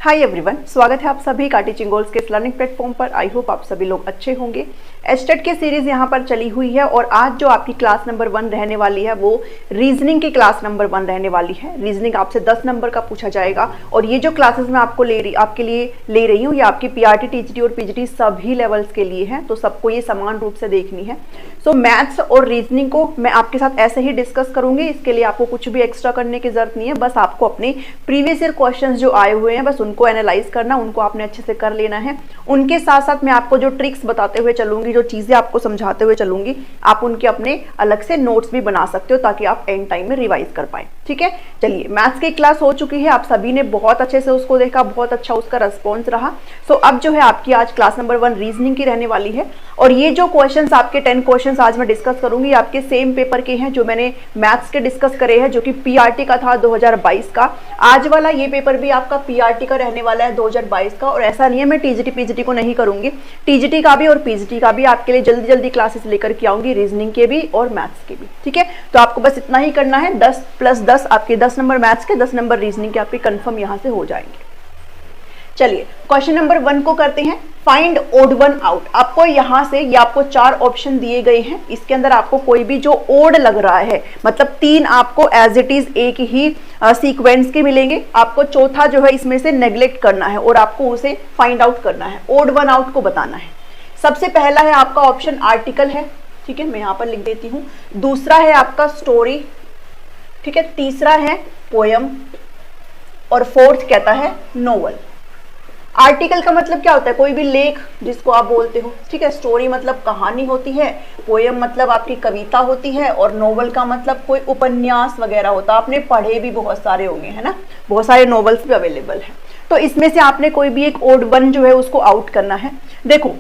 Hi everyone, स्वागत है आप सभी का टीचिंग गोल्स के लर्निंग प्लेटफॉर्म पर। आई होप आप सभी लोग अच्छे होंगे। एचटेट की सीरीज यहाँ पर चली हुई है और आज जो आपकी क्लास नंबर 1 रहने वाली है वो रीजनिंग की क्लास नंबर 1 रहने वाली है। रीजनिंग आपसे 10 नंबर का पूछा जाएगा और ये जो क्लासेस मैं आपके लिए ले रही हूँ ये आपकी पीआरटी, टीजीटी और पीजीटी सभी लेवल्स के लिए है, तो सबको ये समान रूप से देखनी है। सो मैथ्स और रीजनिंग को मैं आपके साथ ऐसे ही डिस्कस करूंगी, इसके लिए आपको कुछ भी एक्स्ट्रा करने की जरूरत नहीं है। बस आपको अपने प्रीवियस ईयर क्वेश्चंस जो आए हुए हैं बस उनको एनालाइज करना, उनको आपने अच्छे से कर लेना है। उनके साथ साथ मैं आपको जो ट्रिक्स बताते हुए चलूंगी, जो चीजें आपको समझाते हुए चलूंगी, आप उनके अपने अलग से नोट्स भी बना सकते हो ताकि आप एंड टाइम में रिवाइज कर पाए। ठीक है, चलिए मैथ्स की क्लास हो चुकी है, आप सभी ने बहुत अच्छे से उसको देखा, बहुत अच्छा उसका रेस्पॉन्स रहा। सो अब जो है आपकी आज क्लास नंबर 1 रीजनिंग की रहने वाली है और ये जो क्वेश्चंस आपके 10 क्वेश्चंस आज मैं डिस्कस करूंगी आपके सेम पेपर के हैं जो मैंने मैथ्स के डिस्कस करे हैं, जो कि पीआरटी का था 2022 का। आज वाला ये पेपर भी आपका पीआरटी का रहने वाला है 2022 का। और ऐसा नहीं है मैं टीजीटी पीजीटी को नहीं करूंगी, टीजीटी का भी और पीजीटी का भी आपके लिए जल्दी जल्दी क्लासेस लेकर के आऊंगी, रीजनिंग के भी और मैथ्स के भी। ठीक है, तो आपको बस इतना ही करना है, 10 + 10 आपके 10 नंबर मैथ्स के, 10 नंबर रीजनिंग के आपके कंफर्म यहां से हो जाएंगे। चलिए क्वेश्चन नंबर 1 को करते हैं, फाइंड ओड वन आउट। आपको यहाँ से ये आपको 4 ऑप्शन दिए गए हैं, इसके अंदर आपको कोई भी जो ओड लग रहा है, मतलब 3 आपको एज इट इज एक ही सीक्वेंस के मिलेंगे, आपको चौथा जो है इसमें से नेग्लेक्ट करना है और आपको उसे फाइंड आउट करना है, ओड वन आउट को बताना है। सबसे पहला है आपका ऑप्शन आर्टिकल है, ठीक है, मैं यहाँ पर लिख देती हूँ। दूसरा है आपका स्टोरी, ठीक है, तीसरा है पोयम और फोर्थ कहता है नोवेल। आर्टिकल का मतलब क्या होता है? कोई भी लेख जिसको आप बोलते हो, ठीक है। स्टोरी मतलब कहानी होती है, पोयम मतलब आपकी कविता होती है और नोवेल का मतलब कोई उपन्यास वगैरह होता है। आपने पढ़े भी बहुत सारे होंगे, है ना, बहुत सारे नोवेल्स भी अवेलेबल हैं। तो इसमें से आपने कोई भी एक ओड वन जो है उसको आउट करना है। देखो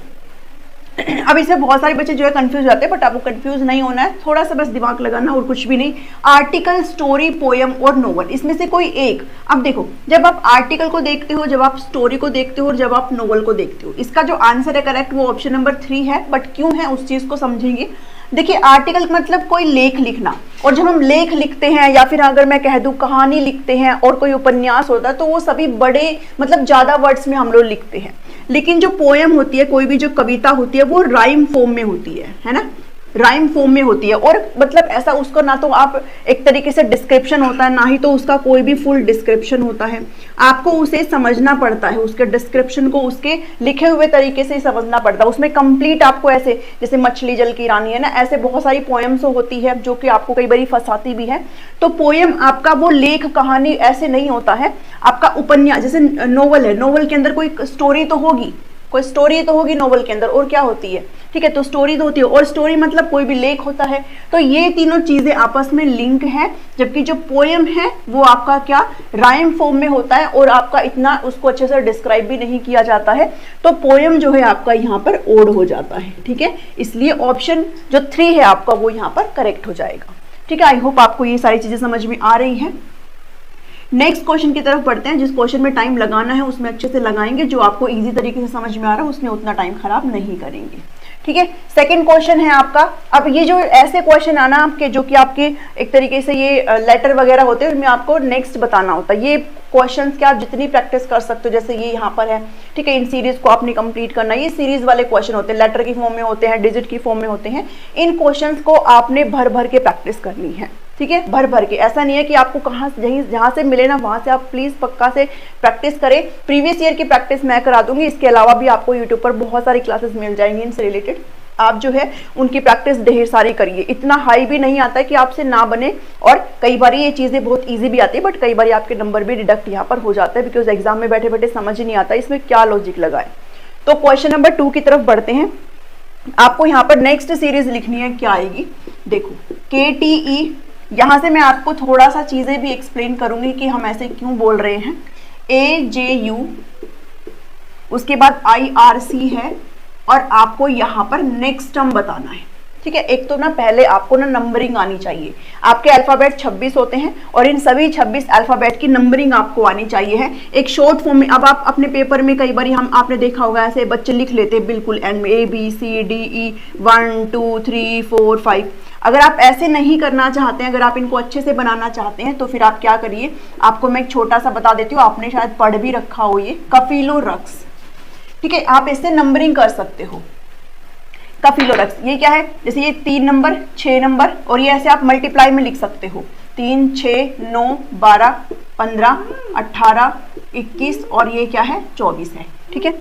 अब इसमें बहुत सारे बच्चे जो है कंफ्यूज हो जाते हैं, बट आपको कंफ्यूज नहीं होना है, थोड़ा सा बस दिमाग लगाना और कुछ भी नहीं। आर्टिकल, स्टोरी, पोयम और नोवेल, इसमें से कोई एक। अब देखो, जब आप आर्टिकल को देखते हो, जब आप स्टोरी को देखते हो और जब आप नोवेल को देखते हो, इसका जो आंसर है करेक्ट वो ऑप्शन नंबर 3 है। बट क्यों है उस चीज को समझेंगे। देखिए आर्टिकल मतलब कोई लेख लिखना, और जब हम लेख लिखते हैं या फिर अगर मैं कह दूं कहानी लिखते हैं और कोई उपन्यास होता है तो वो सभी बड़े मतलब ज्यादा वर्ड्स में हम लोग लिखते हैं। लेकिन जो पोयम होती है, कोई भी जो कविता होती है, वो राइम फॉर्म में होती है ना, राइम फॉर्म में होती है। और मतलब ऐसा उसको ना तो आप एक तरीके से डिस्क्रिप्शन होता है, ना ही तो उसका कोई भी फुल डिस्क्रिप्शन होता है। आपको उसे समझना पड़ता है, उसके डिस्क्रिप्शन को उसके लिखे हुए तरीके से ही समझना पड़ता है। उसमें कंप्लीट आपको ऐसे, जैसे मछली जल की रानी है ना, ऐसे बहुत सारी पोएम्स होती है जो कि आपको कई बार फंसाती भी है। तो पोएम आपका वो लेख कहानी ऐसे नहीं होता है, आपका उपन्यास। जैसे नोवेल है, नोवेल के अंदर कोई स्टोरी तो होगी, कोई स्टोरी तो होगी नोवेल के अंदर, और क्या होती है, ठीक है, तो स्टोरी तो होती है। और स्टोरी मतलब कोई भी लेख होता है। तो ये तीनों चीजें आपस में लिंक है, जबकि जो पोयम है वो आपका क्या राइम फॉर्म में होता है और आपका इतना उसको अच्छे से डिस्क्राइब भी नहीं किया जाता है। तो पोयम जो है आपका यहाँ पर ओड हो जाता है, ठीक है। इसलिए ऑप्शन जो 3 है आपका वो यहाँ पर करेक्ट हो जाएगा। ठीक है, आई होप आपको ये सारी चीजें समझ में आ रही हैं। नेक्स्ट क्वेश्चन की तरफ बढ़ते हैं। जिस क्वेश्चन में टाइम लगाना है उसमें अच्छे से लगाएंगे, जो आपको इजी तरीके से समझ में आ रहा है उसमें उतना टाइम खराब नहीं करेंगे। ठीक है, सेकंड क्वेश्चन है आपका। अब ये जो ऐसे क्वेश्चन आना आपके जो कि आपके एक तरीके से ये लेटर वगैरह होते हैं, उनमें आपको नेक्स्ट बताना होता है। ये क्वेश्चंस के आप जितनी प्रैक्टिस कर सकते हो, जैसे ये यहाँ पर है, ठीक है, इन सीरीज को आपने कंप्लीट करना है। ये सीरीज वाले क्वेश्चन होते हैं, लेटर की फॉर्म में होते हैं, डिजिट की फॉर्म में होते हैं। इन क्वेश्चंस को आपने भर भर के प्रैक्टिस करनी है, ठीक है, भर भर के। ऐसा नहीं है कि आपको कहाँ जहाँ से मिले ना वहां से आप प्लीज पक्का से प्रैक्टिस करें। प्रीवियस ईयर की प्रैक्टिस मैं करा दूंगी, इसके अलावा भी आपको यूट्यूब पर बहुत सारी क्लासेस मिल जाएंगी इनसे रिलेटेड। आप जो है उनकी प्रैक्टिस ढेर सारी करिए। इतना हाई भी नहीं आता है कि आपसे ना बने, और कई बार ये चीजें बहुत इजी भी आती है, बट कई बार आपके नंबर भी डिडक्ट यहाँ पर हो जाता है, बिकॉज एग्जाम में बैठे बैठे समझ ही नहीं आता इसमें क्या लॉजिक लगा है। तो क्वेश्चन नंबर 2 की तरफ बढ़ते हैं। आपको यहाँ पर नेक्स्ट सीरीज लिखनी है, क्या आएगी देखो, KTE। यहां से मैं आपको थोड़ा सा चीजें भी एक्सप्लेन करूंगी कि हम ऐसे क्यों बोल रहे हैं। AJU, उसके बाद IRC है, और आपको यहां पर नेक्स्ट टर्म बताना है, ठीक है। एक तो ना पहले आपको ना नंबरिंग आनी चाहिए। आपके अल्फाबेट 26 होते हैं और इन सभी 26 अल्फाबेट की नंबरिंग आपको आनी चाहिए है एक शॉर्ट फॉर्म में। अब आप अपने पेपर में कई बार आपने देखा होगा ऐसे बच्चे लिख लेते हैं बिल्कुल एंड में ABCDE 1 2 3 4 5। अगर आप ऐसे नहीं करना चाहते हैं, अगर आप इनको अच्छे से बनाना चाहते हैं, तो फिर आप क्या करिए, आपको मैं एक छोटा सा बता देती हूँ, आपने शायद पढ़ भी रखा हो ये कफिलोरक्स, ठीक है, आप इससे नंबरिंग कर सकते हो। कफिलोरक्स ये क्या है, जैसे ये 3 नंबर 6 नंबर, और ये ऐसे आप मल्टीप्लाई में लिख सकते हो, 3 6 9 12 15 18 21 और ये क्या है 24 है, ठीक है।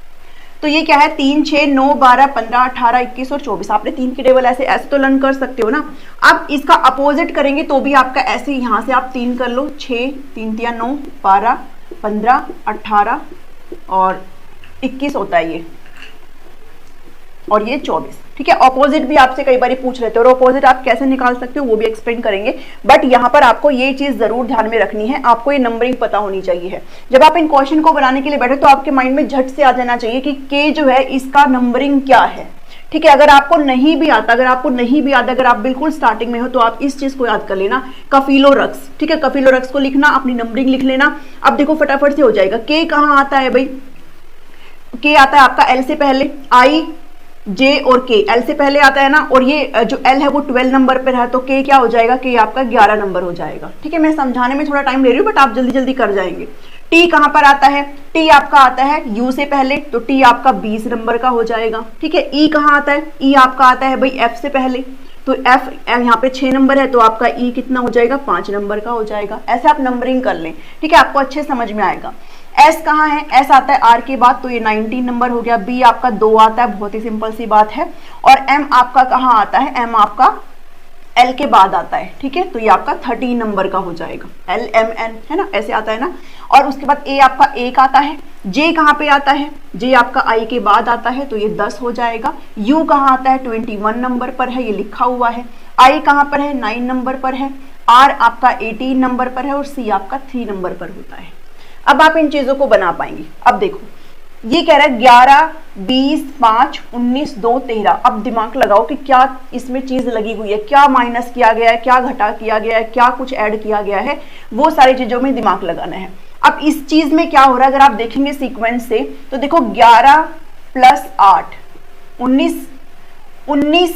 तो ये क्या है 3 6 9 12 15 18 21 और 24, आपने 3 की टेबल ऐसे ऐसे तो लर्न कर सकते हो ना। अब इसका अपोजिट करेंगे तो भी आपका ऐसे, यहाँ से आप 3 कर लो, 6 3 3 9 12 15 18 और 21 होता है ये, और ये 24, ठीक है। ऑपोजिट भी आपसे कई बार पूछ लेते हो, और ऑपोजिट आप कैसे निकाल सकते हो वो भी एक्सप्लेन करेंगे, बट यहाँ पर आपको ये चीज जरूर ध्यान में रखनी है, आपको ये नंबरिंग पता होनी चाहिए है। जब आप इन क्वेश्चन को बनाने के लिए बैठे तो आपके माइंड में झट से आ जाना चाहिए कि के जो है इसका नंबरिंग क्या है, ठीक है। अगर आपको नहीं भी आता, अगर आप बिल्कुल स्टार्टिंग में हो तो आप इस चीज को याद कर लेना, कफिलोरक्स, ठीक है। कफिलोरक्स को लिखना, अपनी नंबरिंग लिख लेना। अब देखो फटाफट से हो जाएगा। के कहाँ आता है भाई, के आता है आपका एल से पहले, आई जे और के एल से पहले आता है ना, और ये जो एल है वो 12 नंबर पर है, तो के क्या हो जाएगा, के आपका 11 नंबर हो जाएगा, ठीक है। मैं समझाने में थोड़ा टाइम ले रही हूँ बट आप जल्दी जल्दी कर जाएंगे। टी कहाँ पर आता है, टी आपका आता है यू से पहले, तो टी आपका 20 नंबर का हो जाएगा, ठीक है। ई कहाँ आता है, ई आपका आता है भाई एफ से पहले, तो एफ यहाँ पे 6 नंबर है, तो आपका ई कितना हो जाएगा 5 नंबर का हो जाएगा। ऐसे आप नंबरिंग कर लें, ठीक है, आपको अच्छे समझ में आएगा। एस कहाँ है, एस आता है आर के बाद, तो ये 19 नंबर हो गया। बी आपका 2 आता है, बहुत ही सिंपल सी बात है। और एम आपका कहाँ आता है, एम आपका एल के बाद आता है, ठीक है, तो ये आपका 13 नंबर का हो जाएगा, एल एम एन है ना, ऐसे आता है ना। और उसके बाद ए आपका 1 आता है। जे कहाँ पे आता है, जे आपका आई के बाद आता है, तो ये 10 हो जाएगा। यू कहाँ आता है, 21 नंबर पर है, ये लिखा हुआ है। आई कहाँ पर है, 9 नंबर पर है। आर आपका 18 नंबर पर है, और सी आपका 3 नंबर पर होता है। अब आप इन चीजों को बना पाएंगे। अब देखो ये कह रहा है 11 20 5 19 2 13। अब दिमाग लगाओ कि क्या इसमें चीज लगी हुई है, क्या माइनस किया गया है, क्या घटा किया गया है, क्या कुछ ऐड किया गया है, वो सारी चीजों में दिमाग लगाना है। अब इस चीज में क्या हो रहा है, अगर आप देखेंगे सीक्वेंस से, तो देखो 11 + 8 19, 19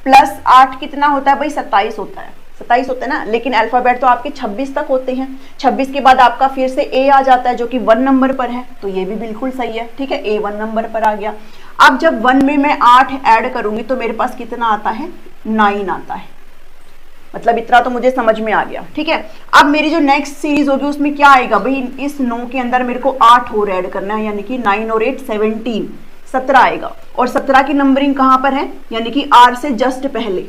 + 8 कितना होता है भाई 27 होता है, 27 होता है ना। लेकिन अल्फाबेट तो आपके 26 तक होते हैं। 26 के बाद आपका फिर से ए आ जाता है, जो कि 1 नंबर पर है, तो ये भी बिल्कुल सही है, ठीक है, ए 1 नंबर पर आ गया। अब जब 1 में मैं 8 ऐड करूंगी तो मेरे पास कितना आता है, 9 आता है। मतलब इतना तो मुझे समझ में आ गया, ठीक है। अब मेरी जो नेक्स्ट सीरीज होगी उसमें क्या आएगा भाई, इस 9 के अंदर मेरे को 8 और ऐड करना है, यानी कि 9 और 8 17, 17 आएगा। और 17 की नंबरिंग कहां पर है, यानी कि आर से जस्ट पहले,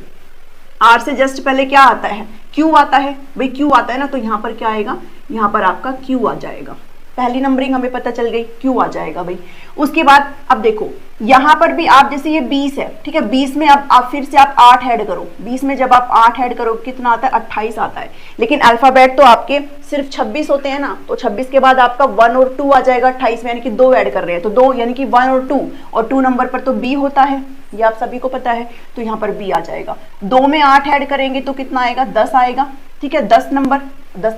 आर से जस्ट पहले क्या आता है, क्यू आता है भाई, क्यू आता है ना, तो यहाँ पर क्या आएगा, यहाँ पर आपका क्यू आ जाएगा। पहली नंबरिंग हमें पता चल गई, क्यू आ जाएगा भाई। उसके बाद अब देखो यहाँ पर भी आप, जैसे ये 20 है, ठीक है, 20 में अब आप फिर से आप 8 ऐड करो। 20 में जब आप 8 ऐड करो कितना आता है, 28 आता है। लेकिन अल्फाबेट तो आपके सिर्फ 26 होते हैं ना, तो 26 के बाद आपका 1 और 2 आ जाएगा 28 में, यानी कि 2 ऐड कर रहे हैं, तो 2 यानी कि 1 और 2 नंबर पर तो बी होता है, ये आप सभी को पता है, तो यहाँ पर बी आ जाएगा। 2 में 8 ऐड करेंगे तो कितना आएगा, 10 आएगा, ठीक है। 10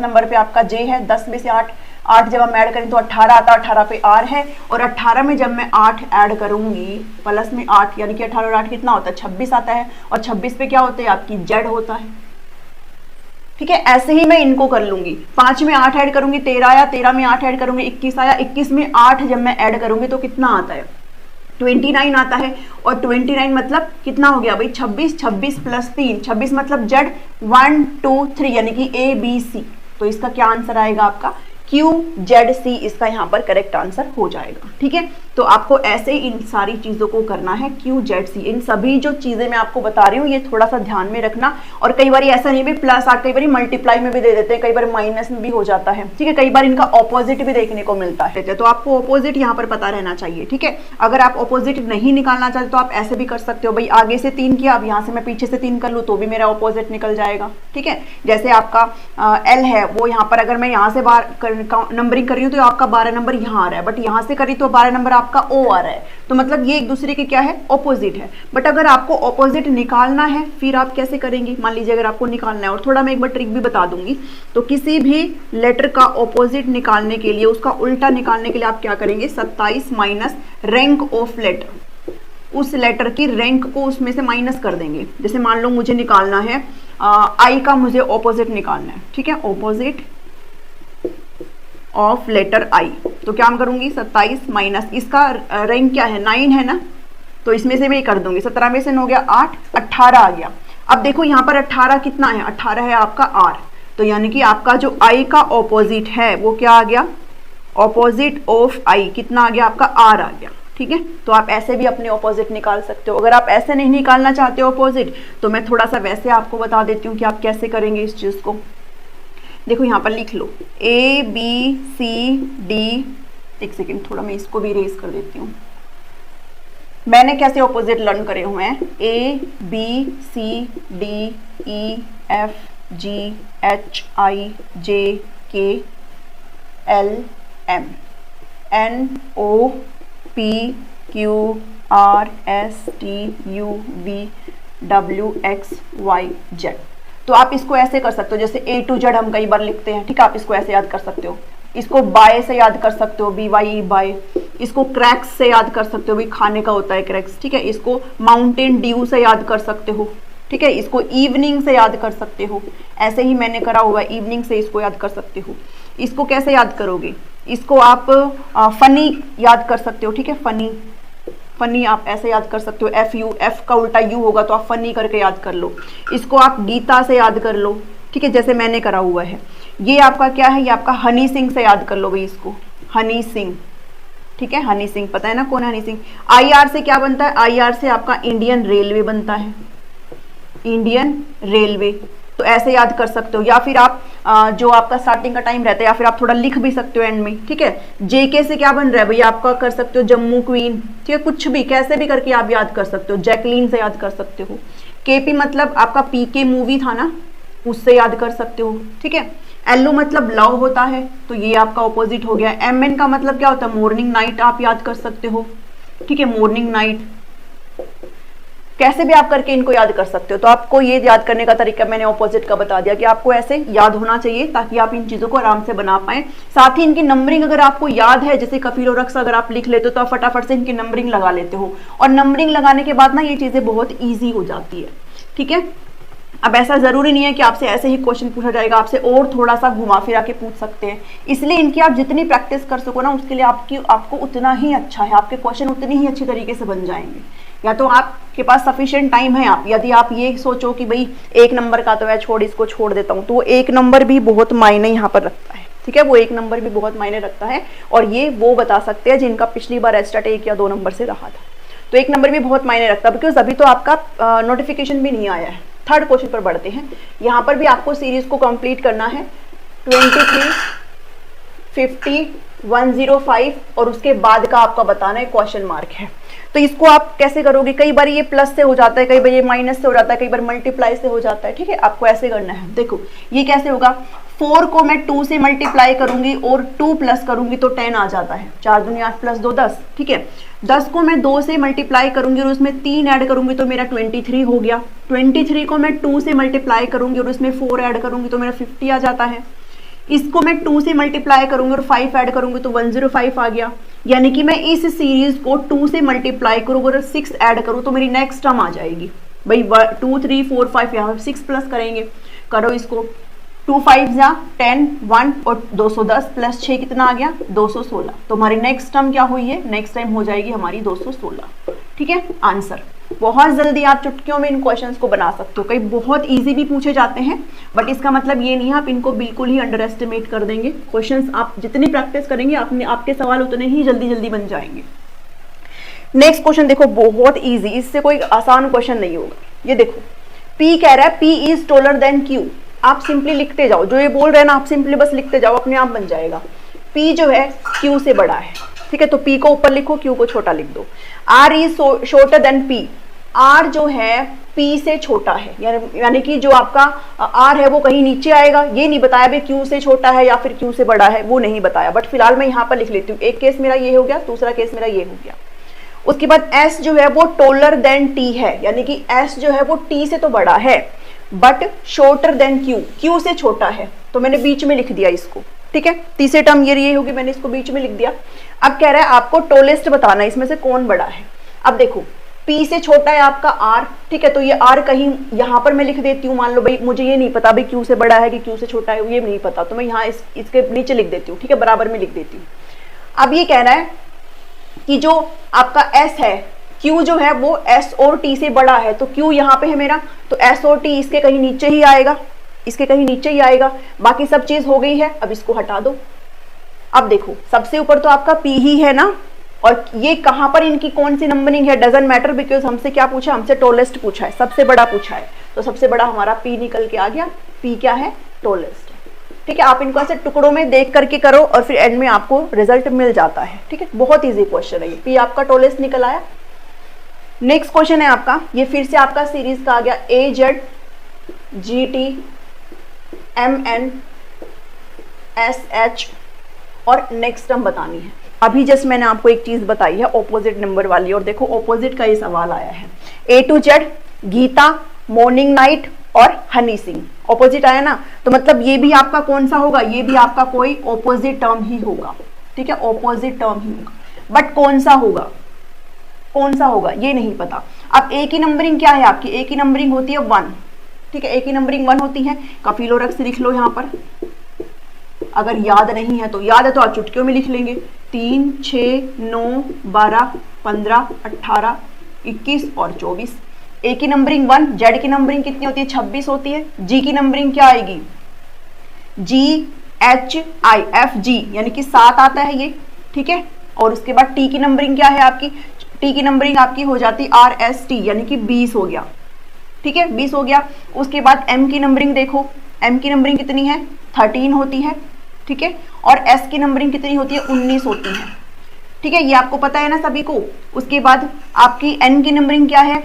नंबर पे आपका जे है, 10 में से 8 जब हम ऐड करें तो 18 आता है, 18 पे आर है, और 18 में जब मैं 8 ऐड करूंगी प्लस में 8, यानी कि 18 और 8 कितना होता है, 26 आता है। और 26 पे क्या होता है, आपकी जेड होता है, ठीक है। ऐसे ही मैं इनको कर लूंगी। 5 में 8 ऐड करूंगी 13 आया, 13 में 8 ऐड करूंगी 21 आया, 21 में 8 जब मैं ऐड करूंगी तो कितना आता है, 29 आता है। और 29 मतलब कितना हो गया भाई, 26, 26 + 3, 26 मतलब जेड 1 2 3, यानी कि ए बी सी। तो इसका क्या आंसर आएगा आपका, QZC, इसका यहाँ पर करेक्ट आंसर हो जाएगा, ठीक है। तो आपको ऐसे इन सारी चीजों को करना है, QZC। इन सभी जो चीजें मैं आपको बता रही हूँ ये थोड़ा सा ध्यान में रखना। और कई बार ऐसा नहीं भी +8, कई बार मल्टीप्लाई में भी दे देते हैं, कई बार माइनस में भी हो जाता है, ठीक है। कई बार इनका ऑपोजिट भी देखने को मिलता है, तो आपको ऑपोजिट यहाँ पर पता रहना चाहिए, ठीक है। अगर आप ऑपोजिट नहीं निकालना चाहते तो आप ऐसे भी कर सकते हो भाई, आगे से 3 किया, अब यहाँ से मैं पीछे से 3 कर लूँ तो भी मेरा ऑपोजिट निकल जाएगा, ठीक है। जैसे आपका L है, वो यहाँ पर अगर मैं यहाँ से बाहर नंबरिंग कर रही हूँ तो आपका 12 नंबर यहाँ आ रहा है, बट यहाँ से करी तो 12 नंबर आपका O आ रहा है, तो मतलब ये एक दूसरे के क्या है, ऑपोजिट है। बट अगर आपको ऑपोजिट निकालना है फिर आप कैसे करेंगे, मान लीजिए अगर आपको निकालना है, और थोड़ा मैं एक बार ट्रिक भी बता दूंगी, तो किसी भी लेटर का ऑपोजिट निकालने के लिए, उसका उल्टा निकालने के लिए आप क्या करेंगे, 27 - रैंक ऑफ लेटर, उस लेटर की रैंक को उसमें से माइनस कर देंगे। जैसे मान लो मुझे निकालना है आई का, मुझे ऑपोजिट निकालना है, ठीक है, ऑपोजिट ऑफ लेटर आई। तो क्या हम करूंगी 27 माइनस इसका रैंक क्या है 9 है ना, तो इसमें से मैं कर दूंगी 17 में से 9 गया 8, 18 आ गया। अब देखो यहाँ पर 18 कितना है, 18 है आपका आर, तो यानी कि आपका जो आई का ऑपोजिट है वो क्या आ गया, ऑपोजिट ऑफ आई कितना आ गया आपका आर आ गया। ठीक है, तो आप ऐसे भी अपने ऑपोजिट निकाल सकते हो। अगर आप ऐसे नहीं निकालना चाहते हो ऑपोजिट, तो मैं थोड़ा सा वैसे आपको बता देती हूँ कि आप कैसे करेंगे इस चीज़ को। देखो यहाँ पर लिख लो ए बी सी डी, एक सेकेंड थोड़ा मैं इसको भी इरेज कर देती हूँ। मैंने कैसे ऑपोजिट लर्न करे हुए हैं, A B C D E F G H I J K L M N O P Q R S T U V W X Y Z. तो आप इसको ऐसे कर सकते हो, जैसे ए टू जेड हम कई बार लिखते हैं, ठीक है, आप इसको ऐसे याद कर सकते हो। इसको बाय से याद कर सकते हो, बी वाई बाय। इसको क्रैक्स से याद कर सकते हो, भाई खाने का होता है क्रैक्स, ठीक है। इसको माउंटेन ड्यू से याद कर सकते हो, ठीक है। इसको इवनिंग से याद कर सकते हो, ऐसे ही मैंने करा हुआ है, इवनिंग से इसको याद कर सकते हो। इसको कैसे याद करोगे, इसको आप फनी याद कर सकते हो, ठीक है, फनी फनी आप ऐसे याद कर सकते हो, एफ यू, एफ का उल्टा यू होगा तो आप फनी करके याद कर लो। इसको आप गीता से याद कर लो, ठीक है, जैसे मैंने करा हुआ है। ये आपका क्या है, ये आपका हनी सिंह से याद कर लो भाई, इसको हनी सिंह, ठीक है, हनी सिंह पता है ना कौन है हनी सिंह। आई आर से क्या बनता है, आई आर से आपका इंडियन रेलवे बनता है, इंडियन रेलवे, तो ऐसे याद कर सकते हो। या फिर आप जो आपका स्टार्टिंग का टाइम रहता है, या फिर आप थोड़ा लिख भी सकते हो एंड में, ठीक है। जेके से क्या बन रहा है भैया, आपका कर सकते हो जम्मू क्वीन, ठीक है, कुछ भी कैसे भी करके आप याद कर सकते हो। जैकलीन से याद कर सकते हो। केपी मतलब आपका पीके मूवी था ना, उससे याद कर सकते हो, ठीक है। एलओ मतलब लव होता है, तो ये आपका ऑपोजिट हो गया। एमएन का मतलब क्या होता है, मॉर्निंग नाइट, आप याद कर सकते हो, ठीक है, मॉर्निंग नाइट। कैसे भी आप करके इनको याद कर सकते हो। तो आपको ये याद करने का तरीका मैंने ऑपोजिट का बता दिया कि आपको ऐसे याद होना चाहिए ताकि आप इन चीजों को आराम से बना पाएं। साथ ही इनकी नंबरिंग अगर आपको याद है, जैसे कफील और रक्स अगर आप लिख लेते हो तो आप फटाफट से इनकी नंबरिंग लगा लेते हो, और नंबरिंग लगाने के बाद ना ये चीजें बहुत ईजी हो जाती है, ठीक है। अब ऐसा जरूरी नहीं है कि आपसे ऐसे ही क्वेश्चन पूछा जाएगा, आपसे और थोड़ा सा घुमा फिरा के पूछ सकते हैं। इसलिए इनकी आप जितनी प्रैक्टिस कर सको ना, उसके लिए आपको उतना ही अच्छा है, आपके क्वेश्चन उतनी ही अच्छी तरीके से बन जाएंगे। या तो आपके पास सफिशिएंट टाइम है, आप यदि आप ये सोचो कि भाई 1 नंबर का तो मैं इसको छोड़ देता हूँ, तो वो 1 नंबर भी बहुत मायने यहाँ पर रखता है, ठीक है, वो 1 नंबर भी बहुत मायने रखता है। और ये वो बता सकते हैं जिनका पिछली बार एस्टेट 1 या 2 नंबर से रहा था, तो 1 नंबर भी बहुत मायने रखता है, बिकॉज अभी तो आपका नोटिफिकेशन भी नहीं आया है। थर्ड क्वेश्चन पर बढ़ते हैं। यहाँ पर भी आपको सीरीज को कंप्लीट करना है 23, 50, 105 और उसके बाद का आपका बताना है क्वेश्चन मार्क है। तो इसको आप कैसे करोगे, कई बार ये प्लस से हो जाता है, कई बार ये माइनस से हो जाता है, कई बार मल्टीप्लाई से हो जाता है, ठीक है। आपको ऐसे करना है। देखो ये कैसे होगा, 4 को मैं 2 से मल्टीप्लाई करूंगी और 2 प्लस करूंगी तो 10 आ जाता है, 4 दूनी 8 प्लस 2 10, ठीक है। 10 को मैं 2 से मल्टीप्लाई करूंगी और उसमें 3 ऐड करूंगी तो मेरा 23 हो गया। 23 को मैं 2 से मल्टीप्लाई करूंगी और उसमें 4 ऐड करूंगी तो मेरा 50 आ जाता है। इसको मैं 2 से मल्टीप्लाई करूंगी और 5 ऐड करूंगी तो 105 आ गया। यानी कि मैं इस सीरीज को 2 से मल्टीप्लाई करूँ और 6 ऐड करूँ तो मेरी नेक्स्ट टर्म आ जाएगी भाई 2 3 4 5, यहाँ 6 प्लस करेंगे, करो इसको, 2 5 जा 10, 1 और 210 प्लस 6 कितना आ गया 216। तो हमारी नेक्स्ट टर्म क्या हुई है, नेक्स्ट टाइम हो जाएगी हमारी 216, ठीक है। आंसर बहुत जल्दी आप चुटकियों में इन क्वेश्चंस को बना सकते हो। कई बहुत इजी भी पूछे जाते हैं, बट इसका मतलब ये नहीं है आप इनको बिल्कुल ही अंडर एस्टिमेट कर देंगे। क्वेश्चंस आप जितनी प्रैक्टिस करेंगे आपके सवाल उतने ही जल्दी जल्दी बन जाएंगे। नेक्स्ट क्वेश्चन देखो, बहुत इजी, इससे कोई आसान क्वेश्चन नहीं होगा। ये देखो P कह रहा है P इज टोलर देन Q। आप सिंपली लिखते जाओ, जो ये बोल रहे हैं ना आप सिंपली बस लिखते जाओ, अपने आप बन जाएगा। P जो है Q से बड़ा है, ठीक है, तो P को ऊपर लिखो, Q को छोटा लिख दो। R is shorter than P, R जो है P से छोटा है, यानी कि जो आपका R है वो कहीं नीचे आएगा। ये नहीं बताया भाई Q से छोटा है या फिर Q से बड़ा है, वो नहीं बताया, बट फिलहाल मैं यहाँ पर लिख लेती हूँ। एक केस मेरा ये हो गया, दूसरा केस मेरा ये हो गया। उसके बाद S जो है वो टोलर देन T है, यानी कि S जो है वो T से तो बड़ा है बट शॉर्टर देन Q से छोटा है, तो मैंने बीच में लिख दिया इसको, ठीक है। तीसरी टर्म ये होगी, मैंने इसको बीच में लिख दिया। अब कह रहा है आपको टोलेस्ट बताना है, इसमें से कौन बड़ा है। अब देखो P से छोटा है आपका R, ठीक है, तो ये R कहीं यहाँ पर मैं लिख देती हूँ। मान लो भाई मुझे ये नहीं पता भाई Q से बड़ा है कि Q से छोटा है, ये नहीं पता, तो मैं यहाँ इसके नीचे लिख देती हूँ, ठीक है, बराबर में लिख देती हूँ। अब ये कह रहा है कि जो आपका S है, Q जो है वो S और T से बड़ा है, तो Q यहाँ पे है मेरा, तो S और T इसके कहीं नीचे ही आएगा, इसके कहीं नीचे ही आएगा। बाकी सब चीज हो गई है, अब इसको हटा दो। अब देखो सबसे ऊपर तो आपका P ही है ना, और ये कहां पर इनकी कौन सी नंबरिंग है डजंट मैटर, बिकॉज हमसे क्या पूछा, हमसे टॉलेस्ट पूछा है, सबसे बड़ा पूछा है, तो सबसे बड़ा हमारा P निकल के आ गया। P क्या है, टॉलेस्ट है, ठीक है। आप इनको ऐसे टुकड़ों में देख करके करो और फिर एंड में आपको रिजल्ट मिल जाता है, ठीक है। बहुत ईजी क्वेश्चन है ये, P आपका टॉलेस्ट निकल आया। नेक्स्ट क्वेश्चन है आपका, ये फिर से आपका सीरीज का आ गया, AZ GT MN SH और नेक्स्ट टर्म बतानी है। अभी जस्ट मैंने आपको एक चीज बताई है ऑपोजिट नंबर वाली, और देखो ऑपोजिट का ये सवाल आया है। A to Z Geeta, morning night और हनी सिंह, ऑपोजिट आया ना, तो मतलब ये भी आपका कौन सा होगा, ये भी आपका कोई ऑपोजिट टर्म ही होगा, ठीक है, ऑपोजिट टर्म ही होगा। बट कौन सा होगा, कौन सा होगा ये नहीं पता। अब A की नंबरिंग क्या है आपकी, A की नंबरिंग होती है 1, ठीक है, A की नंबरिंग 1 होती है। कफिलोरक्स लिख लो यहाँ पर, अगर याद नहीं है तो, याद है तो आप चुटकियों में लिख लेंगे। 3, 6, 9, 12, 15, 18, 21 और 24। A की नंबरिंग 1, Z की नंबरिंग कितनी होती है, 26 होती है। G की नंबरिंग क्या आएगी, GHIFG यानी कि 7 आता है ये, ठीक है। और उसके बाद T की नंबरिंग क्या है आपकी, T की नंबरिंग आपकी हो जाती RST यानी कि 20 हो गया, ठीक है, 20 हो गया। उसके बाद M की नंबरिंग देखो, M की नंबरिंग कितनी है, 13 होती है, ठीक है। और S की नंबरिंग कितनी होती है, 19 होती है, ठीक है, ये आपको पता है ना सभी को। उसके बाद आपकी N की नंबरिंग क्या है,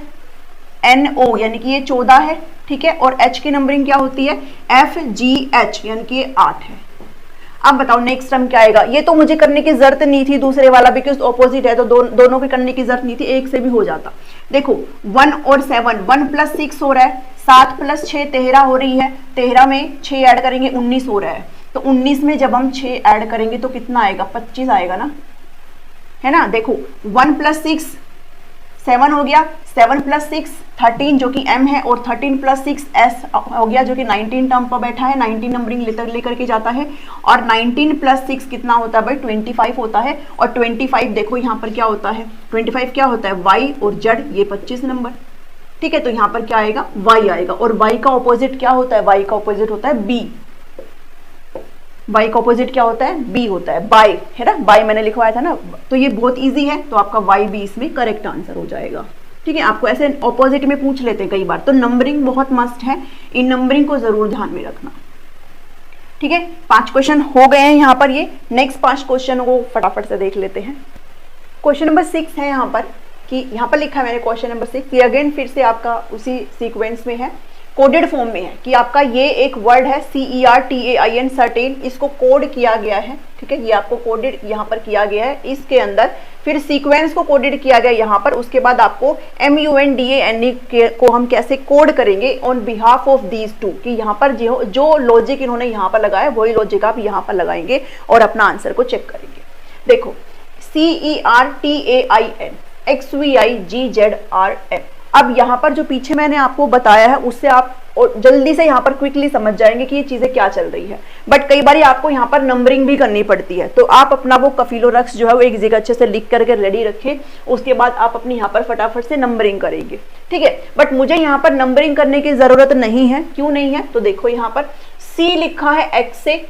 NO यानी कि ये 14 है, ठीक है। और H की नंबरिंग क्या होती है, FGH यानी कि ये 8 है। अब बताओ नेक्स्ट टर्म क्या आएगा, ये तो मुझे करने की जरूरत नहीं थी दूसरे वाला, बिकॉज ऑपोजिट है तो दोनों की करने की जरूरत नहीं थी, एक से भी हो जाता। देखो 1 और 7, 1 + 6 हो रहा है, 7 + 6 13 हो रही है, 13 में 6 ऐड करेंगे 19 हो रहा है, तो 19 में जब हम 6 ऐड करेंगे तो कितना आएगा, 25 आएगा ना, है ना। देखो 1 + 6 7 हो गया, 7 + 6 13 जो कि M है, और 13 + 6 S हो गया जो कि 19 टर्म पर बैठा है, 19 नंबरिंग लेकर के जाता है। और 19 + 6 कितना होता है भाई, 25 होता है। और 25 देखो यहाँ पर क्या होता है, 25 क्या होता है, Y और Z ये 25 नंबर, ठीक है। तो यहाँ पर क्या आएगा, Y आएगा। और Y का ऑपोजिट क्या होता है, Y का ऑपोजिट होता है B, Y का ऑपोजिट क्या होता है, B होता है, बाय, है ना, बाय मैंने लिखवाया था ना। तो ये बहुत इजी है, तो आपका Y भी इसमें करेक्ट आंसर हो जाएगा, ठीक है। आपको ऐसे ऑपोजिट में पूछ लेते हैं कई बार, तो नंबरिंग बहुत मस्ट है, इन नंबरिंग को जरूर ध्यान में रखना, ठीक है। 5 क्वेश्चन हो गए हैं यहाँ पर। ये नेक्स्ट 5 क्वेश्चन को फटाफट से देख लेते हैं। क्वेश्चन नंबर 6 है यहाँ पर, कि यहाँ पर लिखा है मैंने क्वेश्चन नंबर 6, ये अगेन फिर से आपका उसी सीक्वेंस में है, कोडेड फॉर्म में है, कि आपका ये एक वर्ड है CERTAIN सर्टेन, इसको कोड किया गया है, ठीक है, ये आपको कोडेड यहाँ पर किया गया है इसके अंदर, फिर सीक्वेंस को कोडेड किया गया यहाँ पर। उसके बाद आपको MUNDANE को हम कैसे कोड करेंगे on behalf of these two, कि यहाँ पर जो लॉजिक इन्होंने यहाँ पर लगाया वही लॉजिक आप यहाँ पर लगाएंगे और अपना आंसर को चेक करेंगे। देखो CERTAIN XVIGZRM, अब यहाँ पर जो पीछे मैंने आपको बताया है उससे आप जल्दी से यहाँ पर क्विकली समझ जाएंगे कि ये चीजें क्या चल रही है। बट कई बार आपको यहाँ पर नंबरिंग भी करनी पड़ती है, तो आप अपना वो कफिलोरक्स जो है वो एक जगह अच्छे से लिख करके रेडी रखें, उसके बाद आप अपनी यहाँ पर फटाफट से नंबरिंग करेंगे, ठीक है। बट मुझे यहाँ पर नंबरिंग करने की जरूरत नहीं है, क्यों नहीं है, तो देखो यहाँ पर C लिखा है X से,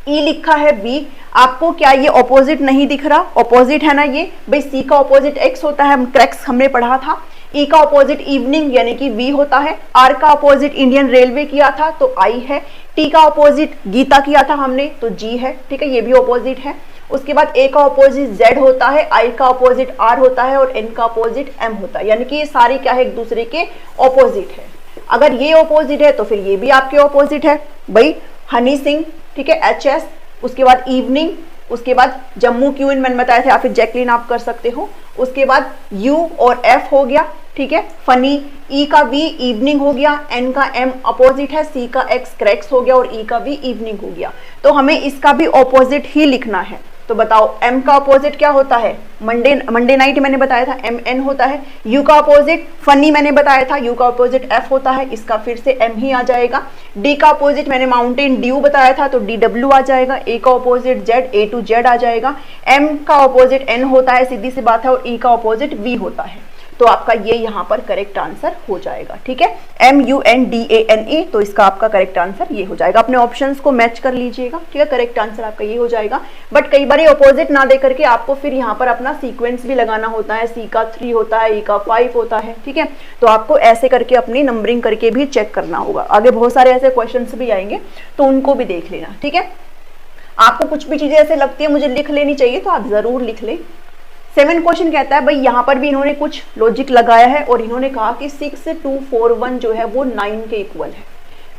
E लिखा है B, आपको क्या ये ऑपोजिट नहीं दिख रहा, ऑपोजिट है ना ये भाई। C का ऑपोजिट X होता है, क्रैक्स हमने पढ़ा था। E का ऑपोजिट इवनिंग यानी कि V होता है। R का ऑपोजिट इंडियन रेलवे किया था तो I है। T का ऑपोजिट गीता किया था हमने तो G है, ठीक है, ये भी ऑपोजिट है। उसके बाद A का ऑपोजिट Z होता है, I का ऑपोजिट R होता है और N का ऑपोजिट M होता है, यानी कि ये सारे क्या है, एक दूसरे के ऑपोजिट है। अगर ये ऑपोजिट है तो फिर ये भी आपके ऑपोजिट है भाई। हनी सिंह, ठीक है, HS, उसके बाद इवनिंग, उसके बाद जम्मू क्यूइन मैंने बताया था, या फिर जैकलिन आप कर सकते हो। उसके बाद U और F हो गया, ठीक है। फनी, E का V इवनिंग हो गया, N का M अपोजिट है, C का X क्रैक्स हो गया और E का V इवनिंग हो गया। तो हमें इसका भी ऑपोजिट ही लिखना है, तो बताओ m का अपोजिट क्या होता है, मंडे नाइट मैंने बताया था mn होता है। u का अपोजिट फनी मैंने बताया था, u का अपोजिट f होता है, इसका फिर से m ही आ जाएगा। d का अपोजिट मैंने माउंटेन ड्यू बताया था, तो dw आ जाएगा। a का opposite z, a to z आ जाएगा। m का अपोजिट n होता है, सीधी सी बात है, और e का अपोजिट v होता है। तो आपका ये यहाँ पर करेक्ट आंसर हो जाएगा, ठीक है, MUNDANE, तो इसका आपका करेक्ट आंसर ये हो जाएगा। अपने ऑप्शंस को मैच कर लीजिएगा, ठीक है, करेक्ट आंसर आपका ये हो जाएगा। बट कई बार ऑपोजिट ना दे करके आपको फिर यहाँ पर अपना सीक्वेंस भी लगाना होता है, C का 3 होता है, E का 5 होता है, ठीक है, तो आपको ऐसे करके अपनी नंबरिंग करके भी चेक करना होगा। आगे बहुत सारे ऐसे क्वेश्चन भी आएंगे तो उनको भी देख लेना, ठीक है। आपको कुछ भी चीजें ऐसे लगती है मुझे लिख लेनी चाहिए तो आप जरूर लिख लें। 7 क्वेश्चन कहता है भाई यहाँ पर भी इन्होंने कुछ लॉजिक लगाया है और इन्होंने कहा कि 6241 जो है वो 9 के इक्वल है।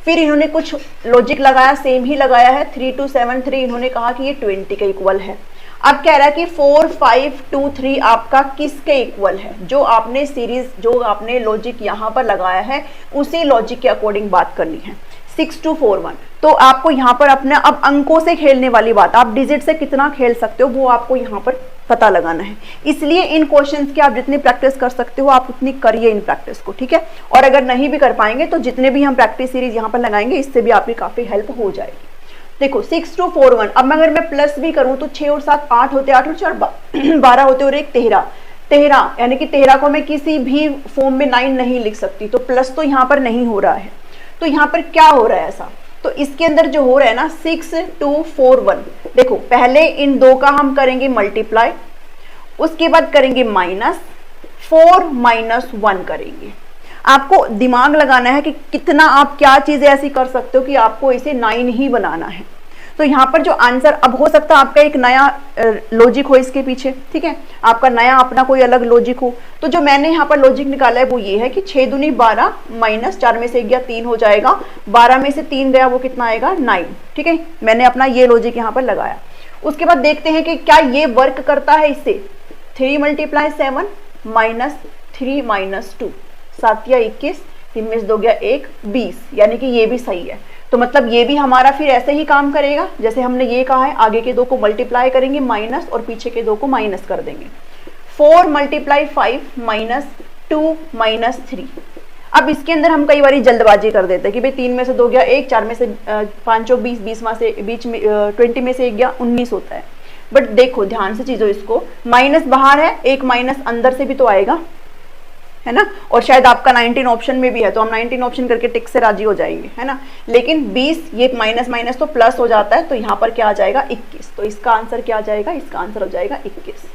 फिर इन्होंने कुछ लॉजिक लगाया, सेम ही लगाया है, 3273 इन्होंने कहा कि ये 20 के इक्वल है। अब कह रहा है कि 4523 आपका किसके इक्वल है, जो आपने सीरीज, जो आपने लॉजिक यहाँ पर लगाया है उसी लॉजिक के अकॉर्डिंग बात करनी है। 6241, तो आपको यहाँ पर अपने अब अंकों से खेलने वाली बात, आप डिजिट से कितना खेल सकते हो वो आपको यहाँ पर पता लगाना है। इसलिए इन क्वेश्चंस की आप जितनी प्रैक्टिस कर सकते हो आप उतनी करिए इन प्रैक्टिस को, ठीक है। और अगर नहीं भी कर पाएंगे तो जितने भी हम प्रैक्टिस सीरीज यहाँ पर लगाएंगे इससे भी आपकी काफी हेल्प हो जाएगी। देखो 6241, अब अगर मैं प्लस भी करूँ तो 6 और 7 8 होते, 8 और 4 12 होते और एक 13 यानी कि 13 को मैं किसी भी फॉर्म में 9 नहीं लिख सकती, तो प्लस तो यहाँ पर नहीं हो रहा है। तो यहाँ पर क्या हो रहा है ऐसा, तो इसके अंदर जो हो रहा है ना 6241, देखो पहले इन दो का हम करेंगे मल्टीप्लाई, उसके बाद करेंगे माइनस, 4 - 1 करेंगे। आपको दिमाग लगाना है कि कितना आप क्या चीजें ऐसी कर सकते हो कि आपको इसे 9 ही बनाना है। तो यहाँ पर जो आंसर, अब हो सकता है आपका एक नया लॉजिक हो इसके पीछे, ठीक है, आपका नया अपना कोई अलग लॉजिक हो। तो जो मैंने यहाँ पर लॉजिक निकाला है वो ये है कि 6 दूनी 12 माइनस 4 में से 1 गया 3 हो जाएगा, 12 में से 3 गया वो कितना आएगा 9, ठीक है, मैंने अपना ये लॉजिक यहाँ पर लगाया। उसके बाद देखते हैं कि क्या ये वर्क करता है इससे। 3 × 7 माइनस 3 - 2, 7 या 21, 3 में से 2 गया 1, 20, यानी कि ये भी सही है। तो मतलब ये भी हमारा फिर ऐसे ही काम करेगा जैसे हमने ये कहा है, आगे के 2 को मल्टीप्लाई करेंगे माइनस और पीछे के 2 को माइनस कर देंगे। 4 × 5 - 2 - 3। अब इसके अंदर हम कई बार जल्दबाजी कर देते हैं कि भाई 3 में से 2 गया 1, 4 में से 5 और 20, 20 में से बीच में 20 में से 1 गया 19 होता है। बट देखो ध्यान से चीजों, इसको माइनस बाहर है, एक माइनस अंदर से भी तो आएगा, है ना, और शायद आपका 19 ऑप्शन में भी है तो हम 19 ऑप्शन करके टिक से राजी हो जाएंगे, है ना। लेकिन 20 ये माइनस माइनस तो प्लस हो जाता है, तो यहाँ पर क्या आ जाएगा 21, तो इसका आंसर क्या आ जाएगा, इसका आंसर हो जाएगा 21,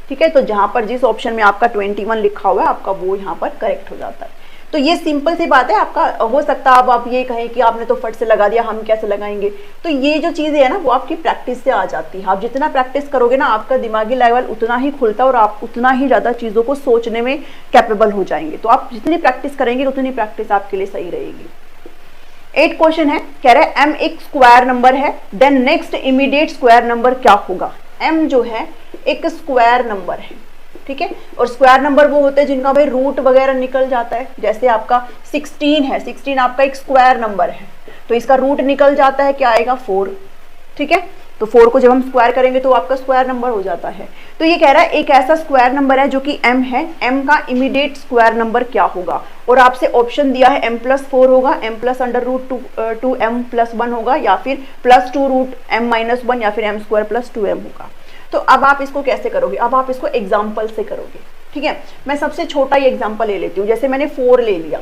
ठीक है। तो जहाँ पर जिस ऑप्शन में आपका 21 लिखा हुआ है आपका वो यहाँ पर करेक्ट हो जाता है। तो ये सिंपल सी बात है, आपका हो सकता है अब आप ये कहें कि आपने तो फट से लगा दिया, हम कैसे लगाएंगे। तो ये जो चीज़ें है ना वो आपकी प्रैक्टिस से आ जाती है। आप जितना प्रैक्टिस करोगे ना आपका दिमागी लेवल उतना ही खुलता है और आप उतना ही ज़्यादा चीज़ों को सोचने में कैपेबल हो जाएंगे। तो आप जितनी प्रैक्टिस करेंगे उतनी प्रैक्टिस आपके लिए सही रहेगी। 8 क्वेश्चन है, कह रहे हैं m एक स्क्वायर नंबर है, then next immediate square number क्या होगा। m जो है एक स्क्वायर नंबर है, ठीक है, और स्क्वायर नंबर वो होते हैं जिनका भाई रूट वगैरह निकल जाता है। जैसे आपका 16 है, 16 आपका एक स्क्वायर नंबर है तो इसका रूट निकल जाता है, क्या आएगा 4, ठीक है। तो 4 को जब हम स्क्वायर करेंगे तो आपका स्क्वायर नंबर हो जाता है। तो ये कह रहा है एक ऐसा स्क्वायर नंबर है जो कि m है, m का इमीडिएट स्क्वायर नंबर क्या होगा। और आपसे ऑप्शन दिया है m+4 होगा, m+√2m+1 होगा, या फिर +2√m-1 या फिर m² + 2m होगा। तो अब आप इसको कैसे करोगे, अब आप इसको एग्जाम्पल से करोगे, ठीक है। मैं सबसे छोटा ही एग्जाम्पल ले लेती हूँ, जैसे मैंने 4 ले लिया।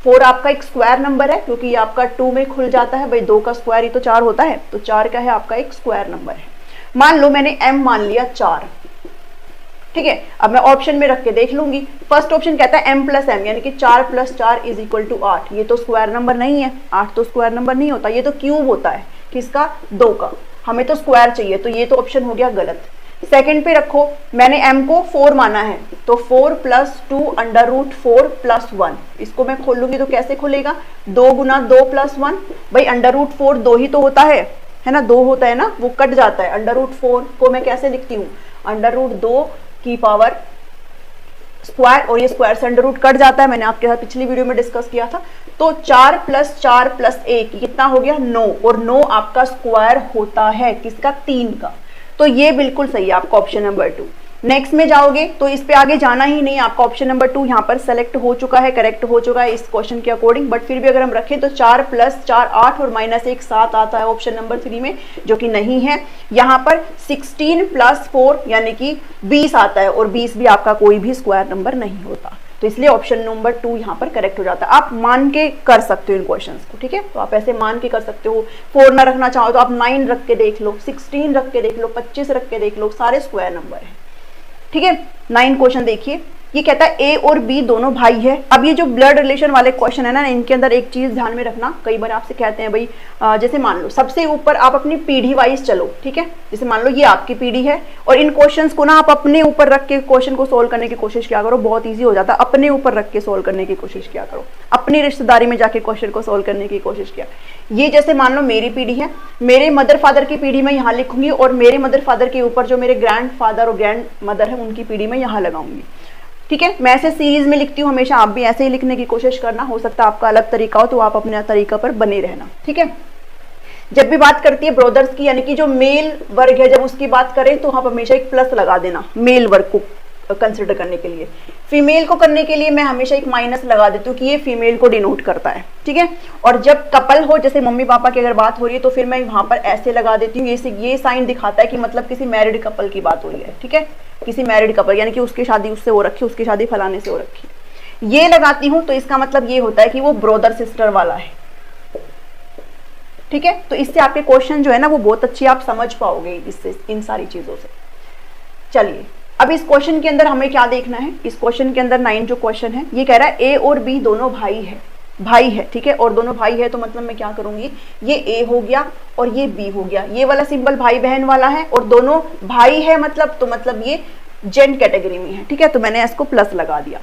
4 आपका एक स्क्वायर नंबर है क्योंकि ये आपका 2 में खुल जाता है, भाई 2 का स्क्वायर ही तो 4 होता है, तो 4 का है आपका एक स्क्वायर नंबर है। मान लो मैंने m मान लिया 4, ठीक है। अब मैं ऑप्शन में रख के देख लूंगी। फर्स्ट ऑप्शन कहता है m+m यानी कि 4 + 4 = 8। ये तो स्क्वायर नंबर नहीं है, 8 तो स्क्वायर नंबर नहीं होता, ये तो क्यूब होता है, किसका 2 का। हमें तो स्क्वायर चाहिए, तो ये तो ऑप्शन हो गया गलत। सेकंड पे रखो, मैंने m को 4 माना है तो 4 + 2 √4 + 1। इसको मैं खोल लूंगी तो कैसे खुलेगा, 2 × 2 + 1, भाई √4 2 ही तो होता है ना, 2 होता है ना, वो कट जाता है। √4 को मैं कैसे लिखती हूँ, √2 की पावर स्क्वायर, और ये स्क्वायर से अंडर रूट कट जाता है, मैंने आपके साथ पिछली वीडियो में डिस्कस किया था। तो 4 + 4 + 1 कितना हो गया 9, और 9 आपका स्क्वायर होता है किसका 3 का। तो ये बिल्कुल सही है आपका ऑप्शन नंबर 2। नेक्स्ट में जाओगे तो इस पे आगे जाना ही नहीं, आपका ऑप्शन नंबर 2 यहाँ पर सेलेक्ट हो चुका है, करेक्ट हो चुका है इस क्वेश्चन के अकॉर्डिंग। बट फिर भी अगर हम रखें तो 4 + 4 8 और -1 7 आता है ऑप्शन नंबर 3 में, जो कि नहीं है। यहाँ पर 16 + 4 यानी कि 20 आता है, और 20 भी आपका कोई भी स्क्वायर नंबर नहीं होता, तो इसलिए ऑप्शन नंबर 2 यहाँ पर करेक्ट हो जाता है। आप मान के कर सकते हो इन क्वेश्चंस को, ठीक है, तो आप ऐसे मान के कर सकते हो। 4 ना रखना चाहो तो आप 9 रख के देख लो, 16 रख के देख लो, 25 रख के देख लो, सारे स्क्वायर नंबर है, ठीक है। 9 क्वेश्चन देखिए, ये कहता है ए और बी दोनों भाई है। अब ये जो ब्लड रिलेशन वाले क्वेश्चन है ना, इनके अंदर एक चीज ध्यान में रखना, कई बार आपसे कहते हैं भाई जैसे मान लो सबसे ऊपर आप अपनी पीढ़ी वाइज चलो, ठीक है, जैसे मान लो ये आपकी पीढ़ी है और इन क्वेश्चंस को ना आप अपने ऊपर रख के क्वेश्चन को सोल्व करने की कोशिश किया करो, बहुत ईजी हो जाता है। अपने ऊपर रख के सोल्व करने की कोशिश किया करो, अपनी रिश्तेदारी में जाके क्वेश्चन को सोल्व करने की कोशिश किया। ये जैसे मान लो मेरी पीढ़ी है, मेरे मदर फादर की पीढ़ी में यहाँ लिखूंगी और मेरे मदर फादर के ऊपर जो मेरे ग्रैंड फादर और ग्रैंड मदर है उनकी पीढ़ी में यहाँ लगाऊंगी, ठीक है। मैं ऐसे सीरीज में लिखती हूँ हमेशा, आप भी ऐसे ही लिखने की कोशिश करना, हो सकता है आपका अलग तरीका हो तो आप अपने तरीका पर बने रहना, ठीक है। जब भी बात करती है ब्रदर्स की, यानी कि जो मेल वर्ग है, जब उसकी बात करें तो आप हमेशा एक प्लस लगा देना मेल वर्ग को कंसिडर करने के लिए। फीमेल को करने के लिए मैं हमेशा एक माइनस लगा देती हूँ कि ये फीमेल को डिनोट करता है, ठीक है। और जब कपल हो, जैसे मम्मी पापा की अगर बात हो रही है, तो फिर मैं वहां पर ऐसे लगा देती हूँ, ये साइन दिखाता है कि मतलब किसी मैरिड कपल की बात हो रही है, ठीक है, किसी मैरिड कपल, यानी कि उसकी शादी उससे हो रखी, उसकी शादी फलाने से हो रखी। ये लगाती हूँ तो इसका मतलब ये होता है कि वो ब्रदर सिस्टर वाला है, ठीक है। तो इससे आपके क्वेश्चन जो है ना वो बहुत अच्छी आप समझ पाओगे इससे, इन सारी चीजों से। चलिए अब इस क्वेश्चन के अंदर हमें क्या देखना है, इस क्वेश्चन के अंदर 9 जो क्वेश्चन है, ये कह रहा है ए और बी दोनों भाई है, ठीक है, और दोनों भाई है तो मतलब मैं क्या करूंगी, ये ए हो गया और ये बी हो गया, ये वाला सिंबल भाई बहन वाला है और दोनों भाई है मतलब, तो मतलब ये जेंट कैटेगरी में है, ठीक है, तो मैंने इसको प्लस लगा दिया।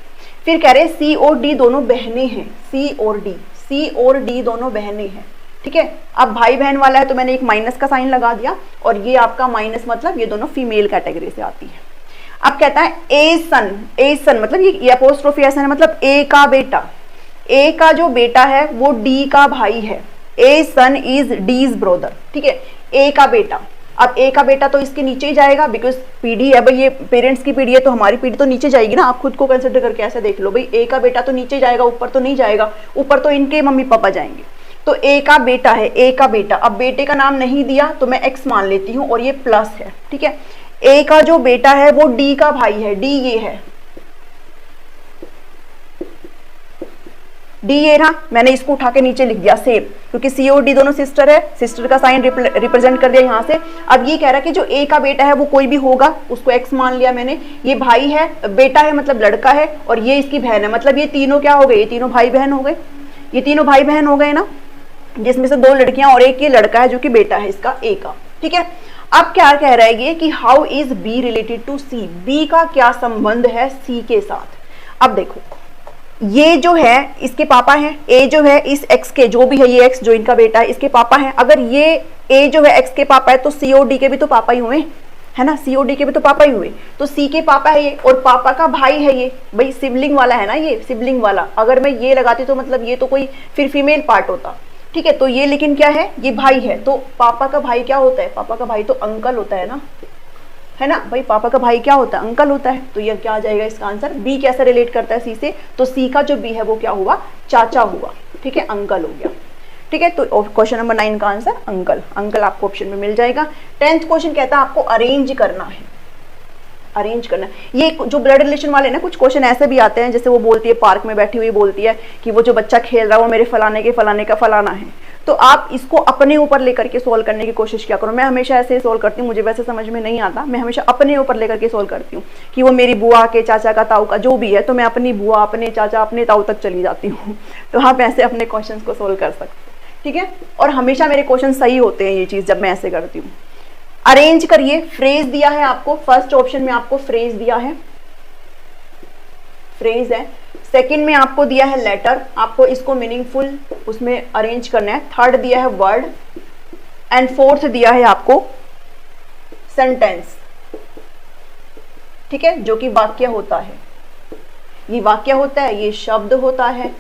फिर कह रहे सी और डी दोनों बहनें हैं, सी और डी दोनों बहनें हैं, ठीक है। अब भाई बहन वाला है तो मैंने एक माइनस का साइन लगा दिया, और ये आपका माइनस मतलब ये दोनों फीमेल कैटेगरी से आती है। अब कहता है ए सन मतलब ये अपोस्ट्रोफी एस है, मतलब ए का बेटा, ए का जो बेटा है वो डी का भाई है, ए सन इज डीज ब्रदर, ठीक है, ए का बेटा। अब ए का बेटा तो इसके नीचे ही जाएगा, बिकॉज पीढ़ी है भाई, ये पेरेंट्स की पीढ़ी है तो हमारी पीढ़ी तो नीचे जाएगी ना, आप खुद को कंसिडर करके ऐसे देख लो भाई, ए का बेटा तो नीचे जाएगा, ऊपर तो नहीं जाएगा, ऊपर तो इनके मम्मी पापा जाएंगे। तो ए का बेटा है, ए का बेटा, अब बेटे का नाम नहीं दिया तो मैं एक्स मान लेती हूँ और ये प्लस है, ठीक है। ए का जो बेटा है वो डी का भाई है, डी ये है, डी ये ना, मैंने इसको उठा के नीचे लिख दिया सेम, क्योंकि सी और डी दोनों सिस्टर है, सिस्टर का साइन रिप्रेजेंट कर दिया यहाँ से। अब ये कह रहा है कि जो ए का बेटा है वो कोई भी होगा, उसको एक्स मान लिया मैंने, ये भाई है, बेटा है मतलब लड़का है, और ये इसकी बहन है, मतलब ये तीनों क्या हो गए, ये तीनों भाई बहन हो गए, ये तीनों भाई बहन हो गए ना, जिसमें से 2 लड़कियां और एक ये लड़का है जो कि बेटा है इसका ए का, ठीक है। अब क्या कह रहा है ये कि how is B related to C, B का क्या संबंध है सी के साथ। अब देखो ये जो है इसके पापा हैं, ए जो है इस एक्स के, जो भी है ये एक्स जो इनका बेटा है इसके पापा हैं। अगर ये ए जो है एक्स के पापा है तो सी और डी के भी तो पापा ही हुए, है ना, सी और डी के भी तो पापा ही हुए, तो सी के पापा है ये और पापा का भाई है ये, भाई सिबलिंग वाला है ना, ये सिबलिंग वाला। अगर मैं ये लगाती तो मतलब ये तो कोई फिर फीमेल पार्ट होता, ठीक है, तो ये लेकिन क्या है, ये भाई है, तो पापा का भाई क्या होता है, पापा का भाई तो अंकल होता है ना, है ना भाई, पापा का भाई क्या होता है, अंकल होता है। तो ये क्या आ जाएगा इसका आंसर, बी कैसे रिलेट करता है सी से, तो सी का जो बी है वो क्या हुआ, चाचा हुआ, ठीक है, अंकल हो गया, ठीक है। तो क्वेश्चन नंबर 9 का आंसर अंकल, अंकल आपको ऑप्शन में मिल जाएगा। 10th क्वेश्चन कहता है आपको अरेंज करना है, अरेंज करना। ये जो ब्लड रिलेशन वाले ना कुछ क्वेश्चन ऐसे भी आते हैं, जैसे वो बोलती है पार्क में बैठी हुई बोलती है कि वो जो बच्चा खेल रहा है वो मेरे फलाने के फलाने का फलाना है, तो आप इसको अपने ऊपर लेकर के सोल्व करने की कोशिश किया करो। मैं हमेशा ऐसे ही सोल्व करती हूँ, मुझे वैसे समझ में नहीं आता, मैं हमेशा अपने ऊपर लेकर के सोल्व करती हूँ कि वो मेरी बुआ के, चाचा का, ताऊ का जो भी है, तो मैं अपनी बुआ, अपने चाचा, अपने ताऊ तक चली जाती हूँ। तो आप ऐसे अपने क्वेश्चन को सोल्व कर सकते हो, ठीक है। और हमेशा मेरे क्वेश्चन सही होते हैं ये चीज जब मैं ऐसे करती हूँ। अरेंज करिए, फ्रेज दिया है आपको, फर्स्ट ऑप्शन में आपको फ्रेज दिया है, फ्रेज है। सेकंड में आपको दिया है लेटर, आपको इसको मीनिंगफुल उसमें अरेंज करना है। थर्ड दिया है वर्ड, एंड फोर्थ दिया है आपको सेंटेंस, ठीक है, जो कि वाक्य होता है। ये वाक्य होता है, ये शब्द होता है,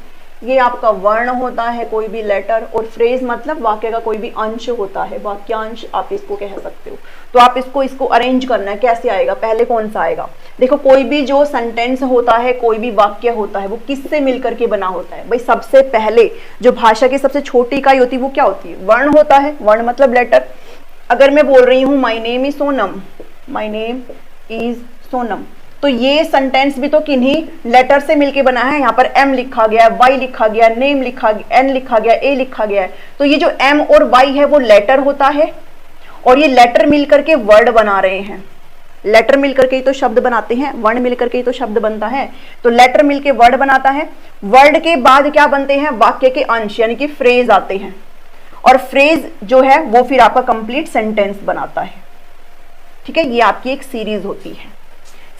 ये आपका वर्ण होता है, कोई भी लेटर, और फ्रेज मतलब वाक्य का कोई भी अंश होता है, वाक्यांश आप इसको कह सकते हो। तो आप इसको अरेंज करना है, कैसे आएगा, पहले कौन सा आएगा। देखो कोई भी जो सेंटेंस होता है, कोई भी वाक्य होता है, वो किससे मिलकर के बना होता है भाई। सबसे पहले जो भाषा की सबसे छोटी इकाई होती है वो क्या होती है, वर्ण होता है। वर्ण मतलब लेटर। अगर मैं बोल रही हूं my name is Sonam, my name is Sonam, तो ये सेंटेंस भी तो किन्हीं लेटर से मिलके बना है। यहाँ पर एम लिखा गया है, वाई लिखा गया है, नेम लिखा गया, एन लिखा गया, ए लिखा गया है। तो ये जो एम और वाई है वो लेटर होता है, और ये लेटर मिलकर के वर्ड बना रहे हैं। लेटर मिलकर के ही तो शब्द बनाते हैं, वर्ण मिलकर के ही तो शब्द बनता है। तो लेटर मिलके वर्ड बनाता है। वर्ड के बाद क्या बनते हैं, वाक्य के अंश यानी कि फ्रेज आते हैं, और फ्रेज जो है वो फिर आपका कंप्लीट सेंटेंस बनाता है। ठीक है, ये आपकी एक सीरीज होती है।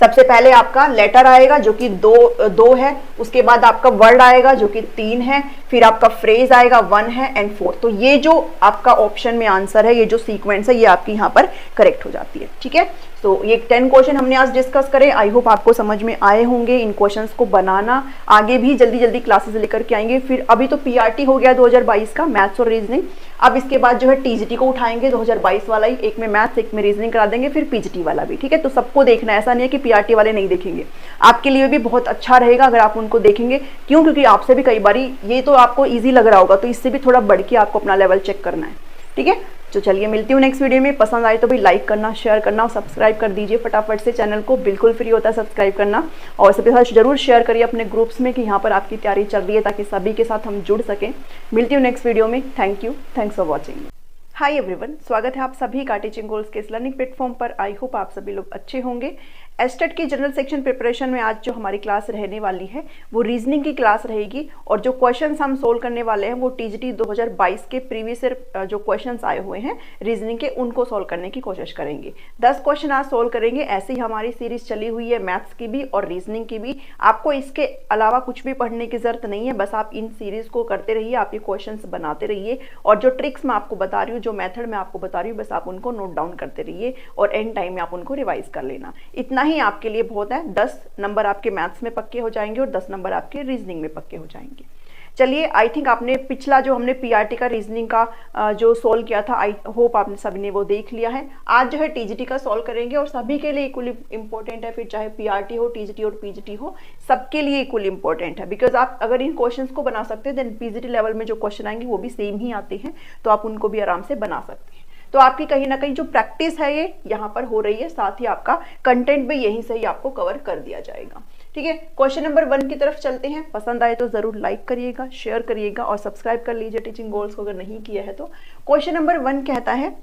सबसे पहले आपका लेटर आएगा जो कि दो है, उसके बाद आपका वर्ड आएगा जो कि 3 है, फिर आपका फ्रेज आएगा 1 है, एंड 4। तो ये जो आपका ऑप्शन में आंसर है, ये जो सीक्वेंस है, ये आपकी यहाँ पर करेक्ट हो जाती है। ठीक है, तो ये 10 क्वेश्चन हमने आज डिस्कस करे। आई होप आपको समझ में आए होंगे। इन क्वेश्चंस को बनाना, आगे भी जल्दी जल्दी क्लासेस लेकर के आएंगे। फिर अभी तो पीआरटी हो गया 2022 का, मैथ्स और रीजनिंग। अब इसके बाद जो है टीजीटी को उठाएंगे 2022 वाला ही, एक में मैथ्स एक में रीजनिंग करा देंगे, फिर पीजीटी वाला भी। ठीक है, तो सबको देखना है, ऐसा नहीं है कि पीआरटी वाले नहीं देखेंगे। आपके लिए भी बहुत अच्छा रहेगा अगर आप उनको देखेंगे। क्यों, क्योंकि आपसे भी कई बारी ये तो आपको ईजी लग रहा होगा, तो इससे भी थोड़ा बढ़ के आपको अपना लेवल चेक करना है। ठीक है, तो चलिए मिलती हूँ नेक्स्ट वीडियो में। पसंद आए तो भी लाइक करना, शेयर करना और सब्सक्राइब कर दीजिए फटाफट से। चैनल को बिल्कुल फ्री होता है सब्सक्राइब करना, और सबके साथ जरूर शेयर करिए अपने ग्रुप्स में कि यहाँ पर आपकी तैयारी चल रही है, ताकि सभी के साथ हम जुड़ सकें। मिलती हूँ नेक्स्ट वीडियो में। Thank you, thanks for watching. Hi everyone, स्वागत है आप सभी का टीचिंग गोल्स के इस लर्निंग प्लेटफॉर्म पर। आई होप आप सभी लोग अच्छे होंगे। एस्टेट की जनरल सेक्शन प्रिपरेशन में आज जो हमारी क्लास रहने वाली है वो रीजनिंग की क्लास रहेगी, और जो क्वेश्चंस हम सोल्व करने वाले हैं वो टीजीटी 2022 के प्रीवियस ईयर जो क्वेश्चंस आए हुए हैं रीजनिंग के, उनको सोल्व करने की कोशिश करेंगे। 10 क्वेश्चन आज सोल्व करेंगे। ऐसे ही हमारी सीरीज चली हुई है मैथ्स की भी और रीजनिंग की भी। आपको इसके अलावा कुछ भी पढ़ने की जरूरत नहीं है, बस आप इन सीरीज को करते रहिए, आप ये क्वेश्चन बनाते रहिए, और जो ट्रिक्स मैं आपको बता रही हूँ, जो मेथड मैं आपको बता रही हूँ, बस आप उनको नोट डाउन करते रहिए, और एंड टाइम में आप उनको रिवाइज कर लेना। इतना ही आपके लिए बहुत है। 10 नंबर आपके मैथ्स में पक्के हो जाएंगे और 10 नंबर आपके रीजनिंग में पक्के हो जाएंगे। चलिए, आई थिंक आपने पिछला जो हमने पीआरटी का रीजनिंग का जो सोल्व किया था, आई होप आपने सभी ने वो देख लिया है। आज जो है टीजीटी का सोल्व करेंगे, और सभी के लिए इक्वली इंपॉर्टेंट है, फिर चाहे पीआरटी हो, टीजीटी और पीजीटी हो, सबके लिए इक्वली इंपॉर्टेंट है। बिकॉज आप अगर इन क्वेश्चंस को बना सकते हैं, देन पीजीटी लेवल में जो क्वेश्चन आएंगे वो भी सेम ही आते हैं, तो आप उनको भी आराम से बना सकते हैं। तो आपकी कहीं ना कहीं जो प्रैक्टिस है ये यहाँ पर हो रही है, साथ ही आपका कंटेंट भी यहीं से ही आपको कवर कर दिया जाएगा। ठीक है, क्वेश्चन नंबर 1 की तरफ चलते हैं। पसंद आए तो जरूर लाइक करिएगा, शेयर करिएगा और सब्सक्राइब कर लीजिए टीचिंग गोल्स को अगर नहीं किया है तो। क्वेश्चन नंबर 1 कहता है,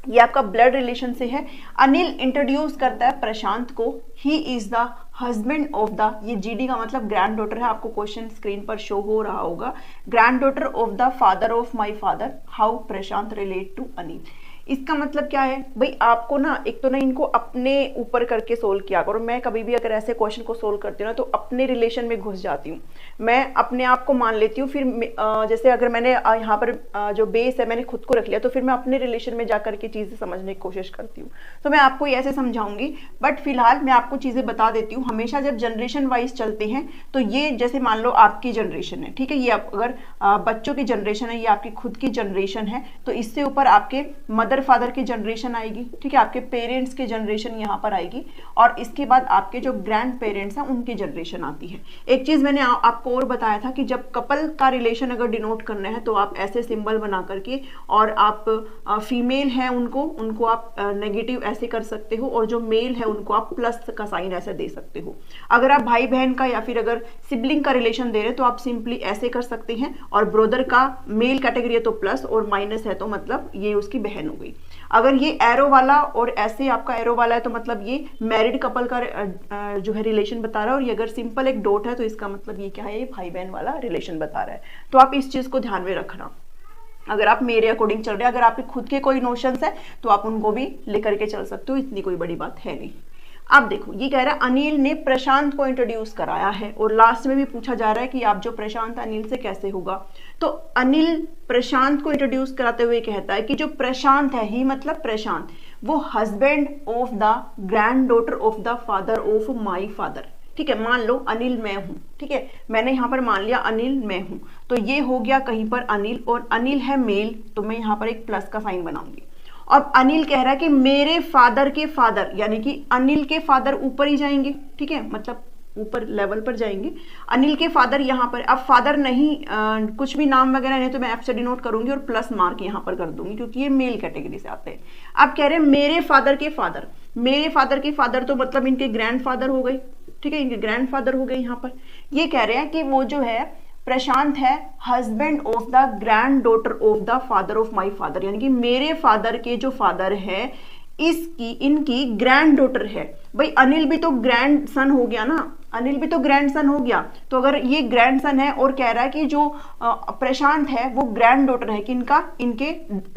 ये आपका ब्लड रिलेशन से है। अनिल इंट्रोड्यूस करता है प्रशांत को, he is the husband of the, ये जीडी का मतलब ग्रैंड डॉटर है, आपको क्वेश्चन स्क्रीन पर शो हो रहा होगा। Grand daughter of the father of my father, how Prashant relate to Anil. इसका मतलब क्या है भाई, आपको ना एक तो ना इनको अपने ऊपर करके सोल्व किया करो। मैं कभी भी अगर ऐसे क्वेश्चन को सोल्व करती हूँ ना, तो अपने रिलेशन में घुस जाती हूँ, मैं अपने आप को मान लेती हूँ। फिर जैसे अगर मैंने यहाँ पर जो बेस है मैंने खुद को रख लिया, तो फिर मैं अपने रिलेशन में जाकर के चीजें समझने की कोशिश करती हूँ। तो मैं आपको ऐसे समझाऊंगी, बट फिलहाल मैं आपको चीजें बता देती हूँ। हमेशा जब जनरेशन वाइज चलते हैं, तो ये जैसे मान लो आपकी जनरेशन है, ठीक है, ये अगर बच्चों की जनरेशन है, ये आपकी खुद की जनरेशन है, तो इससे ऊपर आपके मदर फादर की जनरेशन आएगी। ठीक है, आपके पेरेंट्स की जनरेशन यहाँ पर आएगी, और इसके बाद आपके जो ग्रैंड पेरेंट्स हैं उनकी जनरेशन आती है। एक चीज मैंने आपको और बताया था कि जब कपल का रिलेशन अगर डिनोट करना है, तो आप ऐसे सिंबल बना करके, और आप फीमेल है उनको आप नेगेटिव ऐसे कर सकते हो, और जो मेल है उनको आप प्लस का साइन ऐसे दे सकते हो। अगर आप भाई बहन का या फिर अगर सिबलिंग का रिलेशन दे रहे हो, तो आप सिंपली ऐसे कर सकते हैं, और ब्रदर का मेल कैटेगरी है तो प्लस, और माइनस है तो मतलब ये उसकी बहन हो गई। अगर ये एरो वाला और ऐसे आपका एरो वाला है, तो मतलब ये मैरिड कपल का जो है रिलेशन बता रहा है, और ये अगर सिंपल एक डॉट है तो इसका मतलब ये क्या है, ये भाई बहन वाला रिलेशन बता रहा है। तो आप इस चीज को ध्यान में रखना। अगर आप मेरे अकॉर्डिंग चल रहे हैं, अगर आपके खुद के कोई नोशंस है तो आप उनको भी लेकर के चल सकते हो, इतनी कोई बड़ी बात है नहीं। अब देखो, ये कह रहा है अनिल ने प्रशांत को इंट्रोड्यूस कराया है, और लास्ट में भी पूछा जा रहा है कि आप जो प्रशांत अनिल से कैसे होगा। तो अनिल प्रशांत को इंट्रोड्यूस कराते हुए कहता है कि जो प्रशांत है, ही मतलब प्रशांत, वो husband of the grand daughter of the father of my father. ठीक है, मान लो अनिल मैं हूं, ठीक है, मैंने यहाँ पर मान लिया अनिल मैं हूं, तो ये हो गया कहीं पर अनिल, और अनिल है मेल, तो मैं यहाँ पर एक प्लस का साइन बनाऊंगी। अब अनिल कह रहा है कि मेरे फादर के फादर, यानी कि अनिल के फादर ऊपर ही जाएंगे, ठीक है, मतलब ऊपर लेवल पर जाएंगे। अनिल के फादर यहाँ पर, अब फादर नहीं कुछ भी नाम वगैरह नहीं तो मैं एफ से डिनोट करूंगी और प्लस मार्क यहाँ पर कर दूंगी क्योंकि ये मेल कैटेगरी से आते हैं। अब कह रहे हैं मेरे फादर के फादर, मेरे फादर के फादर तो मतलब इनके ग्रैंडफादर हो गए, ठीक है, इनके ग्रैंडफादर हो गए। यहाँ पर ये कह रहे हैं कि वो जो है प्रशांत है husband of the grand daughter of the father of my father, यानी कि मेरे फादर के जो फादर है इसकी इनकी ग्रैंड डॉटर है। भाई अनिल भी तो ग्रैंड सन हो गया ना, अनिल भी तो ग्रैंड सन हो गया, तो अगर ये ग्रैंड सन है और कह रहा है कि जो प्रशांत है वो ग्रैंड डॉटर है, कि इनका इनके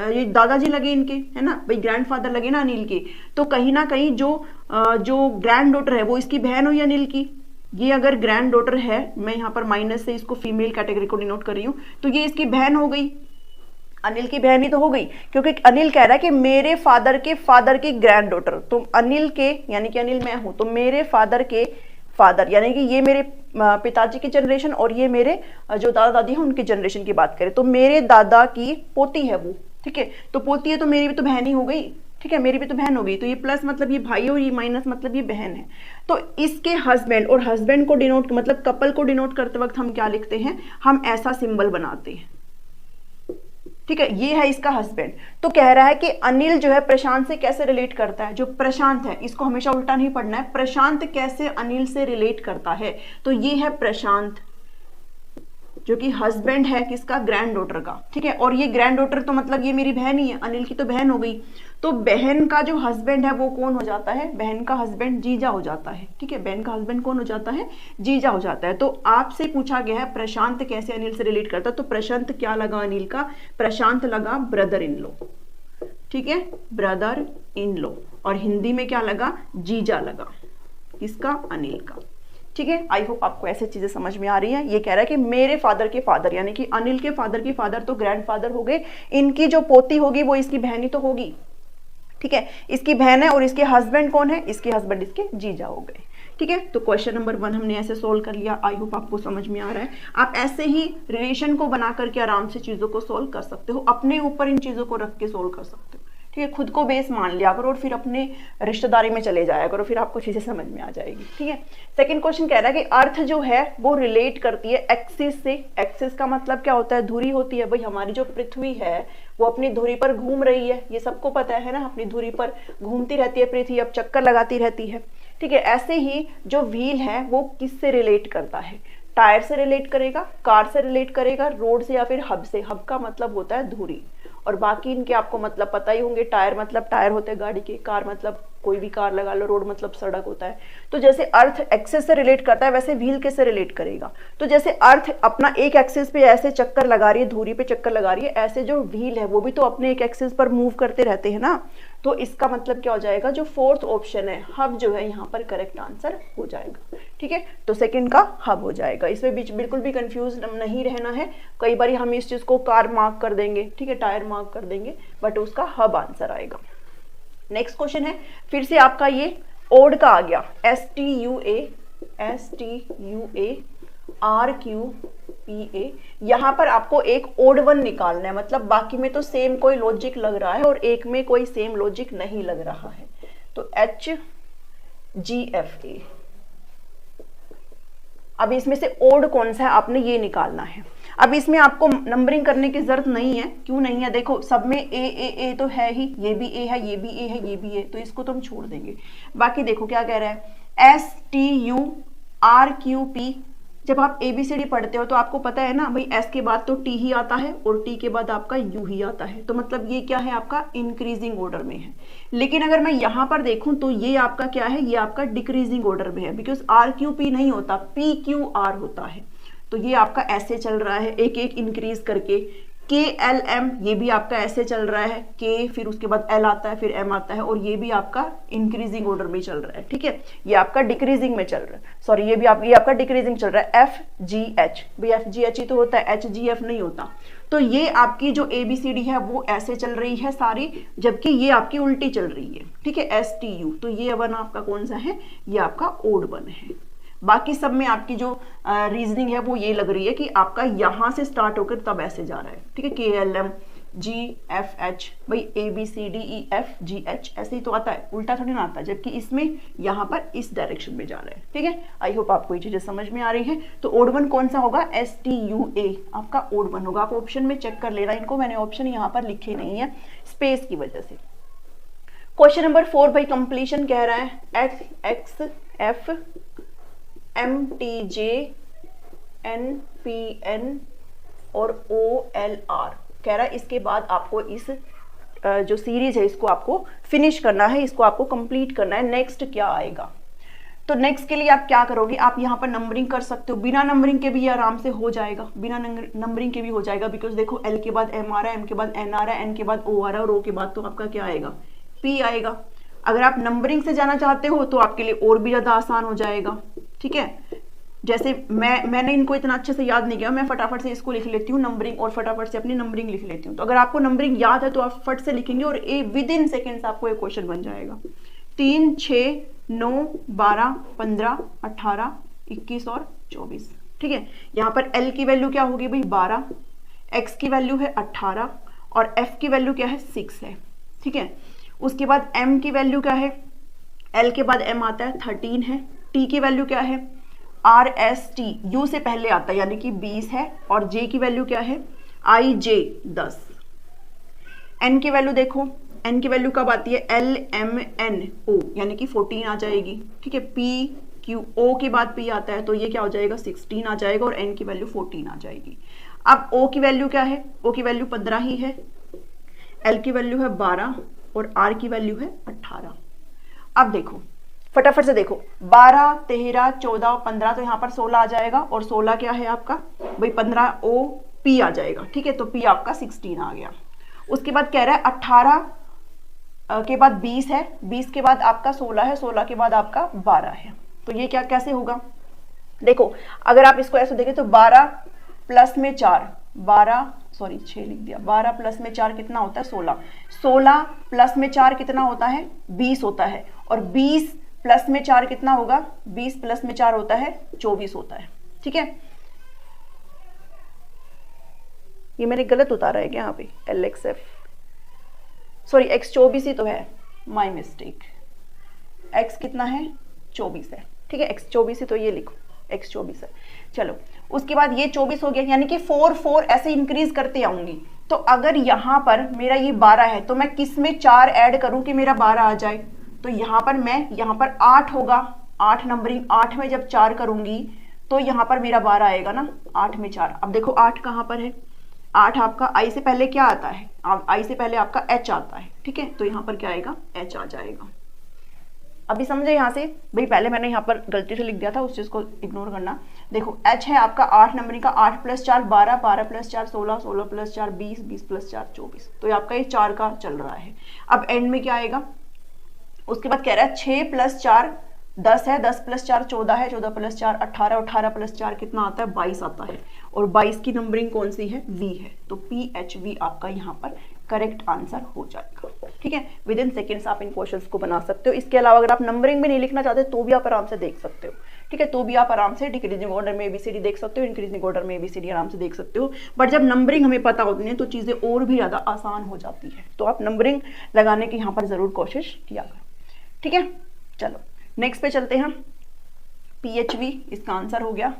ये दादाजी लगे इनके, है ना, भाई ग्रैंडफादर लगे ना अनिल के, तो कहीं ना कहीं जो ग्रैंड डॉटर है वो इसकी बहन हुई अनिल की। ये अगर ग्रैंड डॉटर है, मैं यहाँ पर माइनस से इसको फीमेल कैटेगरी को डिनोट कर रही हूँ, तो ये इसकी बहन हो गई, अनिल की बहन ही तो हो गई, क्योंकि अनिल कह रहा है कि मेरे फादर की ग्रैंड डॉटर, तो अनिल के यानी कि अनिल मैं हूं, तो मेरे फादर के फादर यानी कि ये मेरे पिताजी की जनरेशन और ये मेरे जो दादा दादी है उनकी जनरेशन की बात करें तो मेरे दादा की पोती है वो, ठीक है, तो पोती है तो मेरी भी तो बहन ही हो गई, ठीक है, मेरी भी तो बहन हो गई, तो ये प्लस मतलब ये भाई और ये माइनस मतलब ये बहन है। तो इसके हस्बैंड, और हस्बैंड को डिनोट मतलब कपल को डिनोट करते वक्त हम क्या लिखते हैं, हम ऐसा सिंबल बनाते हैं, ठीक है, ये है इसका हस्बैंड। तो कह रहा है कि अनिल जो है प्रशांत से कैसे रिलेट करता है, जो प्रशांत है इसको हमेशा उल्टा नहीं पढ़ना है, प्रशांत कैसे अनिल से रिलेट करता है, तो ये है प्रशांत जो कि हस्बैंड है किसका, ग्रैंड डॉटर का, ठीक है, और ये ग्रैंड डॉटर तो मतलब ये मेरी बहन ही है, अनिल की तो बहन हो गई, तो बहन का जो हस्बैंड है वो कौन हो जाता है, बहन का हस्बैंड जीजा हो जाता है, ठीक है, बहन का हस्बैंड कौन हो जाता है, जीजा हो जाता है। तो आपसे पूछा गया है प्रशांत कैसे अनिल से रिलेट करता है, तो प्रशांत क्या लगा अनिल का, प्रशांत लगा ब्रदर इन लॉ, ठीक है, ब्रदर इन लॉ, और हिंदी में क्या लगा, जीजा लगा किसका, अनिल का, ठीक है। आई होप आपको ऐसे चीजें समझ में आ रही हैं। ये कह रहा है कि मेरे फादर के फादर यानी कि अनिल के फादर की फादर तो ग्रैंडफादर हो गए, इनकी जो पोती होगी वो इसकी बहन ही तो होगी, ठीक है, इसकी बहन है, और इसके हस्बैंड कौन है, इसके हस्बैंड इसके जीजा हो गए, ठीक है। तो क्वेश्चन नंबर 1 हमने ऐसे सोल्व कर लिया। आई होप आपको समझ में आ रहा है। आप ऐसे ही रिलेशन को बना करके आराम से चीजों को सोल्व कर सकते हो, अपने ऊपर इन चीजों को रख के सोल्व कर सकते हो, ठीक है, खुद को बेस मान लिया करो और फिर अपने रिश्तेदारी में चले जाया करो, फिर आपको चीजें समझ में आ जाएगी, ठीक है। सेकंड क्वेश्चन कह रहा है कि अर्थ जो है वो रिलेट करती है एक्सिस से। एक्सिस का मतलब क्या होता है, धुरी होती है। भाई हमारी जो पृथ्वी है वो अपनी धुरी पर घूम रही है, ये सबको पता है ना, अपनी धुरी पर घूमती रहती है पृथ्वी, अब चक्कर लगाती रहती है, ठीक है। ऐसे ही जो व्हील है वो किससे रिलेट करता है, टायर से रिलेट करेगा, कार से रिलेट करेगा, रोड से, या फिर हब से। हब का मतलब होता है धुरी, और बाकी इनके आपको मतलब पता ही होंगे। टायर मतलब टायर होते हैं गाड़ी के, कार मतलब कोई भी कार लगा लो, रोड मतलब सड़क होता है। तो जैसे अर्थ एक्सिस से रिलेट करता है वैसे व्हील किससे रिलेट करेगा, तो जैसे अर्थ अपना एक एक्सिस पे ऐसे चक्कर लगा रही है, धुरी पे चक्कर लगा रही है, ऐसे जो व्हील है वो भी तो अपने एक एक्सिस पर मूव करते रहते हैं ना। तो इसका मतलब क्या हो जाएगा, जो फोर्थ ऑप्शन है हब जो है यहाँ पर करेक्ट आंसर हो जाएगा, ठीक है। तो सेकंड का हब हो जाएगा। इसमें बीच बिल्कुल भी कंफ्यूज नहीं रहना है। कई बार हम इस चीज को कार मार्क कर देंगे, ठीक है, टायर मार्क कर देंगे, बट उसका हब आंसर आएगा। नेक्स्ट क्वेश्चन है, फिर से आपका ये ओड का आ गया, STUA यहाँ पर आपको एक ओड वन निकालना है, मतलब बाकी में तो सेम कोई लॉजिक लग रहा है और एक में कोई सेम लॉजिक नहीं लग रहा है। तो HGFA, अब इसमें से ओड कौन सा है आपने ये निकालना है। अब इसमें आपको नंबरिंग करने की जरूरत नहीं है, क्यों नहीं है, देखो सब में ए तो है ही, ये भी ए है, ये भी ए है, ये भी ए, तो इसको तुम छोड़ देंगे। बाकी देखो क्या कह रहा है, STURQP। जब आप ABCD पढ़ते हो तो आपको पता है ना भाई, S के बाद तो T ही आता है और T के बाद आपका U ही आता है, तो मतलब ये क्या है, आपका इंक्रीजिंग ऑर्डर में है। लेकिन अगर मैं यहाँ पर देखूं तो ये आपका क्या है, ये आपका डिक्रीजिंग ऑर्डर में है, बिकॉज RQP नहीं होता, PQR होता है। तो ये आपका ऐसे चल रहा है, एक एक इंक्रीज करके। KLM ये भी आपका ऐसे चल रहा है, K फिर उसके बाद L आता है, फिर M आता है, और ये भी आपका इंक्रीजिंग ऑर्डर में चल रहा है, ठीक है। ये आपका डिक्रीजिंग में चल रहा है, सॉरी ये आपका डिक्रीजिंग चल रहा है। FGH, भाई FGH ही तो होता है, HGF नहीं होता। तो ये आपकी जो ABCD है वो ऐसे चल रही है सारी, जबकि ये आपकी उल्टी चल रही है, ठीक है, STU। तो ये वन आपका कौन सा है, ये आपका ओड वन है। बाकी सब में आपकी जो रीजनिंग है वो ये लग रही है कि आपका यहां से स्टार्ट होकर तब ऐसे जा रहा है, ठीक है, KLM GFH, भाई ABCDEFGH ऐसे ही तो आता है, उल्टा थोड़ी ना आता है, जबकि इसमें यहाँ पर इस डायरेक्शन में जा रहा है, ठीक है। आई होप आपको ये चीजें समझ में आ रही है। तो ओड वन कौन सा होगा, STUA आपका ओड वन होगा। आप ऑप्शन में चेक कर लेना इनको, मैंने ऑप्शन यहाँ पर लिखे नहीं है स्पेस की वजह से। क्वेश्चन नंबर 4 भाई कंप्लीशन कह रहा है, XF MTJ NPN और OLR कह रहा है। इसके बाद आपको इस जो सीरीज है इसको आपको फिनिश करना है, इसको आपको कंप्लीट करना है। नेक्स्ट क्या आएगा, तो नेक्स्ट के लिए आप क्या करोगे, आप यहाँ पर नंबरिंग कर सकते हो, बिना नंबरिंग के भी ये आराम से हो जाएगा, बिना नंबरिंग के भी हो जाएगा, बिकॉज देखो L के बाद M आ रहा है, M के बाद N आ रहा है, N के बाद O आ रहा है और O के बाद तो आपका क्या आएगा, P आएगा। अगर आप नंबरिंग से जाना चाहते हो तो आपके लिए और भी ज्यादा आसान हो जाएगा, ठीक है। जैसे मैंने इनको इतना अच्छे से याद नहीं किया, मैं फटाफट से इसको लिख लेती हूँ नंबरिंग और फटाफट से अपनी नंबरिंग लिख लेती हूँ। तो अगर आपको नंबरिंग याद है तो आप फट से लिखेंगे और विद इन सेकेंड्स आपको एक क्वेश्चन बन जाएगा। 3, 6, 9, 12, 15, 18, 21 और 24, ठीक है। यहाँ पर L की वैल्यू क्या होगी भाई 12, X की वैल्यू है 18 और F की वैल्यू क्या है 6 है, ठीक है। उसके बाद M की वैल्यू क्या है, L के बाद M आता है 13 है, T की वैल्यू क्या है RST U से पहले आता है यानी कि 20 है और J की वैल्यू क्या है IJ 10। N की वैल्यू देखो, N की वैल्यू कब आती है LMNO यानी कि 14 आ जाएगी, ठीक है। PQ O के बाद P आता है तो ये क्या हो जाएगा 16 आ जाएगा और N की वैल्यू 14 आ जाएगी। अब O की वैल्यू क्या है, O की वैल्यू 15 ही है, L की वैल्यू है 12 और R की वैल्यू है 18। अब देखो फटाफट से देखो 12, 13, 14, 15 तो यहाँ पर 16 आ जाएगा और 16 क्या है आपका भाई 15 OP आ जाएगा, ठीक है। तो P आपका 16 आ गया। उसके बाद कह रहा है 18 के बाद 20 है, 20 के बाद आपका 16 है, 16 के बाद आपका 12 है। तो ये क्या कैसे होगा, देखो अगर आप इसको ऐसे देखें तो 12 प्लस में 4 6 लिख दिया, 12 प्लस में 4 कितना होता है 16, 16 प्लस में 4 कितना होता है 20 होता है और 20 प्लस में 4 कितना होगा 20 प्लस में 4 होता है 24 होता है, ठीक है। ये मैंने गलत उतारा है क्या यहाँ पे LXF, सॉरी X 24 ही तो है, माय मिस्टेक, X कितना है 24 है, ठीक है। X 24 ही तो ये लिखो X 24 है। चलो उसके बाद ये 24 हो गया यानी कि 4 ऐसे इंक्रीज करते आऊंगी। तो अगर यहाँ पर मेरा ये 12 है तो मैं किस में 4 ऐड करूं कि मेरा 12 आ जाए, तो यहाँ पर मैं यहाँ पर 8 होगा, 8 नंबरिंग 8 में जब 4 करूंगी तो यहाँ पर मेरा 12 आएगा ना, 8 में 4। अब देखो 8 कहाँ पर है, 8 आपका I से पहले क्या आता है, I से पहले आपका H आता है, ठीक है। तो यहाँ पर क्या आएगा H आ जाएगा। अभी समझे यहाँ से भाई, पहले मैंने यहाँ पर गलती से लिख दिया था, उस चीज को इग्नोर करना। देखो H है आपका 8 नंबरिंग का, 8 प्लस 4 12, 12 प्लस 4 16, 16 प्लस 4 20, 20 प्लस 4 24। तो ये आपका ये 4 का चल रहा है। अब एंड में क्या आएगा, उसके बाद कह रहा है 6 प्लस 4 10 है, 10 प्लस 4 14 है, 14 प्लस 4 18, 18 प्लस 4 कितना आता है 22 आता है और 22 की नंबरिंग कौन सी है V है। तो PHV आपका यहाँ पर करेक्ट आंसर हो जाएगा, ठीक है। विद इन सेकेंड्स आप इन क्वेश्चंस को बना सकते हो। इसके अलावा अगर आप नंबरिंग में नहीं लिखना चाहते तो भी आप आराम से देख सकते हो, ठीक है। तो भी आप आराम से डिक्रीजिंग ऑर्डर में ABCD देख सकते हो, इंक्रीजिंग ऑर्डर में ABCD आराम से देख सकते हो। बट जब नंबरिंग हमें पता होती है तो चीजें और भी ज्यादा आसान हो जाती है। तो आप नंबरिंग लगाने की यहाँ पर जरूर कोशिश किया करो, ठीक है। चलो नेक्स्ट पे चलते हैं, PHV इसका आंसर हो गया।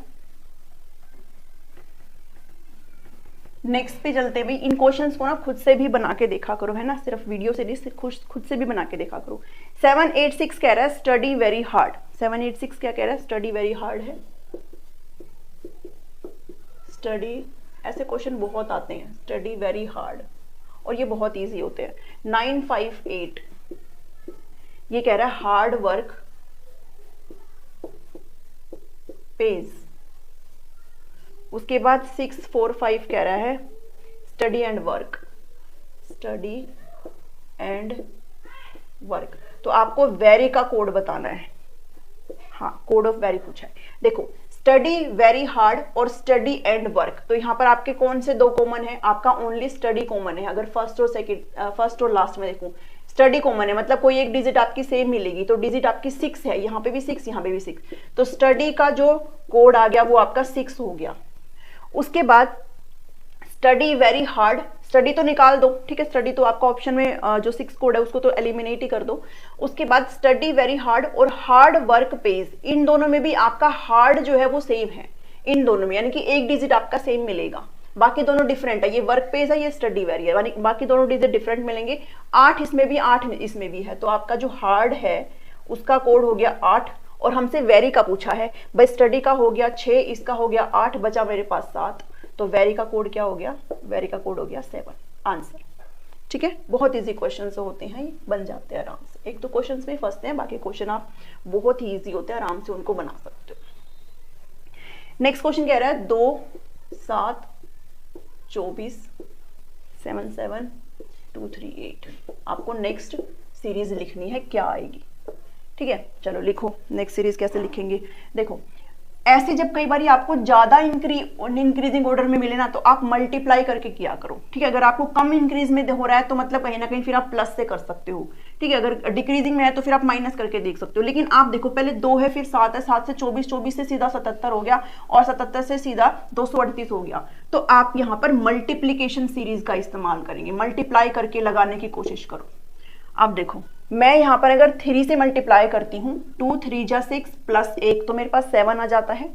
नेक्स्ट पे चलते हैं भाई, इन क्वेश्चंस को ना खुद से भी बना के देखा करो, है ना, सिर्फ वीडियो से नहीं, खुद से भी बना के देखा करो। 786 कह रहा है स्टडी वेरी हार्ड, 786 क्या कह रहा है स्टडी वेरी हार्ड है, स्टडी, ऐसे क्वेश्चन बहुत आते हैं स्टडी वेरी हार्ड और ये बहुत इजी होते हैं। 958 ये कह रहा है हार्ड वर्क पेज। उसके बाद 645 कह रहा है study and work, study and work. तो आपको वेरी का कोड बताना है, हाँ कोड ऑफ वेरी पूछा है। देखो स्टडी वेरी हार्ड और स्टडी एंड वर्क, तो यहाँ पर आपके कौन से दो कॉमन है, आपका ओनली स्टडी कॉमन है। अगर फर्स्ट और लास्ट में देखूं स्टडी कॉमन है, मतलब कोई एक डिजिट आपकी सेम मिलेगी, तो डिजिट आपकी 6 है, यहाँ पे भी 6, यहाँ पे भी 6, तो स्टडी का जो कोड आ गया वो आपका 6 हो गया। उसके बाद स्टडी वेरी हार्ड, स्टडी तो निकाल दो, ठीक है, स्टडी तो आपका ऑप्शन में जो 6 कोड है उसको तो एलिमिनेट ही कर दो। उसके बाद स्टडी वेरी हार्ड और हार्ड वर्क पेज, इन दोनों में भी आपका हार्ड जो है वो सेम है, इन दोनों में, यानी कि एक डिजिट आपका सेम मिलेगा, बाकी दोनों डिफरेंट है, ये वर्क पेज है, ये स्टडी वेरी है, यानी बाकी दोनों डिजिट डिफरेंट मिलेंगे। 8 इसमें भी 8 इसमें भी है, तो आपका जो हार्ड है उसका कोड हो गया 8, और हमसे वेरी का पूछा है, भाई स्टडी का हो गया 6, इसका हो गया 8, बचा मेरे पास 7, तो वेरी का कोड क्या हो गया, वेरी का कोड हो गया 7, आंसर। ठीक है, बहुत इजी क्वेश्चन होते हैं, ये बन जाते हैं आराम से, एक तो क्वेश्चन में फंसते हैं, बाकी क्वेश्चन आप बहुत ही इजी होते हैं, आराम से उनको बना सकते हो। नेक्स्ट क्वेश्चन कह रहा है 2, 7, 24, 7, 7, 2, 3, 8, आपको नेक्स्ट सीरीज लिखनी है, क्या आएगी। ठीक है, चलो लिखो नेक्स्ट सीरीज कैसे लिखेंगे। देखो ऐसे जब कई बार आपको ज्यादा इंक्रीजिंग ऑर्डर में मिले ना, तो आप मल्टीप्लाई करके किया करो। ठीक है, अगर आपको कम इंक्रीज में हो रहा है तो मतलब कहीं ना कहीं फिर आप प्लस से कर सकते हो। ठीक है, अगर डिक्रीजिंग में है तो फिर आप माइनस करके देख सकते हो। लेकिन आप देखो पहले 2 है, फिर 7 है, 7 से 24, 24 से सीधा 77 हो गया, और 77 से सीधा 238 हो गया। तो आप यहाँ पर मल्टीप्लीकेशन सीरीज का इस्तेमाल करेंगे, मल्टीप्लाई करके लगाने की कोशिश करो। अब देखो मैं यहाँ पर अगर 3 से मल्टीप्लाई करती हूँ, 2 3 जा 6 प्लस 1 तो मेरे पास 7 आ जाता है,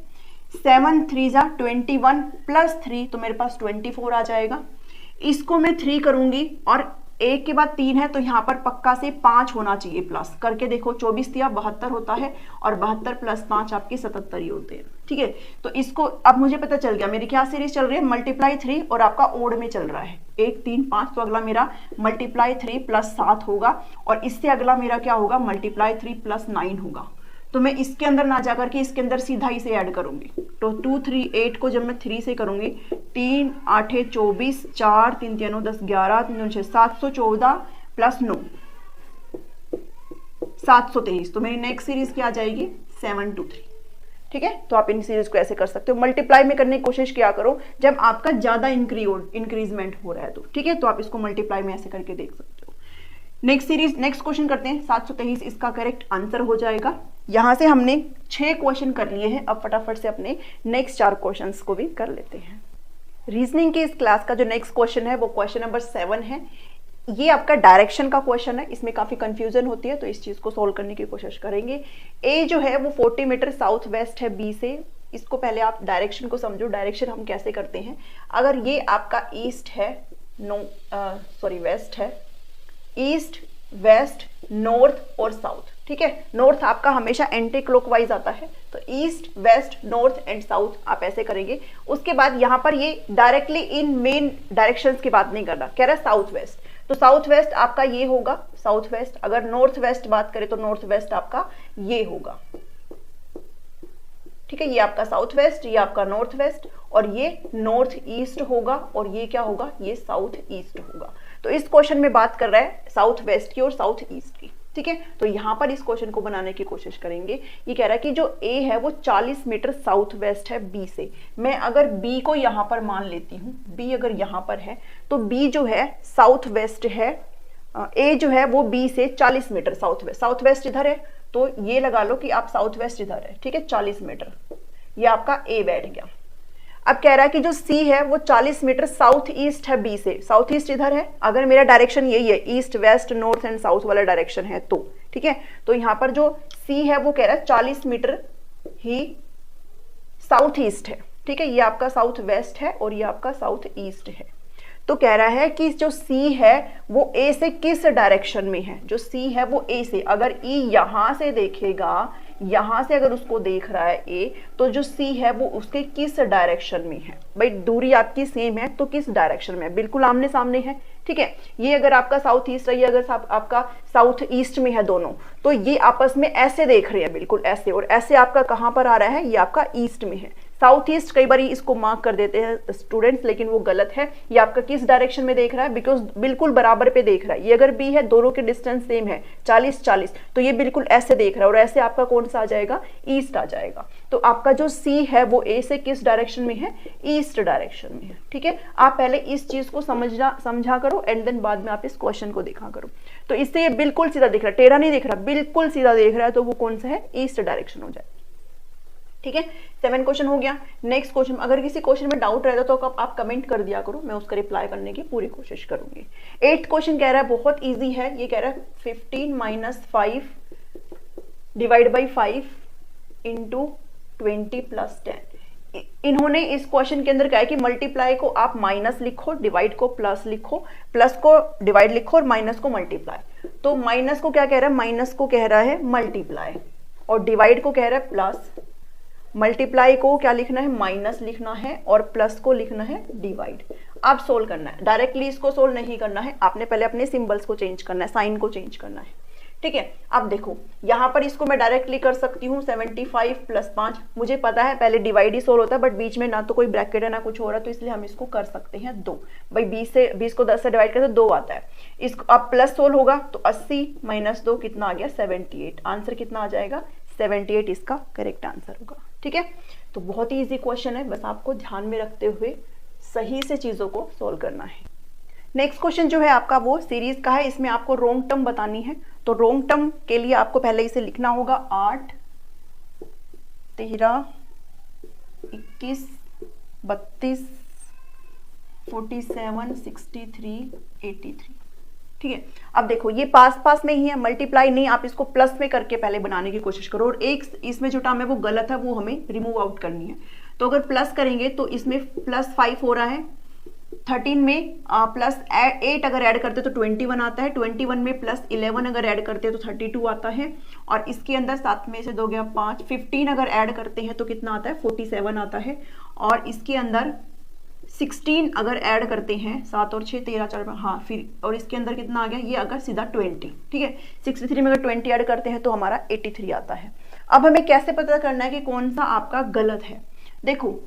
7 3 जा 21 प्लस 3 तो मेरे पास 24 आ जाएगा। इसको मैं 3 करूंगी और 1 के बाद 3 है, तो यहाँ पर पक्का से 5 होना चाहिए प्लस करके देखो, 24 दिया 72 होता है, और 72 प्लस 5 आपके 77 ही होते हैं। ठीक है, तो इसको अब मुझे पता चल गया मेरी क्या सीरीज चल रही है, मल्टीप्लाई 3 और आपका ओड में चल रहा है 1 3 5, तो अगला मेरा मल्टीप्लाई 3 प्लस 7 होगा, और इससे अगला मेरा क्या होगा, मल्टीप्लाई 3 प्लस 9 होगा। तो मैं इसके अंदर ना जाकर के इसके अंदर सीधा इसे ऐड करूंगी, तो 2 3 8 को जब मैं 3 से करूंगी, 3 8 24, 4 3 3 9 10 11 3 6 714 प्लस 9 723, तो मेरी नेक्स्ट सीरीज क्या आ जाएगी 7 2 3। ठीक है, तो आप इन सीरीज को ऐसे कर सकते हो, मल्टीप्लाई में करने की कोशिश किया करो जब आपका ज्यादा इंक्रीजमेंट हो रहा है तो। ठीक है, तो आप इसको मल्टीप्लाई में ऐसे करके देख सकते हो। नेक्स्ट सीरीज, नेक्स्ट क्वेश्चन करते हैं, 723 इसका करेक्ट आंसर हो जाएगा। यहां से हमने 6 क्वेश्चन कर लिए हैं, अब फटाफट से अपने नेक्स्ट 4 क्वेश्चंस को भी कर लेते हैं। रीजनिंग की इस क्लास का जो नेक्स्ट क्वेश्चन है वो क्वेश्चन नंबर 7 है। ये आपका डायरेक्शन का क्वेश्चन है, इसमें काफी कंफ्यूजन होती है, तो इस चीज को सोल्व करने की कोशिश करेंगे। ए जो है वो 40 मीटर साउथ वेस्ट है बी से। इसको पहले आप डायरेक्शन को समझो, डायरेक्शन हम कैसे करते हैं। अगर ये आपका ईस्ट है, वेस्ट है, ईस्ट वेस्ट नॉर्थ और साउथ। ठीक है, नॉर्थ आपका हमेशा एंटी क्लॉकवाइज आता है, तो east west north and south आप ऐसे करेंगे। उसके बाद यहाँ पर ये डायरेक्टली इन मेन डायरेक्शंस की बात नहीं कर रहा, कह रहा है साउथ वेस्ट, तो साउथ वेस्ट आपका ये होगा साउथ वेस्ट। अगर नॉर्थ वेस्ट बात करें तो नॉर्थ वेस्ट आपका ये होगा। ठीक है, ये आपका साउथ वेस्ट, ये आपका नॉर्थ वेस्ट, और ये नॉर्थ ईस्ट होगा, और ये क्या होगा, ये साउथ ईस्ट होगा। तो इस क्वेश्चन में बात कर रहा है साउथ वेस्ट की और साउथ ईस्ट की। ठीक है, तो यहां पर इस क्वेश्चन को बनाने की कोशिश करेंगे। ये कह रहा है कि जो ए है वो 40 मीटर साउथ वेस्ट है बी से। मैं अगर बी को यहां पर मान लेती हूं, बी अगर यहां पर है तो बी जो है साउथ वेस्ट है, ए जो है वो बी से 40 मीटर साउथ वेस्ट इधर है, तो ये लगा लो कि आप साउथ वेस्ट इधर है। ठीक है, 40 मीटर, ये आपका ए बैठ गया। अब कह रहा है कि जो सी है वो 40 मीटर साउथ ईस्ट है बी से, साउथ ईस्ट इधर है, अगर मेरा डायरेक्शन यही है east west north and south वाला डायरेक्शन है तो। ठीक है, तो यहाँ पर जो सी है वो कह रहा है 40 मीटर ही साउथ ईस्ट है। ठीक है, ये आपका साउथ वेस्ट है और ये आपका साउथ ईस्ट है। तो कह रहा है कि जो सी है वो ए से किस डायरेक्शन में है, जो सी है वो ए से, अगर ई यहां से देखेगा, यहां से अगर उसको देख रहा है ए, तो जो सी है वो उसके किस डायरेक्शन में है। भाई दूरी आपकी सेम है तो किस डायरेक्शन में है, बिल्कुल आमने सामने है। ठीक है, ये अगर आपका साउथ ईस्ट है, ये अगर आपका साउथ ईस्ट में है दोनों, तो ये आपस में ऐसे देख रहे हैं, बिल्कुल ऐसे, और ऐसे आपका कहां पर आ रहा है, ये आपका ईस्ट में है, साउथ ईस्ट कई बार इसको मार्क कर देते हैं स्टूडेंट्स, लेकिन वो गलत है। ये आपका किस डायरेक्शन में देख रहा है, बिकॉज बिल्कुल बराबर पे देख रहा है। ये अगर बी है, दोनों के डिस्टेंस सेम है 40-40, तो ये बिल्कुल ऐसे देख रहा है, और ऐसे आपका कौन सा आ जाएगा, ईस्ट आ जाएगा। तो आपका जो सी है वो ए से किस डायरेक्शन में है, ईस्ट डायरेक्शन में है। ठीक है, आप पहले इस चीज को समझा करो एंड देन बाद में आप इस क्वेश्चन को देखा करो। तो इससे ये बिल्कुल सीधा दिख रहा है, टेढ़ा नहीं दिख रहा, बिल्कुल सीधा देख रहा है, तो वो कौन सा है, ईस्ट डायरेक्शन हो जाए। ठीक है, 7 क्वेश्चन हो गया। नेक्स्ट क्वेश्चन, अगर किसी क्वेश्चन में डाउट रहता तो आप कमेंट कर दिया करो, मैं उसका रिप्लाई करने की पूरी कोशिश करूंगी। 8th क्वेश्चन कह रहा है, बहुत इजी है, ये कह रहा है 15 - 5 डिवाइड बाई 5 इंटू 20 + 10। इन्होंने इस क्वेश्चन के अंदर कहा है कि मल्टीप्लाई को आप माइनस लिखो, डिवाइड को प्लस लिखो, प्लस को डिवाइड लिखो और माइनस को मल्टीप्लाई। तो माइनस को क्या कह रहा है, माइनस को कह रहा है मल्टीप्लाई, और डिवाइड को कह रहा है प्लस। मल्टीप्लाई को क्या लिखना है, माइनस लिखना है, और प्लस को लिखना है डिवाइड। आप सोल्व करना है, डायरेक्टली इसको सोल्व नहीं करना है, आपने पहले अपने सिंबल्स को चेंज करना है, साइन को चेंज करना है। ठीक है, अब देखो यहाँ पर इसको मैं डायरेक्टली कर सकती हूँ 75 + 5। मुझे पता है पहले डिवाइड ही सोल्व होता है, बट बीच में ना तो कोई ब्रैकेट है ना कुछ हो रहा है, तो इसलिए हम इसको कर सकते हैं 2। भाई 20 को 10 से डिवाइड करते तो 2 आता है। इसको अब प्लस सोल्व होगा तो 80 - 2 कितना आ गया, 78। आंसर कितना आ जाएगा, 78 इसका करेक्ट आंसर होगा। ठीक है, तो बहुत ही इजी क्वेश्चन है, बस आपको ध्यान में रखते हुए सही से चीजों को सोल्व करना है। नेक्स्ट क्वेश्चन जो है आपका वो सीरीज का है, इसमें आपको रोंग टर्म बतानी है। तो रोंग टर्म के लिए आपको पहले इसे लिखना होगा 8, 13, 21, 32, 47, 63, 83। ठीक है, अब देखो ये पास पास में ही है, मल्टीप्लाई नहीं, आप इसको प्लस में करके पहले बनाने की कोशिश करो, और एक इसमें जो टर्म है वो गलत है, वो हमें रिमूव आउट करनी है। तो अगर प्लस करेंगे तो इसमें +5 हो रहा है, 13 में +8 अगर ऐड करते तो 21 आता है, 21 में +11 अगर ऐड करते हैं तो 32 आता है, और इसके अंदर 7 में से 2 गया 5, 15 अगर ऐड करते हैं तो कितना आता है, 47 आता है, और इसके अंदर 16 अगर ऐड करते हैं, 7 और 6 13 4, हाँ फिर, और इसके अंदर कितना आ गया, ये अगर सीधा 20। ठीक है, 63 में अगर 20 ऐड करते हैं तो हमारा 83 आता है। अब हमें कैसे पता करना है कि कौन सा आपका गलत है। देखो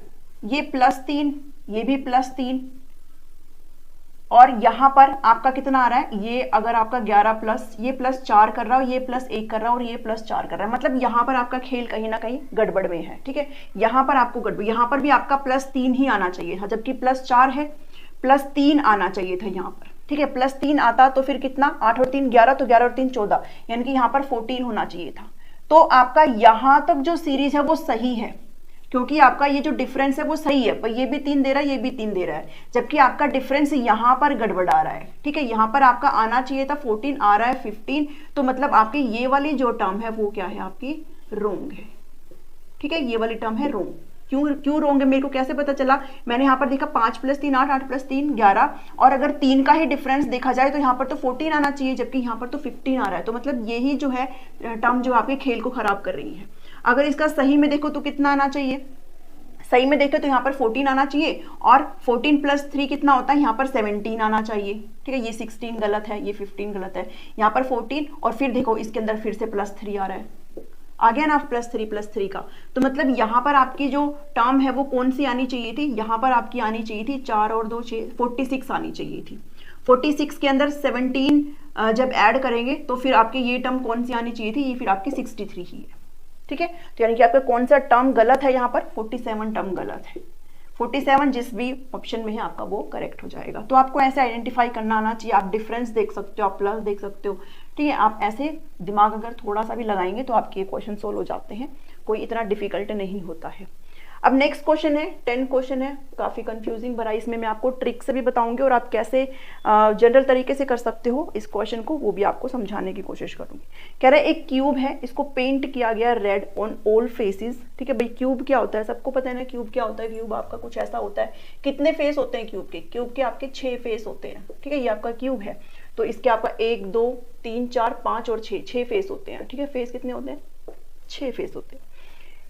ये +3, ये भी +3, और यहां पर आपका कितना आ रहा है, ये अगर आपका 11 प्लस, ये +4 कर रहा है, ये +1 कर रहा है, और ये +4 कर रहा है, मतलब यहां पर आपका खेल कहीं ना कहीं गड़बड़ में है। ठीक है, यहां पर आपको गड़बड़, यहां पर भी आपका +3 ही आना चाहिए था, जबकि +4 है, +3 आना चाहिए था यहाँ पर। ठीक है, +3 आता तो फिर कितना, 8 और 3 11, तो 11 और 3 14, यानी कि यहाँ पर 14 होना चाहिए था। तो आपका यहां तक जो सीरीज है वो सही है, क्योंकि आपका ये जो डिफरेंस है वो सही है, पर ये भी 3 दे रहा है, ये भी 3 दे रहा है, जबकि आपका डिफरेंस यहाँ पर गड़बड़ा रहा है। ठीक है, यहाँ पर आपका आना चाहिए था 14, आ रहा है 15, तो मतलब आपकी ये वाली जो टर्म है वो क्या है, आपकी रोंग है। ठीक है, ये वाली टर्म है रोंग। क्यों रोंग है, मेरे को कैसे पता चला, मैंने यहाँ पर देखा 5 + 3 8, 8 + 3 11, और अगर 3 का ही डिफरेंस देखा जाए तो यहाँ पर तो 14 आना चाहिए, जबकि यहाँ पर तो 15 आ रहा है। तो मतलब यही जो है टर्म जो आपके खेल को खराब कर रही है। अगर इसका सही में देखो तो कितना आना चाहिए, सही में देखें तो यहाँ पर 14 आना चाहिए, और 14 + 3 कितना होता है, यहाँ पर 17 आना चाहिए। ठीक है, ये 16 गलत है, ये 15 गलत है, यहाँ पर 14, और फिर देखो इसके अंदर फिर से +3 आ रहा है, आ गया ना +3 का। तो मतलब यहाँ पर आपकी जो टर्म है वो कौन सी आनी चाहिए थी, यहाँ पर आपकी आनी चाहिए थी 4 और 2 6, 46 आनी चाहिए थी। 46 के अंदर 17 जब ऐड करेंगे तो फिर आपकी ये टर्म कौन सी आनी चाहिए थी, ये फिर आपकी 63 ही है। ठीक है, तो यानी कि आपका कौन सा टर्म गलत है, यहाँ पर 47 टर्म गलत है। 47 जिस भी ऑप्शन में है आपका वो करेक्ट हो जाएगा। तो आपको ऐसे आइडेंटिफाई करना आना चाहिए, आप डिफरेंस देख सकते हो, आप प्लस देख सकते हो। ठीक है, आप ऐसे दिमाग अगर थोड़ा सा भी लगाएंगे तो आपके क्वेश्चन सोल्व हो जाते हैं, कोई इतना डिफिकल्ट नहीं होता है। अब नेक्स्ट क्वेश्चन है 10 क्वेश्चन है, काफ़ी कंफ्यूजिंग भरा, इसमें मैं आपको ट्रिक से भी बताऊंगी और आप कैसे जनरल तरीके से कर सकते हो इस क्वेश्चन को, वो भी आपको समझाने की कोशिश करूंगी। कह रहा है एक क्यूब है, इसको पेंट किया गया रेड ऑन ऑल फेसेस। ठीक है भाई, क्यूब क्या होता है, सबको पता है ना क्यूब क्या होता है। क्यूब आपका कुछ ऐसा होता है, कितने फेस होते हैं क्यूब के, क्यूब के आपके 6 फेस होते हैं। ठीक है, ये आपका क्यूब है, तो इसके आपका 1 2 3 4 5 और 6 फेस होते हैं। ठीक है, फेस कितने होते हैं, 6 फेस होते हैं।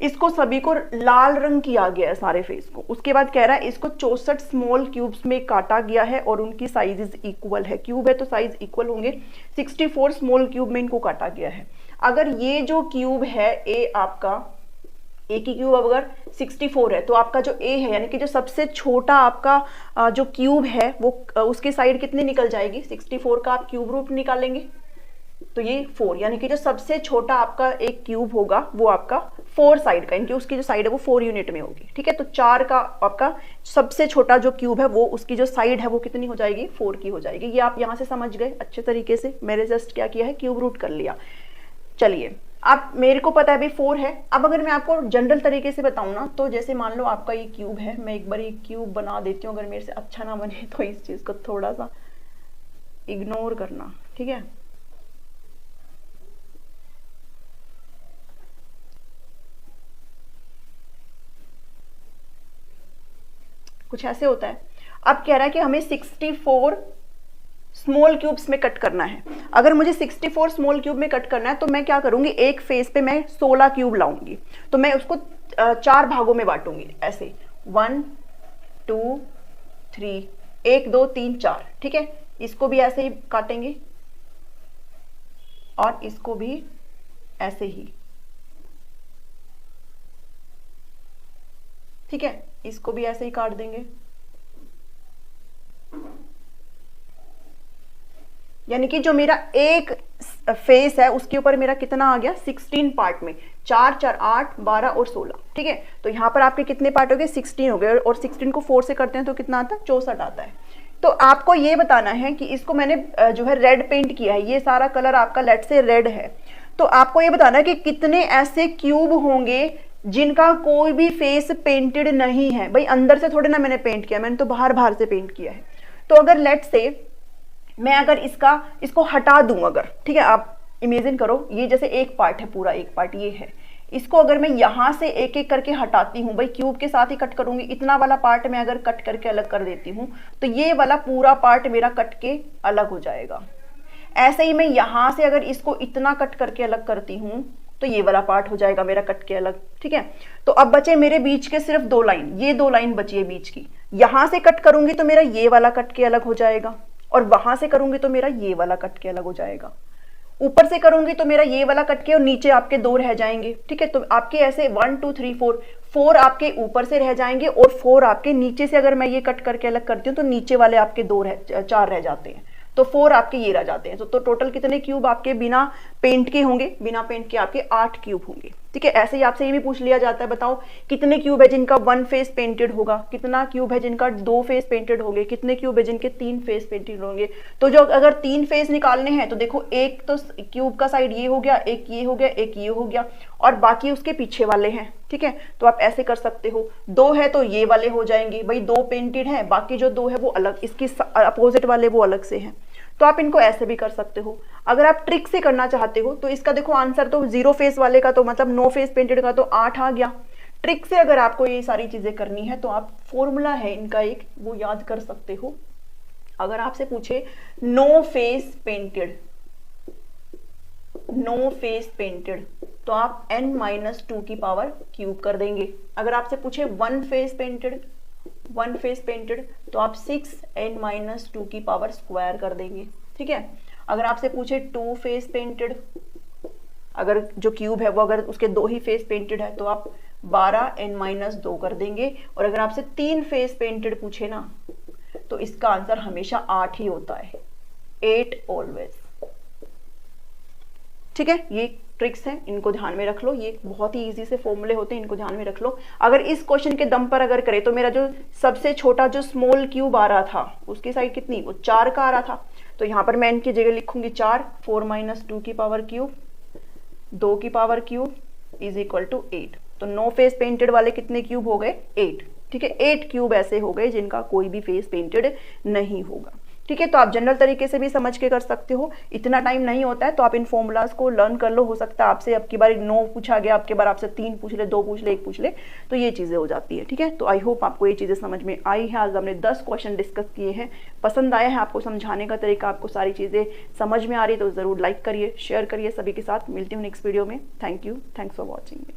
इसको सभी को लाल रंग किया गया है, सारे फेस को। उसके बाद कह रहा है इसको 64 स्मॉल क्यूब्स में काटा गया है और उनकी साइजेस इक्वल है। क्यूब है तो साइज इक्वल होंगे, 64 स्मॉल क्यूब में इनको काटा गया है। अगर ये जो क्यूब है ए आपका ए की क्यूब अगर 64 है तो आपका जो ए है यानी कि जो सबसे छोटा आपका जो क्यूब है वो उसकी साइड कितनी निकल जाएगी, 64 का आप क्यूब रूट निकालेंगे तो ये 4, यानी कि जो सबसे छोटा आपका एक क्यूब होगा वो आपका 4 साइड का, यानी कि उसकी जो साइड है वो 4 यूनिट में होगी। ठीक है, तो 4 का आपका सबसे छोटा जो क्यूब है वो उसकी जो साइड है वो कितनी हो जाएगी, 4 की हो जाएगी। ये आप यहाँ से समझ गए अच्छे तरीके से। मैंने जस्ट क्या किया है, क्यूब रूट कर लिया। चलिए अब मेरे को पता है भाई 4 है। अब अगर मैं आपको जनरल तरीके से बताऊं ना, तो जैसे मान लो आपका ये क्यूब है, मैं एक बार ये क्यूब बना देती हूँ, अगर मेरे से अच्छा ना बने तो इस चीज को थोड़ा सा इग्नोर करना, ठीक है। कुछ ऐसे होता है। अब कह रहा है कि हमें 64 स्मॉल क्यूब्स में कट करना है। अगर मुझे 64 स्मॉल क्यूब में कट करना है तो मैं क्या करूंगी, एक फेस पे मैं 16 क्यूब लाऊंगी, तो मैं उसको 4 भागों में बांटूंगी ऐसे 1 2 3, 1 2 3 4। ठीक है, इसको भी ऐसे ही काटेंगे और इसको भी ऐसे ही। ठीक है, इसको भी ऐसे ही काट देंगे। यानी कि जो मेरा एक फेस है उसके ऊपर मेरा कितना आ गया, 16 पार्ट में, 4 4 8 12 और 16। ठीक है, तो यहां पर आपके कितने पार्ट हो गए, 16 हो गए, और 16 को 4 से करते हैं तो कितना आता है, 64 आता है। तो आपको ये बताना है कि इसको मैंने जो है रेड पेंट किया है, ये सारा कलर आपका लेट से रेड है, तो आपको ये बताना है कि कितने ऐसे क्यूब होंगे जिनका कोई भी फेस पेंटेड नहीं है। भाई अंदर से थोड़े ना मैंने पेंट किया, मैंने तो बाहर बाहर से पेंट किया है। तो अगर लेट से मैं अगर इसको हटा दूं, अगर, ठीक है, आप इमेजिन करो ये जैसे एक पार्ट है, पूरा एक पार्ट ये है, इसको अगर मैं यहां से एक एक करके हटाती हूँ, भाई क्यूब के साथ ही कट करूंगी, इतना वाला पार्ट मैं अगर कट करके अलग कर देती हूँ तो ये वाला पूरा पार्ट मेरा कट के अलग हो जाएगा। ऐसे ही मैं यहां से अगर इसको इतना कट करके अलग करती हूँ तो ये वाला पार्ट हो जाएगा मेरा कट के अलग। ठीक है, तो अब बचे मेरे बीच के सिर्फ 2 लाइन, ये 2 लाइन बची है बीच की। यहां से कट करूंगी तो मेरा ये वाला कट के अलग हो जाएगा, और वहां से करूंगी तो मेरा ये वाला कट के अलग हो जाएगा। ऊपर से करूंगी तो मेरा ये वाला कट के, और नीचे आपके 2 रह जाएंगे। ठीक है, तो आपके ऐसे 1 2 3 4 आपके ऊपर से रह जाएंगे, और 4 आपके नीचे से अगर मैं ये कट करके अलग करती हूँ तो नीचे वाले आपके 4 रह जाते हैं, तो 4 आपके ये रह जाते हैं। तो टोटल कितने क्यूब आपके बिना पेंट के होंगे, बिना पेंट के आपके 8 क्यूब होंगे। ठीक है, ऐसे ही आपसे ये भी पूछ लिया जाता है, बताओ कितने क्यूब है जिनका 1 फेस पेंटेड होगा, कितना क्यूब है जिनका 2 फेस पेंटेड होंगे, कितने क्यूब है जिनके 3 फेस पेंटेड होंगे। तो जो अगर 3 फेस निकालने हैं तो देखो, एक तो क्यूब का साइड ये हो गया, एक ये हो गया, एक ये हो गया, और बाकी उसके पीछे वाले हैं। ठीक है, तो आप ऐसे कर सकते हो। 2 है तो ये वाले हो जाएंगे, भाई 2 पेंटेड है, बाकी जो 2 है वो अलग, इसकी अपोजिट वाले वो अलग से हैं। तो आप इनको ऐसे भी कर सकते हो। अगर आप ट्रिक से करना चाहते हो तो इसका देखो आंसर तो 0 फेस वाले का तो मतलब नो फेस पेंटेड का तो 8 आ गया। ट्रिक से अगर आपको ये सारी चीजें करनी है तो आप फॉर्मूला है इनका एक, वो याद कर सकते हो। अगर आपसे पूछे no face painted, no face painted, तो आप n-2 की पावर क्यूब कर देंगे। अगर आपसे पूछे 1 फेस पेंटेड, 1 फेस पेंटेड, तो आप 6n-2 की पावर स्क्वायर कर देंगे। ठीक है, अगर आपसे पूछे 2 फेस पेंटेड, अगर जो क्यूब है वो अगर उसके 2 ही फेस पेंटेड है तो आप 12n-2 कर देंगे। और अगर आपसे 3 फेस पेंटेड पूछे ना तो इसका आंसर हमेशा 8 ही होता है, 8 ऑलवेज। ठीक है, ये ट्रिक्स हैं, इनको ध्यान में रख लो। ये बहुत ही इजी से फॉर्मूले होते हैं, इनको ध्यान में रख लो। अगर इस क्वेश्चन के दम पर अगर करें तो मेरा जो सबसे छोटा जो स्मॉल क्यूब आ रहा था उसकी साइड कितनी, वो 4 का आ रहा था, तो यहाँ पर मैं इनकी जगह लिखूंगी 4, 4-2 की पावर क्यूब, 2 की power cube is equal to 8। तो नो फेस पेंटेड वाले कितने क्यूब हो गए, 8। ठीक है, 8 क्यूब ऐसे हो गए जिनका कोई भी फेस पेंटेड नहीं होगा। ठीक है, तो आप जनरल तरीके से भी समझ के कर सकते हो। इतना टाइम नहीं होता है तो आप इन फॉर्मूलाज को लर्न कर लो। हो सकता है आपसे अब की बार 9 पूछा गया, अब की बार आपसे 3 पूछ ले, 2 पूछ ले, 1 पूछ ले, तो ये चीजें हो जाती है। ठीक है, तो आई होप आपको ये चीजें समझ में आई है। आज हमने 10 क्वेश्चन डिस्कस किए हैं। पसंद आया है आपको समझाने का तरीका, आपको सारी चीजें समझ में आ रही है तो जरूर लाइक करिए, शेयर करिए सभी के साथ। मिलती हूँ नेक्स्ट वीडियो में। Thank you, thanks for watching.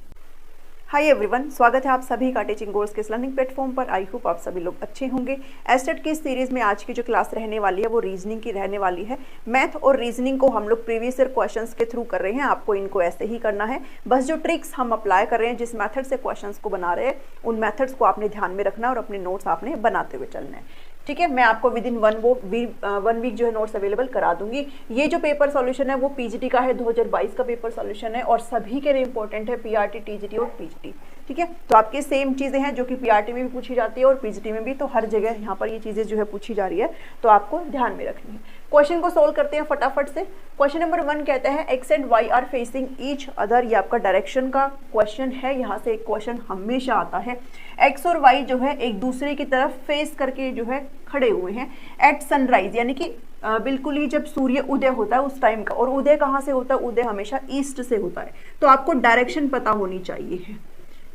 Hi everyone, स्वागत है आप सभी का टीचिंग गोल्स के लर्निंग प्लेटफॉर्म पर। आई होप आप सभी लोग अच्छे होंगे। एस्टेट की सीरीज में आज की जो क्लास रहने वाली है वो रीजनिंग की रहने वाली है। मैथ और रीजनिंग को हम लोग प्रीवियस ईयर क्वेश्चंस के थ्रू कर रहे हैं। आपको इनको ऐसे ही करना है, बस जो ट्रिक्स हम अप्लाई कर रहे हैं, जिस मेथड से क्वेश्चंस को बना रहे हैं, उन मेथड्स को आपने ध्यान में रखना है और अपने नोट्स आपने बनाते हुए चलना है। ठीक है, मैं आपको विद इन वन वीक जो है नोट्स अवेलेबल करा दूंगी। ये जो पेपर सॉल्यूशन है वो पीजीटी का है, 2022 का पेपर सॉल्यूशन है और सभी के लिए इंपॉर्टेंट है, पीआरटी, टीजीटी और पीजीटी। ठीक है, तो आपकी सेम चीज़ें हैं जो कि पीआरटी में भी पूछी जाती है और पीजीटी में भी, तो हर जगह यहाँ पर ये चीज़ें जो है पूछी जा रही है, तो आपको ध्यान में रखनी है। क्वेश्चन को सोल्व करते हैं फटाफट से। क्वेश्चन नंबर 1 कहता है X and Y are facing each other. ये आपका डायरेक्शन का क्वेश्चन है। यहाँ से एक क्वेश्चन हमेशा आता है। एक्स और वाई जो है एक दूसरे की तरफ फेस करके जो है खड़े हुए हैं एट सनराइज, यानी कि बिल्कुल ही जब सूर्य उदय होता है उस टाइम का। और उदय कहाँ से होता है? उदय हमेशा ईस्ट से होता है, तो आपको डायरेक्शन पता होनी चाहिए है।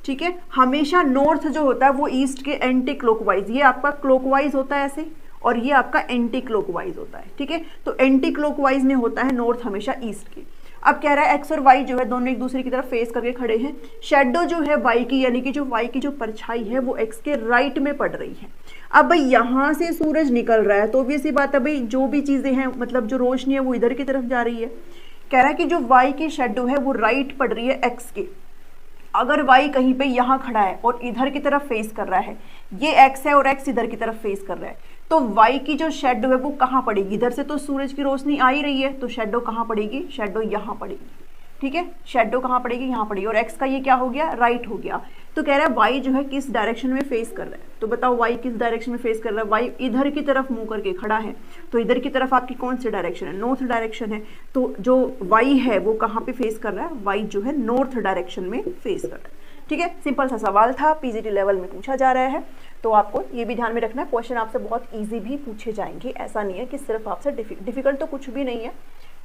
ठीक है, हमेशा नॉर्थ जो होता है वो ईस्ट के एंटी क्लॉकवाइज, ये आपका क्लॉकवाइज होता है ऐसे, और ये आपका एंटी क्लॉकवाइज होता है। ठीक है, तो एंटी क्लॉकवाइज में होता है नॉर्थ हमेशा ईस्ट की। अब कह रहा है एक्स और वाई जो है दोनों एक दूसरे की तरफ फेस करके खड़े हैं। शेडो जो है वाई की, यानी कि जो वाई की जो परछाई है वो एक्स के राइट में पड़ रही है। अब भाई यहाँ से सूरज निकल रहा है, तो भी सी बात है भाई, जो भी चीजें हैं, मतलब जो रोशनी है वो इधर की तरफ जा रही है। कह रहा है कि जो वाई की शेडो है वो राइट पड़ रही है एक्स के। अगर y कहीं पे यहाँ खड़ा है और इधर की तरफ फेस कर रहा है, ये x है और x इधर की तरफ फेस कर रहा है, तो y की जो शेडो है वो कहाँ पड़ेगी? इधर से तो सूरज की रोशनी आ ही रही है, तो शेडो कहाँ पड़ेगी? शेडो यहाँ पड़ेगी। ठीक है, शेडो कहाँ पड़ेगी? यहाँ पड़ेगी। और x का ये क्या हो गया? राइट हो गया। तो कह रहा है y जो है किस डायरेक्शन में फेस कर रहा है, तो बताओ y किस डायरेक्शन में फेस कर रहा है? y इधर की तरफ मुंह करके खड़ा है, तो इधर की तरफ आपकी कौन सी डायरेक्शन है? नॉर्थ डायरेक्शन है। तो जो y है वो कहाँ पे फेस कर रहा है? y जो है नॉर्थ डायरेक्शन में फेस कर रहा है। ठीक है, सिंपल सा सवाल था, पीजीटी लेवल में पूछा जा रहा है, तो आपको ये भी ध्यान में रखना है। क्वेश्चन आपसे बहुत इजी भी पूछे जाएंगे, ऐसा नहीं है कि सिर्फ आपसे डिफिकल्ट तो कुछ भी नहीं है।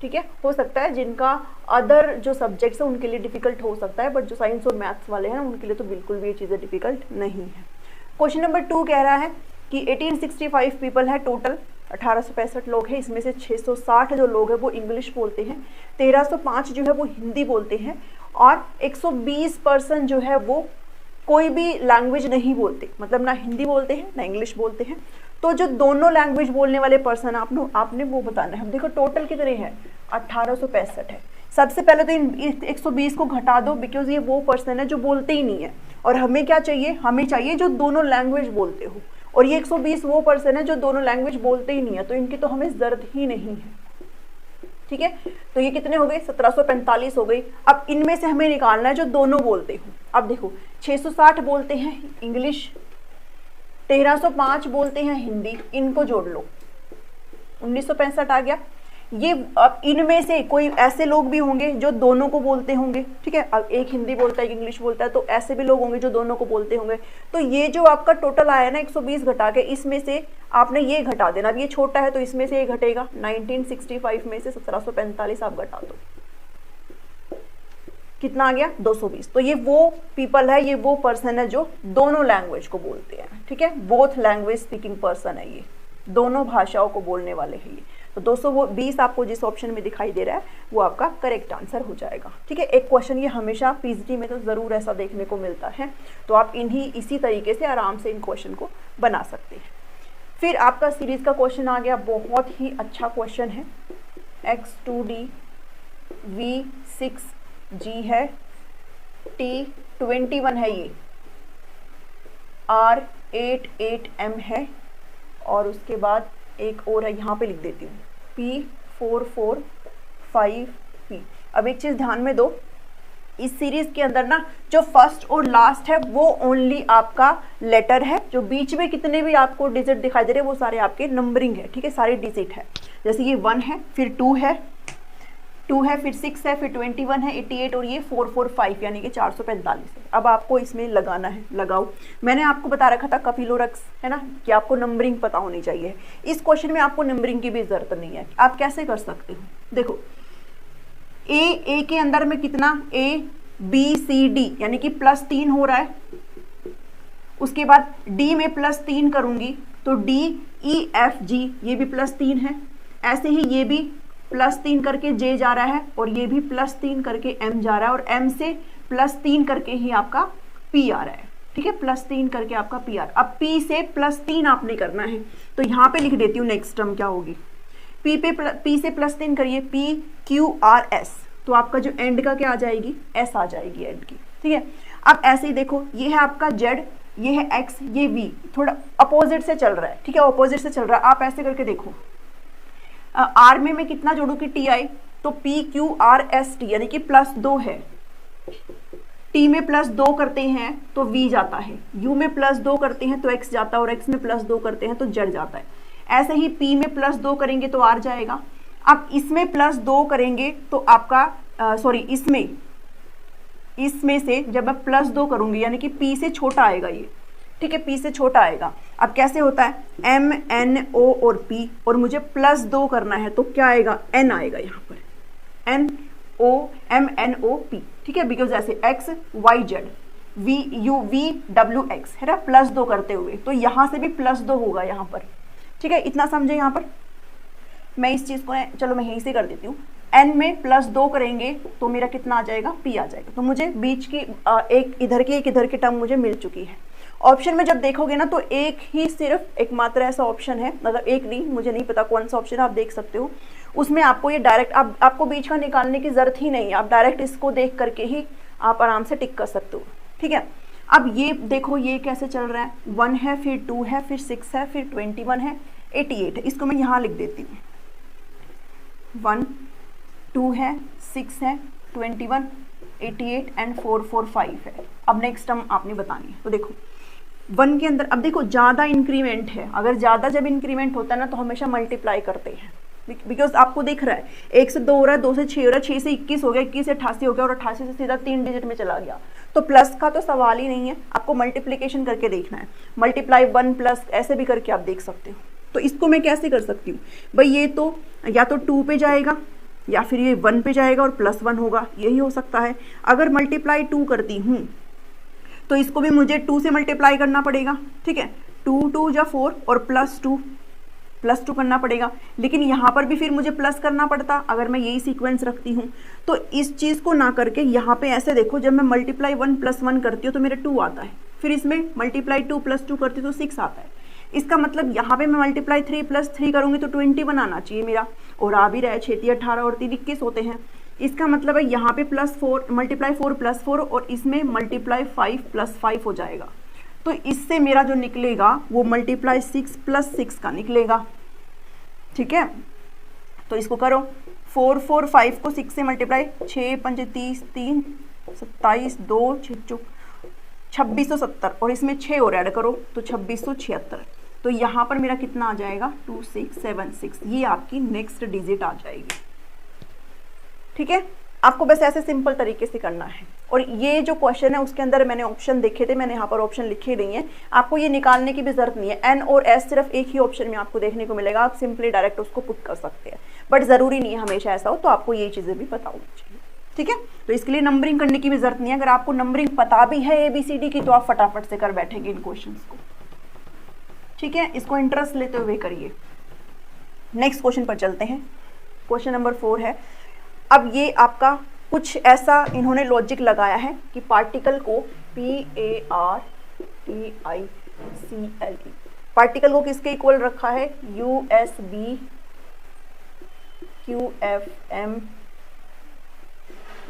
ठीक है, हो सकता है जिनका अदर जो सब्जेक्ट्स है उनके लिए डिफिकल्ट हो सकता है, बट जो साइंस और मैथ्स वाले हैं उनके लिए तो बिल्कुल भी ये चीज़ें डिफिकल्ट नहीं है। क्वेश्चन नंबर 2 कह रहा है कि 1865 पीपल है टोटल, 1865 लोग हैं, इसमें से 660 जो लोग हैं वो इंग्लिश बोलते हैं, 1305 जो है वो हिंदी बोलते हैं और 120% जो है वो कोई भी लैंग्वेज नहीं बोलते, मतलब ना हिंदी बोलते हैं ना इंग्लिश बोलते हैं। तो जो दोनों लैंग्वेज बोलने वाले पर्सन आपने वो बताना है। हम देखो टोटल कितने हैं? 1865 है। सबसे पहले तो इन 120 को घटा दो, बिकॉज ये वो पर्सन है जो बोलते ही नहीं है, और हमें क्या चाहिए? हमें चाहिए जो दोनों लैंग्वेज बोलते हो, और ये 120 वो पर्सन है जो दोनों लैंग्वेज बोलते ही नहीं है, तो इनकी तो हमें जरूरत ही नहीं है। ठीक है, तो ये कितने हो गए? 1745 हो गई। अब इनमें से हमें निकालना है जो दोनों बोलते हो। अब देखो 660 बोलते हैं इंग्लिश, 1305 बोलते हैं हिंदी, इनको जोड़ लो, 1965 आ गया। ये अब इनमें से कोई ऐसे लोग भी होंगे जो दोनों को बोलते होंगे। ठीक है, अब एक हिंदी बोलता है एक इंग्लिश बोलता है, तो ऐसे भी लोग होंगे जो दोनों को बोलते होंगे। तो ये जो आपका टोटल आया ना 120 घटा के, इसमें से आपने ये घटा देना। अब ये छोटा है तो इसमें से ये घटेगा, 1965 में से 1745 आप घटा दो, कितना आ गया? 220। तो ये वो पीपल है, ये वो पर्सन है जो दोनों लैंग्वेज को बोलते हैं। ठीक है, बोथ लैंग्वेज स्पीकिंग पर्सन है, ये दोनों भाषाओं को बोलने वाले हैं ये। तो 220 आपको जिस ऑप्शन में दिखाई दे रहा है वो आपका करेक्ट आंसर हो जाएगा। ठीक है, एक क्वेश्चन ये हमेशा पीजीटी में तो ज़रूर ऐसा देखने को मिलता है, तो आप इसी तरीके से आराम से इन क्वेश्चन को बना सकते हैं। फिर आपका सीरीज का क्वेश्चन आ गया, बहुत ही अच्छा क्वेश्चन है। X2D V6G है, T21 है, ये R88M है, और उसके बाद एक और है, यहाँ पे लिख देती हूँ, P445P। अब एक चीज़ ध्यान में दो, इस सीरीज के अंदर ना जो फर्स्ट और लास्ट है वो ओनली आपका लेटर है, जो बीच में कितने भी आपको डिजिट दिखाई दे रहे हैं वो सारे आपके नंबरिंग है। ठीक है, सारे डिजिट है, जैसे ये 1 है, फिर 2 है, फिर 6 है, फिर 21 है, 88 और ये 445 यानी कि 445 है। अब आपको इसमें लगाना है, लगाओ। मैंने आपको बता रखा था कपिलोरक्स, है ना, कि आपको नंबरिंग पता होनी चाहिए। इस क्वेश्चन में आपको नंबरिंग की भी जरूरत नहीं है। आप कैसे कर सकते हो? देखो ए के अंदर में कितना? ABCD यानी कि +3 हो रहा है, उसके बाद D में +3 करूंगी तो DEFG ये भी +3 है, ऐसे ही ये भी +3 करके J जा रहा है, और ये भी +3 करके M जा रहा है, और M से +3 करके ही आपका P आ रहा है, ठीक है, +3 करके आपका P आ रहा है। अब P से +3 आपने करना है, तो यहाँ पे लिख देती हूँ नेक्स्ट टर्म क्या होगी, P से +3 करिए, PQRS, तो आपका जो एंड का क्या आ जाएगी, S आ जाएगी एंड की, ठीक है। अब ऐसे ही देखो, ये है आपका Z, ये है X, ये V, थोड़ा अपोजिट से चल रहा है, ठीक है, अपोजिट से चल रहा है। आप ऐसे करके देखो, R में मैं कितना जोड़ू कि T आई, तो PQRST यानी कि +2 है, T में +2 करते हैं तो V जाता है, U में +2 करते हैं तो X जाता है, और X में +2 करते हैं तो Z जाता है। ऐसे ही P में +2 करेंगे तो R जाएगा। अब इसमें +2 करेंगे तो आपका सॉरी इसमें से जब मैं +2 करूंगी यानी कि P से छोटा आएगा ये, ठीक है, P से छोटा आएगा। अब कैसे होता है, M N O और P, और मुझे +2 करना है तो क्या आएगा, N आएगा यहाँ पर, M N O P, ठीक है, बिकॉज ऐसे X Y Z V U V W X है ना, +2 करते हुए, तो यहाँ से भी +2 होगा यहाँ पर, ठीक है, इतना समझे। यहाँ पर मैं इस चीज़ को चलो मैं यहीं से कर देती हूँ, N में +2 करेंगे तो मेरा कितना आ जाएगा, P आ जाएगा। तो मुझे बीच की एक इधर की टर्म मुझे मिल चुकी है। ऑप्शन में जब देखोगे ना तो एक ही सिर्फ एकमात्र ऐसा ऑप्शन है, मतलब एक नहीं, मुझे नहीं पता कौन सा ऑप्शन आप देख सकते हो, उसमें आपको ये डायरेक्ट आपको बीच का निकालने की जरूरत ही नहीं है, आप डायरेक्ट इसको देख करके ही आप आराम से टिक कर सकते हो, ठीक है। अब ये देखो ये कैसे चल रहा है, 1 है, फिर 2 है, फिर 6 है, फिर 21 है, 88 है, इसको मैं यहाँ लिख देती हूँ, 1 2 है, 6 है, 21 88 एंड 4 4 5 है। अब नेक्स्ट टर्म आपने बतानी है, तो देखो 1 के अंदर, अब देखो ज़्यादा इंक्रीमेंट है, अगर ज़्यादा जब इंक्रीमेंट होता है ना तो हमेशा मल्टीप्लाई करते हैं, बिकॉज आपको दिख रहा है 1 से 2 हो रहा है, 2 से 6 हो रहा है, 6 से 21 हो गया, 21 से 88 हो गया, और 88 से सीधा 3 डिजिट में चला गया, तो प्लस का तो सवाल ही नहीं है, आपको मल्टीप्लिकेशन करके देखना है, मल्टीप्लाई 1 प्लस ऐसे भी करके आप देख सकते हो। तो इसको मैं कैसे कर सकती हूँ भाई, ये तो या तो 2 पे जाएगा या फिर ये 1 पे जाएगा और +1 होगा, यही हो सकता है। अगर मल्टीप्लाई 2 करती हूँ तो इसको भी मुझे 2 से मल्टीप्लाई करना पड़ेगा, ठीक है, 2 2 या 4 और +2 करना पड़ेगा, लेकिन यहाँ पर भी फिर मुझे प्लस करना पड़ता अगर मैं यही सीक्वेंस रखती हूँ। तो इस चीज़ को ना करके यहाँ पे ऐसे देखो, जब मैं मल्टीप्लाई 1 + 1 करती हूँ तो मेरा 2 आता है, फिर इसमें मल्टीप्लाई 2 + 2 करती हूँ तो 6 आता है। इसका मतलब यहाँ पे मैं मल्टीप्लाई 3 + 3 करूँगी तो 21 आना चाहिए मेरा, और आ भी रहा है, 6 18 और 3 21 होते हैं। इसका मतलब है यहाँ पे +4 मल्टीप्लाई 4 + 4 और इसमें मल्टीप्लाई 5 + 5 हो जाएगा, तो इससे मेरा जो निकलेगा वो मल्टीप्लाई 6 + 6 का निकलेगा, ठीक है। तो इसको करो, 4 4 5 को 6 से मल्टीप्लाई, 6 5 30 3 27 2 6 2670, और इसमें 6 और ऐड करो तो 2676। तो यहाँ पर मेरा कितना आ जाएगा, 2676, ये आपकी नेक्स्ट डिजिट आ जाएगी, ठीक है। आपको बस ऐसे सिंपल तरीके से करना है, और ये जो क्वेश्चन है उसके अंदर मैंने ऑप्शन देखे थे, मैंने यहाँ पर ऑप्शन लिखे नहीं है, आपको ये निकालने की भी जरूरत नहीं है। N और S सिर्फ एक ही ऑप्शन में आपको देखने को मिलेगा, आप सिंपली डायरेक्ट उसको पुट कर सकते हैं, बट ज़रूरी नहीं है हमेशा ऐसा हो, तो आपको ये चीज़ें भी पता होनी चाहिए, ठीक है। तो इसके लिए नंबरिंग करने की भी जरूरत नहीं है, अगर आपको नंबरिंग पता भी है ABCD की तो आप फटाफट से कर बैठेंगे इन क्वेश्चन को, ठीक है। इसको इंटरेस्ट लेते हुए करिए। नेक्स्ट क्वेश्चन पर चलते हैं, क्वेश्चन नंबर 4 है। अब ये आपका कुछ ऐसा इन्होंने लॉजिक लगाया है कि पार्टिकल को PARTICLE, पार्टिकल को किसके इक्वल रखा है, USB QFM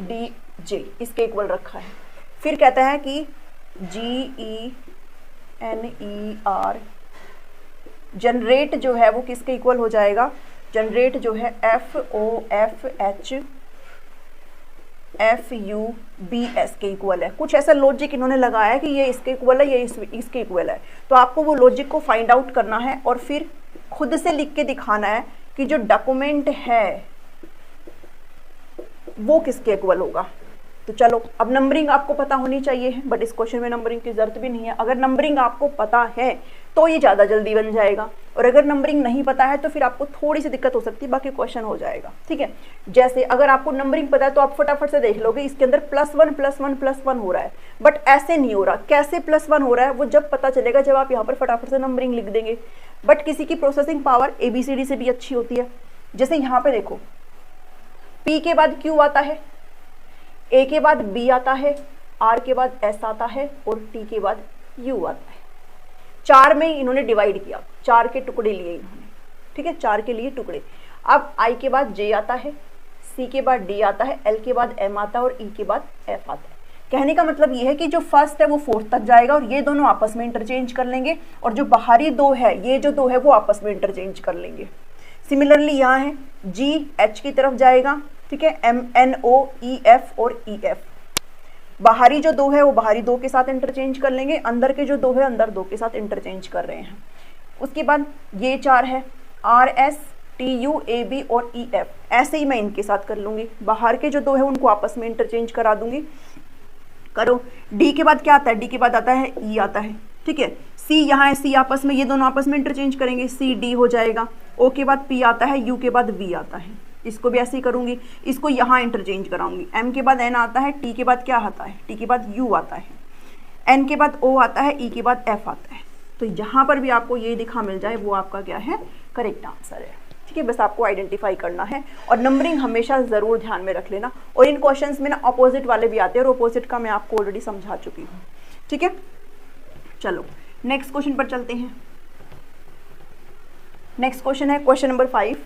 DJ, इसके इक्वल रखा है। फिर कहता है कि GENER जनरेट जो है वो किसके इक्वल हो जाएगा, जनरेट जो है FOFHFUBS के इक्वल है। कुछ ऐसा लॉजिक इन्होंने लगाया है कि ये इसके इक्वल है, ये इसके इक्वल है, तो आपको वो लॉजिक को फाइंड आउट करना है और फिर खुद से लिख के दिखाना है कि जो डॉक्यूमेंट है वो किसके इक्वल होगा। तो चलो, अब नंबरिंग आपको पता होनी चाहिए है, बट इस क्वेश्चन में नंबरिंग की जरूरत भी नहीं है। अगर नंबरिंग आपको पता है तो ये ज़्यादा जल्दी बन जाएगा, और अगर नंबरिंग नहीं पता है तो फिर आपको थोड़ी सी दिक्कत हो सकती है, बाकी क्वेश्चन हो जाएगा, ठीक है। जैसे अगर आपको नंबरिंग पता है तो आप फटाफट से देख लोगे, इसके अंदर +1 +1 +1 हो रहा है, बट ऐसे नहीं हो रहा। कैसे +1 हो रहा है वो जब पता चलेगा, जब आप यहाँ पर फटाफट से नंबरिंग लिख देंगे। बट किसी की प्रोसेसिंग पावर ABCD से भी अच्छी होती है। जैसे यहाँ पे देखो, P के बाद Q आता है, ए के बाद बी आता है, आर के बाद एस आता है और टी के बाद यू आता है। 4 में इन्होंने डिवाइड किया, 4 के टुकड़े लिए इन्होंने, ठीक है, 4 के लिए टुकड़े। अब आई के बाद जे आता है, सी के बाद डी आता है, एल के बाद एम आता है और ई के बाद एफ आता है। कहने का मतलब ये है कि जो फर्स्ट है वो फोर्थ तक जाएगा और ये दोनों आपस में इंटरचेंज कर लेंगे, और जो बाहरी 2 है, ये जो 2 है वो आपस में इंटरचेंज कर लेंगे। सिमिलरली यहाँ है जी एच की तरफ जाएगा, ठीक है, M N O E F और ई एफ। बाहरी जो 2 है वो बाहरी 2 के साथ इंटरचेंज कर लेंगे, अंदर के जो 2 है अंदर 2 के साथ इंटरचेंज कर रहे हैं। उसके बाद ये 4 है, R S T U A B और ई एफ, ऐसे ही मैं इनके साथ कर लूंगी। बाहर के जो 2 है उनको आपस में इंटरचेंज करा दूंगी। करो। डी के बाद क्या आता है, डी के बाद आता है ई आता है, ठीक है। सी यहाँ है, सी आपस में, ये दोनों आपस में इंटरचेंज करेंगे, सी डी हो जाएगा। ओ के बाद पी आता है, यू के बाद वी आता है, इसको भी ऐसे ही करूंगी, इसको यहाँ इंटरचेंज कराऊंगी। एम के बाद एन आता है, टी के बाद क्या आता है, टी के बाद यू आता है, एन के बाद ओ आता है, ई के बाद एफ आता है। तो यहाँ पर भी आपको ये दिखा मिल जाए वो आपका क्या है, करेक्ट आंसर है, ठीक है। बस आपको आइडेंटिफाई करना है और नंबरिंग हमेशा ज़रूर ध्यान में रख लेना। और इन क्वेश्चंस में ना अपोजिट वाले भी आते हैं और अपोजिट का मैं आपको ऑलरेडी समझा चुकी हूँ, ठीक है। चलो नेक्स्ट क्वेश्चन पर चलते हैं। नेक्स्ट क्वेश्चन है क्वेश्चन नंबर 5।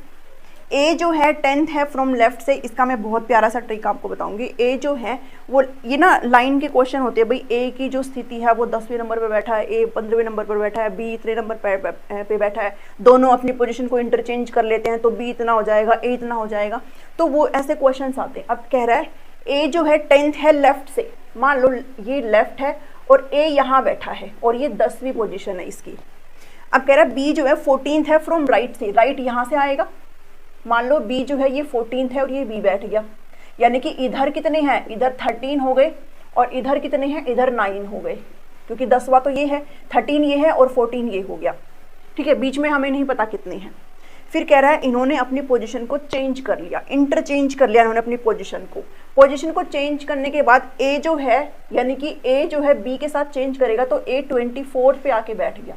ए जो है 10th है फ्रॉम लेफ्ट से, इसका मैं बहुत प्यारा सा ट्रिक आपको बताऊंगी। ए जो है वो, ये ना लाइन के क्वेश्चन होते हैं भाई। ए की जो स्थिति है वो 10वें नंबर पर बैठा है, ए 15वें नंबर पर बैठा है, बी इतने नंबर पे बैठा है, दोनों अपनी पोजीशन को इंटरचेंज कर लेते हैं, तो बी इतना हो जाएगा, ए इतना हो जाएगा, तो वो ऐसे क्वेश्चन आते हैं। अब कह रहा है ए जो है 10th है लेफ्ट से, मान लो ये लेफ्ट है और ए यहाँ बैठा है और ये 10वीं पोजीशन है इसकी। अब कह रहा है बी जो है 14th है फ्रॉम राइट से, राइट यहाँ से आएगा। मान लो बी जो है ये 14th है और ये बी बैठ गया, यानी कि इधर कितने हैं, इधर 13 हो गए और इधर कितने हैं, इधर 9 हो गए, क्योंकि 10वां तो ये है, 13 ये है और 14 ये हो गया, ठीक है। बीच में हमें नहीं पता कितने हैं। फिर कह रहा है इन्होंने अपनी पोजीशन को चेंज कर लिया, इंटरचेंज कर लिया इन्होंने अपनी पोजीशन को चेंज करने के बाद ए जो है, यानी कि ए जो है बी के साथ चेंज करेगा, तो ए 24 पे आके बैठ गया।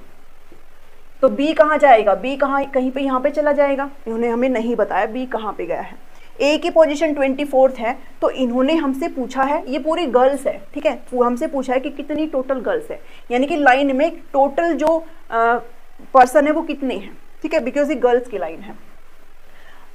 तो बी कहाँ जाएगा, बी कहाँ, कहीं पे यहाँ पे चला जाएगा। इन्होंने हमें नहीं बताया बी कहाँ पे गया है। ए की पोजीशन 24th है, तो इन्होंने हमसे पूछा है, ये पूरी गर्ल्स है, ठीक है, हमसे पूछा है कि कितनी टोटल गर्ल्स है, यानी कि लाइन में टोटल जो पर्सन है वो कितने हैं, ठीक है, बिकॉज ये गर्ल्स की लाइन है।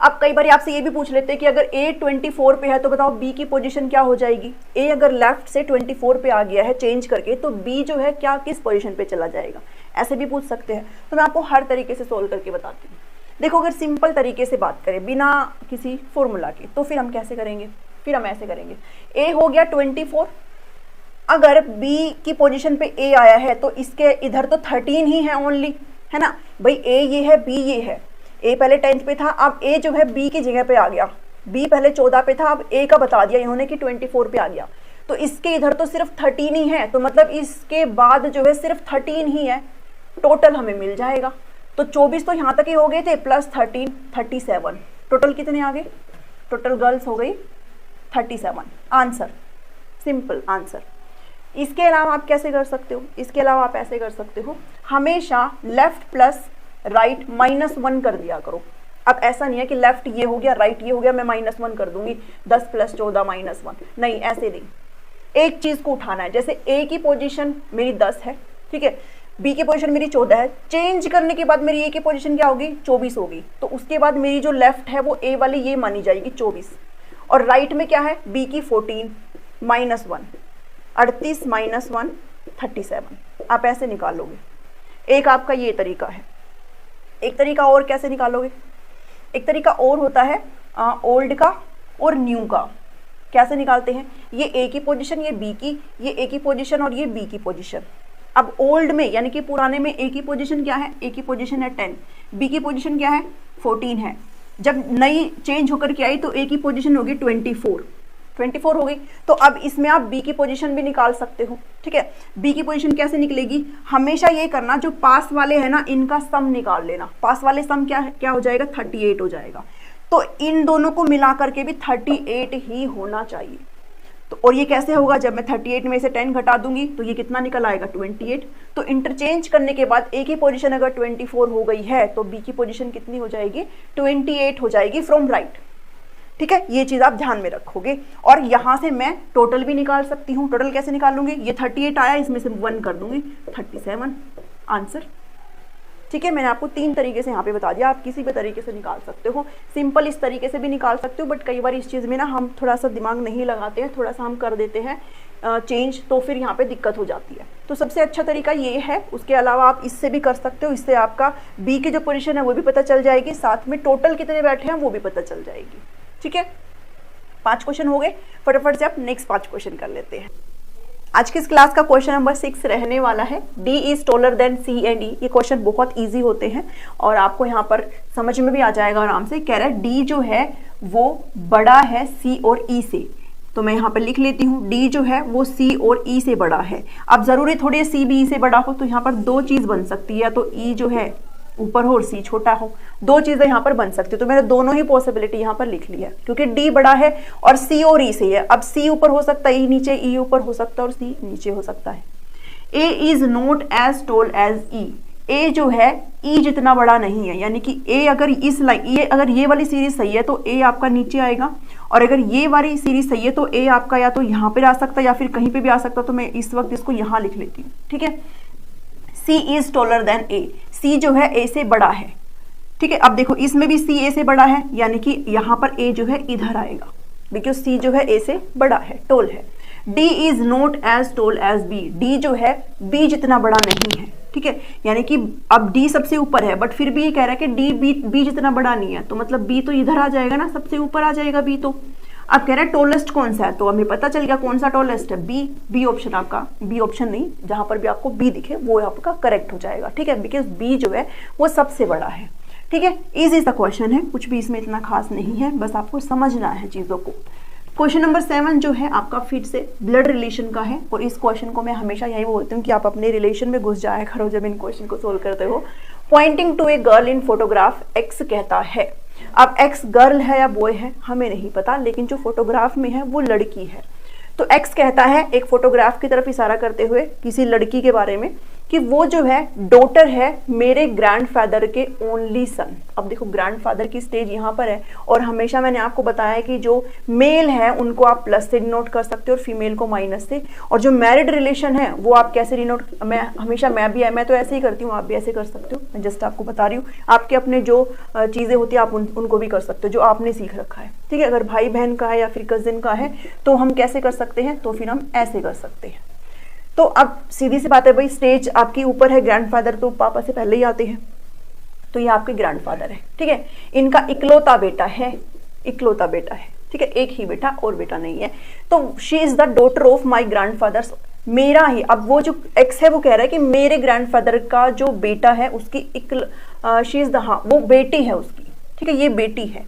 अब कई बार आपसे ये भी पूछ लेते हैं कि अगर ए 24 पे है तो बताओ बी की पोजीशन क्या हो जाएगी। ए अगर लेफ्ट से 24 पे आ गया है चेंज करके, तो बी जो है क्या, किस पोजीशन पे चला जाएगा, ऐसे भी पूछ सकते हैं। तो मैं आपको हर तरीके से सोल्व करके बताती हूँ। देखो अगर सिंपल तरीके से बात करें बिना किसी फॉर्मूला के, तो फिर हम कैसे करेंगे, फिर हम ऐसे करेंगे। ए हो गया 24, अगर बी की पोजीशन पे ए आया है तो इसके इधर तो 13 ही है ओनली, है ना भाई। ए ये है, बी ये है, ए पहले 10th पे था, अब ए जो है बी की जगह पे आ गया। बी पहले 14 पे था, अब ए का बता दिया इन्होंने कि 24 पे आ गया, तो इसके इधर तो सिर्फ 13 ही है, तो मतलब इसके बाद जो है सिर्फ 13 ही है, टोटल हमें मिल जाएगा। तो 24 तो यहाँ तक ही हो गए थे, प्लस 13 37, टोटल कितने आ गए, टोटल गर्ल्स हो गई 37। Answer, simple answer. इसके अलावा आप कैसे कर सकते हो, इसके अलावा आप ऐसे कर सकते हो, हमेशा लेफ्ट प्लस राइट -1 कर दिया करो। अब ऐसा नहीं है कि लेफ्ट ये हो गया राइट ये हो गया मैं -1 कर दूंगी, 10 + 14 -1, नहीं ऐसे नहीं। एक चीज को उठाना है, जैसे ए की पोजीशन मेरी 10 है, ठीक है, बी की पोजीशन मेरी 14 है, चेंज करने के बाद मेरी ए की पोजीशन क्या होगी, 24 होगी, तो उसके बाद मेरी जो लेफ्ट है वो ए वाली ये मानी जाएगी 24, और राइट में क्या है, बी की 14 -1 38 -1 37। आप ऐसे निकालोगे। एक आपका ये तरीका है। एक तरीका और कैसे निकालोगे, एक तरीका और होता है ओल्ड का और न्यू का। कैसे निकालते हैं, ये ए की पोजीशन, ये बी की, ये ए की पोजीशन और ये बी की पोजीशन। अब ओल्ड में यानी कि पुराने में ए की पोजीशन क्या है, ए की पोजीशन है 10, बी की पोजीशन क्या है 14 है। जब नई चेंज होकर के आई तो ए की पोजीशन होगी 24 हो गई। तो अब इसमें आप बी की पोजीशन भी निकाल सकते हो, ठीक है। बी की पोजीशन कैसे निकलेगी, हमेशा ये करना जो पास वाले हैं ना इनका सम निकाल लेना। पास वाले सम क्या है, क्या हो जाएगा 38 हो जाएगा। तो इन दोनों को मिला करके भी 38 ही होना चाहिए। तो और ये कैसे होगा, जब मैं 38 में से 10 घटा दूंगी तो ये कितना निकल आएगा 28। तो इंटरचेंज करने के बाद ए की पोजीशन अगर 24 हो गई है तो बी की पोजीशन कितनी हो जाएगी 28 हो जाएगी फ्रॉम राइट। ठीक है, ये चीज आप ध्यान में रखोगे। और यहां से मैं टोटल भी निकाल सकती हूँ। टोटल कैसे निकालूंगी, ये 38 आया, इसमें से 1 कर दूंगी, 37 आंसर। ठीक है, मैंने आपको 3 तरीके से यहाँ पे बता दिया, आप किसी भी तरीके से निकाल सकते हो। सिंपल इस तरीके से भी निकाल सकते हो, बट कई बार इस चीज़ में ना हम थोड़ा सा दिमाग नहीं लगाते हैं, थोड़ा सा हम कर देते हैं चेंज, तो फिर यहाँ पे दिक्कत हो जाती है। तो सबसे अच्छा तरीका ये है। उसके अलावा आप इससे भी कर सकते हो, इससे आपका बी की जो पोजीशन है वो भी पता चल जाएगी, साथ में टोटल कितने बैठे हैं वो भी पता चल जाएगी। ठीक है, 5 क्वेश्चन हो गए। फटाफट से आप नेक्स्ट 5 क्वेश्चन कर लेते हैं। आज की इस क्लास का क्वेश्चन नंबर 6 रहने वाला है, D is taller than C and E। ये क्वेश्चन बहुत इजी होते हैं और आपको यहाँ पर समझ में भी आ जाएगा आराम से। कह रहा है D जो है वो बड़ा है C और E से, तो मैं यहाँ पर लिख लेती हूँ D जो है वो C और E से बड़ा है। अब जरूरी थोड़ी है C भी E से बड़ा हो, तो यहाँ पर 2 चीज बन सकती है, या तो E जो है ऊपर हो और C छोटा हो, 2 चीजें यहाँ पर बन सकती है। तो मैंने दोनों ही पॉसिबिलिटी यहाँ पर लिख ली है, क्योंकि D बड़ा है और C और E से है। अब C ऊपर हो सकता है, E नीचे, E ऊपर हो सकता है और C नीचे हो सकता है। A is not as tall as E। A जो है E जितना बड़ा नहीं है, यानी कि A अगर इस लाइन, अगर ये वाली सीरीज सही है तो A आपका नीचे आएगा, और अगर ये वाली सीरीज सही है तो A आपका या तो यहाँ पे आ सकता है या फिर कहीं पे भी आ सकता है। तो मैं इस वक्त इसको यहाँ लिख लेती हूँ। ठीक है, C is taller than A। C जो है A से बड़ा है। ठीक है, अब देखो इसमें भी C A से बड़ा है, यानी कि यहाँ पर A जो है इधर आएगा, देखिए C जो है A से बड़ा है, टॉल है। D is not as tall as B। D जो है B जितना बड़ा नहीं है। ठीक है, यानी कि अब D सबसे ऊपर है, बट फिर भी ये कह रहा है कि B जितना बड़ा नहीं है, तो मतलब B तो इधर आ जाएगा ना, सबसे ऊपर आ जाएगा B। तो अब कह रहा है टॉलेस्ट कौन सा है, तो हमें पता चल गया कौन सा टॉलेस्ट है, बी ऑप्शन आपका, बी ऑप्शन नहीं, जहां पर भी आपको बी दिखे वो आपका करेक्ट हो जाएगा। ठीक है, बिकॉज बी जो है वो सबसे बड़ा है। ठीक है, इजी सा क्वेश्चन है, कुछ भी इसमें इतना खास नहीं है, बस आपको समझना है चीजों को। क्वेश्चन नंबर 7 जो है आपका फिर से ब्लड रिलेशन का है, और इस क्वेश्चन को मैं हमेशा यही बोलती हूँ कि आप अपने रिलेशन में घुस जाया करो जब इन क्वेश्चन को सोल्व करते हो। Pointing to a girl in photograph, X कहता है। अब एक्स गर्ल है या बॉय है हमें नहीं पता, लेकिन जो फोटोग्राफ में है वो लड़की है। तो एक्स कहता है एक फोटोग्राफ की तरफ इशारा करते हुए किसी लड़की के बारे में कि वो जो है डॉटर है मेरे ग्रैंडफादर के ओनली सन। अब देखो ग्रैंडफादर की स्टेज यहाँ पर है, और हमेशा मैंने आपको बताया है कि जो मेल है उनको आप प्लस से डिनोट कर सकते हो और फीमेल को माइनस से, और जो मैरिड रिलेशन है वो आप कैसे डिनोट, मैं तो ऐसे ही करती हूँ, आप भी ऐसे कर सकते हो, मैं जस्ट आपको बता रही हूँ। आपके अपने जो चीज़ें होती है आप उनको भी कर सकते हो जो आपने सीख रखा है। ठीक है, अगर भाई बहन का है या फिर कजिन का है तो हम कैसे कर सकते हैं, तो फिर हम ऐसे कर सकते हैं। तो अब सीधी सी बात है भाई, स्टेज आपकी ऊपर है, ग्रैंडफादर तो पापा से पहले ही आते हैं, तो ये आपके ग्रैंडफादर है। ठीक है, इनका इकलौता बेटा है, इकलौता बेटा है। ठीक है, एक ही बेटा और बेटा नहीं है। तो she is the daughter of my grandfather, मेरा ही। अब वो जो एक्स है वो कह रहा है कि मेरे ग्रैंडफादर का जो बेटा है उसकी शी इज द, हाँ वो बेटी है उसकी। ठीक है, ये बेटी है।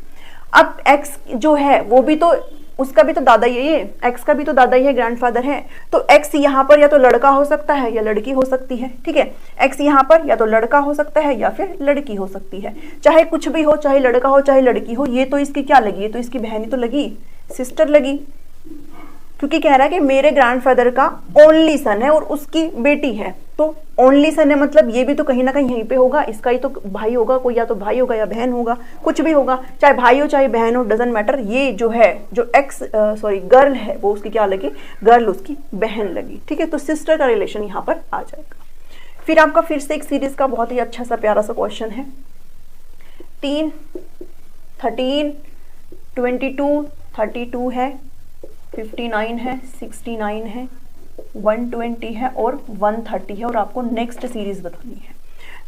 अब एक्स जो है वो भी तो, उसका भी तो दादा ही है, ये एक्स का भी तो दादा ही है, ग्रैंडफादर है। तो एक्स यहाँ पर या तो लड़का हो सकता है या लड़की हो सकती है। ठीक है, एक्स यहाँ पर या तो लड़का हो सकता है या फिर लड़की हो सकती है, चाहे कुछ भी हो, चाहे लड़का हो चाहे लड़की हो। ये तो इसकी क्या लगी, ये तो इसकी बहन ही तो लगी, सिस्टर लगी, क्योंकि कह रहा है कि मेरे ग्रैंडफादर का ओनली सन है और उसकी बेटी है। तो ओनली सन है मतलब ये भी तो कहीं ना कहीं यहीं पे होगा, इसका ही तो भाई होगा, कोई या तो भाई होगा या बहन होगा, कुछ भी होगा, चाहे भाई हो चाहे बहन हो, डजंट मैटर। ये जो है जो गर्ल है वो उसकी क्या लगी, गर्ल उसकी बहन लगी। ठीक है, तो सिस्टर का रिलेशन यहाँ पर आ जाएगा। फिर आपका फिर से एक सीरीज का बहुत ही अच्छा सा प्यारा सा क्वेश्चन है। 3, 13, 22, 32 है, 59 है, 69 है, 120 है और 130 है, और आपको नेक्स्ट सीरीज बतानी है।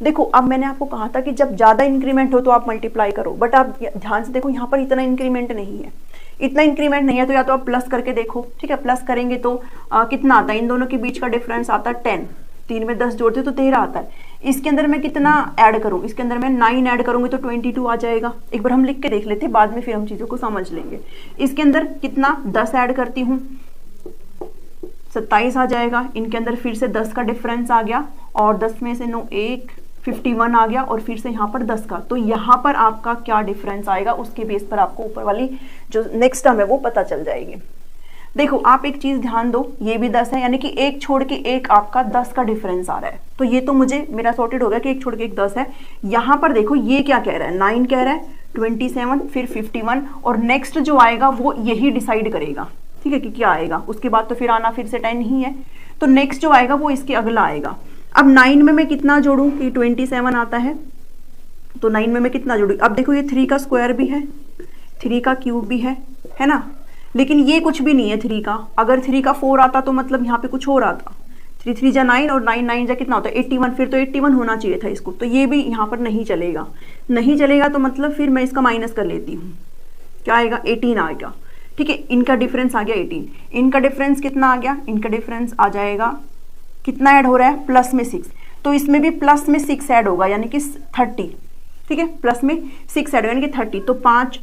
देखो अब मैंने आपको कहा था कि जब ज्यादा इंक्रीमेंट हो तो आप मल्टीप्लाई करो, बट आप ध्यान से देखो यहाँ पर इतना इंक्रीमेंट नहीं है, इतना इंक्रीमेंट नहीं है, तो या तो आप प्लस करके देखो। ठीक है, प्लस करेंगे तो कितना आता है, इन दोनों के बीच का डिफरेंस आता है 10, 3 में 10 जोड़ते तो 13 आता है। इसके अंदर मैं कितना ऐड करूं, इसके अंदर मैं 9 ऐड करूंगी तो 22 आ जाएगा। एक बार हम लिख के देख लेते हैं, बाद में फिर हम चीजों को समझ लेंगे। इसके अंदर कितना 10 ऐड करती हूँ, 27 आ जाएगा। इनके अंदर फिर से 10 का डिफरेंस आ गया, और 10 में से 9 1, 51 आ गया, और फिर से यहाँ पर 10 का। तो यहाँ पर आपका क्या डिफरेंस आएगा उसके बेस पर आपको ऊपर वाली जो नेक्स्ट टर्म है वो पता चल जाएगी। देखो आप एक चीज ध्यान दो, ये भी 10 है, यानी कि एक छोड़ के एक आपका 10 का डिफरेंस आ रहा है। तो ये तो मुझे मेरा सॉर्टेड हो गया कि एक छोड़ के एक 10 है। यहाँ पर देखो ये क्या कह रहा है, 9 कह रहा है, 27, फिर 51, और नेक्स्ट जो आएगा वो यही डिसाइड करेगा, ठीक है, कि क्या आएगा। उसके बाद तो फिर आना फिर से 10 ही है, तो नेक्स्ट जो आएगा वो इसके अगला आएगा। अब 9 में मैं कितना जोड़ूं कि 27 आता है, तो 9 में मैं कितना जोड़ूं। अब देखो ये 3 का स्क्वायर भी है, 3 का क्यूब भी है ना, लेकिन ये कुछ भी नहीं है 3 का। अगर 3 का 4 आता तो मतलब यहाँ पे कुछ और आता। 3 3 जा 9 और 9 9 जा कितना होता है 81, फिर तो 81 होना चाहिए था इसको, तो ये भी यहाँ पर नहीं चलेगा। नहीं चलेगा तो मतलब फिर मैं इसका माइनस कर लेती हूँ, क्या आएगा 18 आएगा, ठीक है। इनका डिफरेंस आ गया 18, इनका डिफरेंस कितना आ गया, इनका डिफरेंस आ जाएगा, कितना ऐड हो रहा है प्लस में 6, तो इसमें भी प्लस में 6 ऐड होगा यानी कि 30, ठीक है, प्लस में 6 ऐड यानी कि 30। तो 5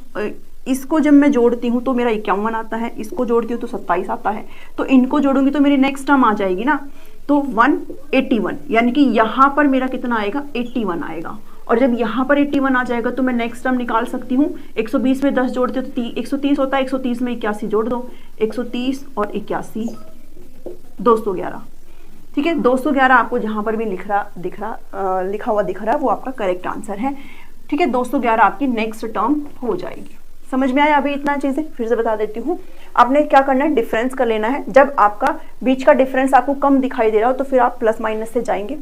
इसको जब मैं जोड़ती हूँ तो मेरा 51 आता है, इसको जोड़ती हूँ तो 27 आता है, तो इनको जोड़ूंगी तो मेरी नेक्स्ट टर्म आ जाएगी ना, तो 181, यानी कि यहाँ पर मेरा कितना आएगा 81 आएगा। और जब यहाँ पर 81 आ जाएगा तो मैं नेक्स्ट टर्म निकाल सकती हूँ। 120 में 10 जोड़ते हो तो 130 होता है, 130 में 81 जोड़ दो, 130 और 81 211, ठीक है। 211 आपको जहाँ पर भी लिखा हुआ दिख रहा है वो आपका करेक्ट आंसर है, ठीक है। 211 आपकी नेक्स्ट टर्म हो जाएगी। समझ में आया अभी इतना चीजें, फिर से बता देती हूँ। आपने क्या करना है, डिफरेंस कर लेना है। जब आपका बीच का डिफरेंस आपको कम दिखाई दे रहा हो तो फिर आप प्लस माइनस से जाएंगे।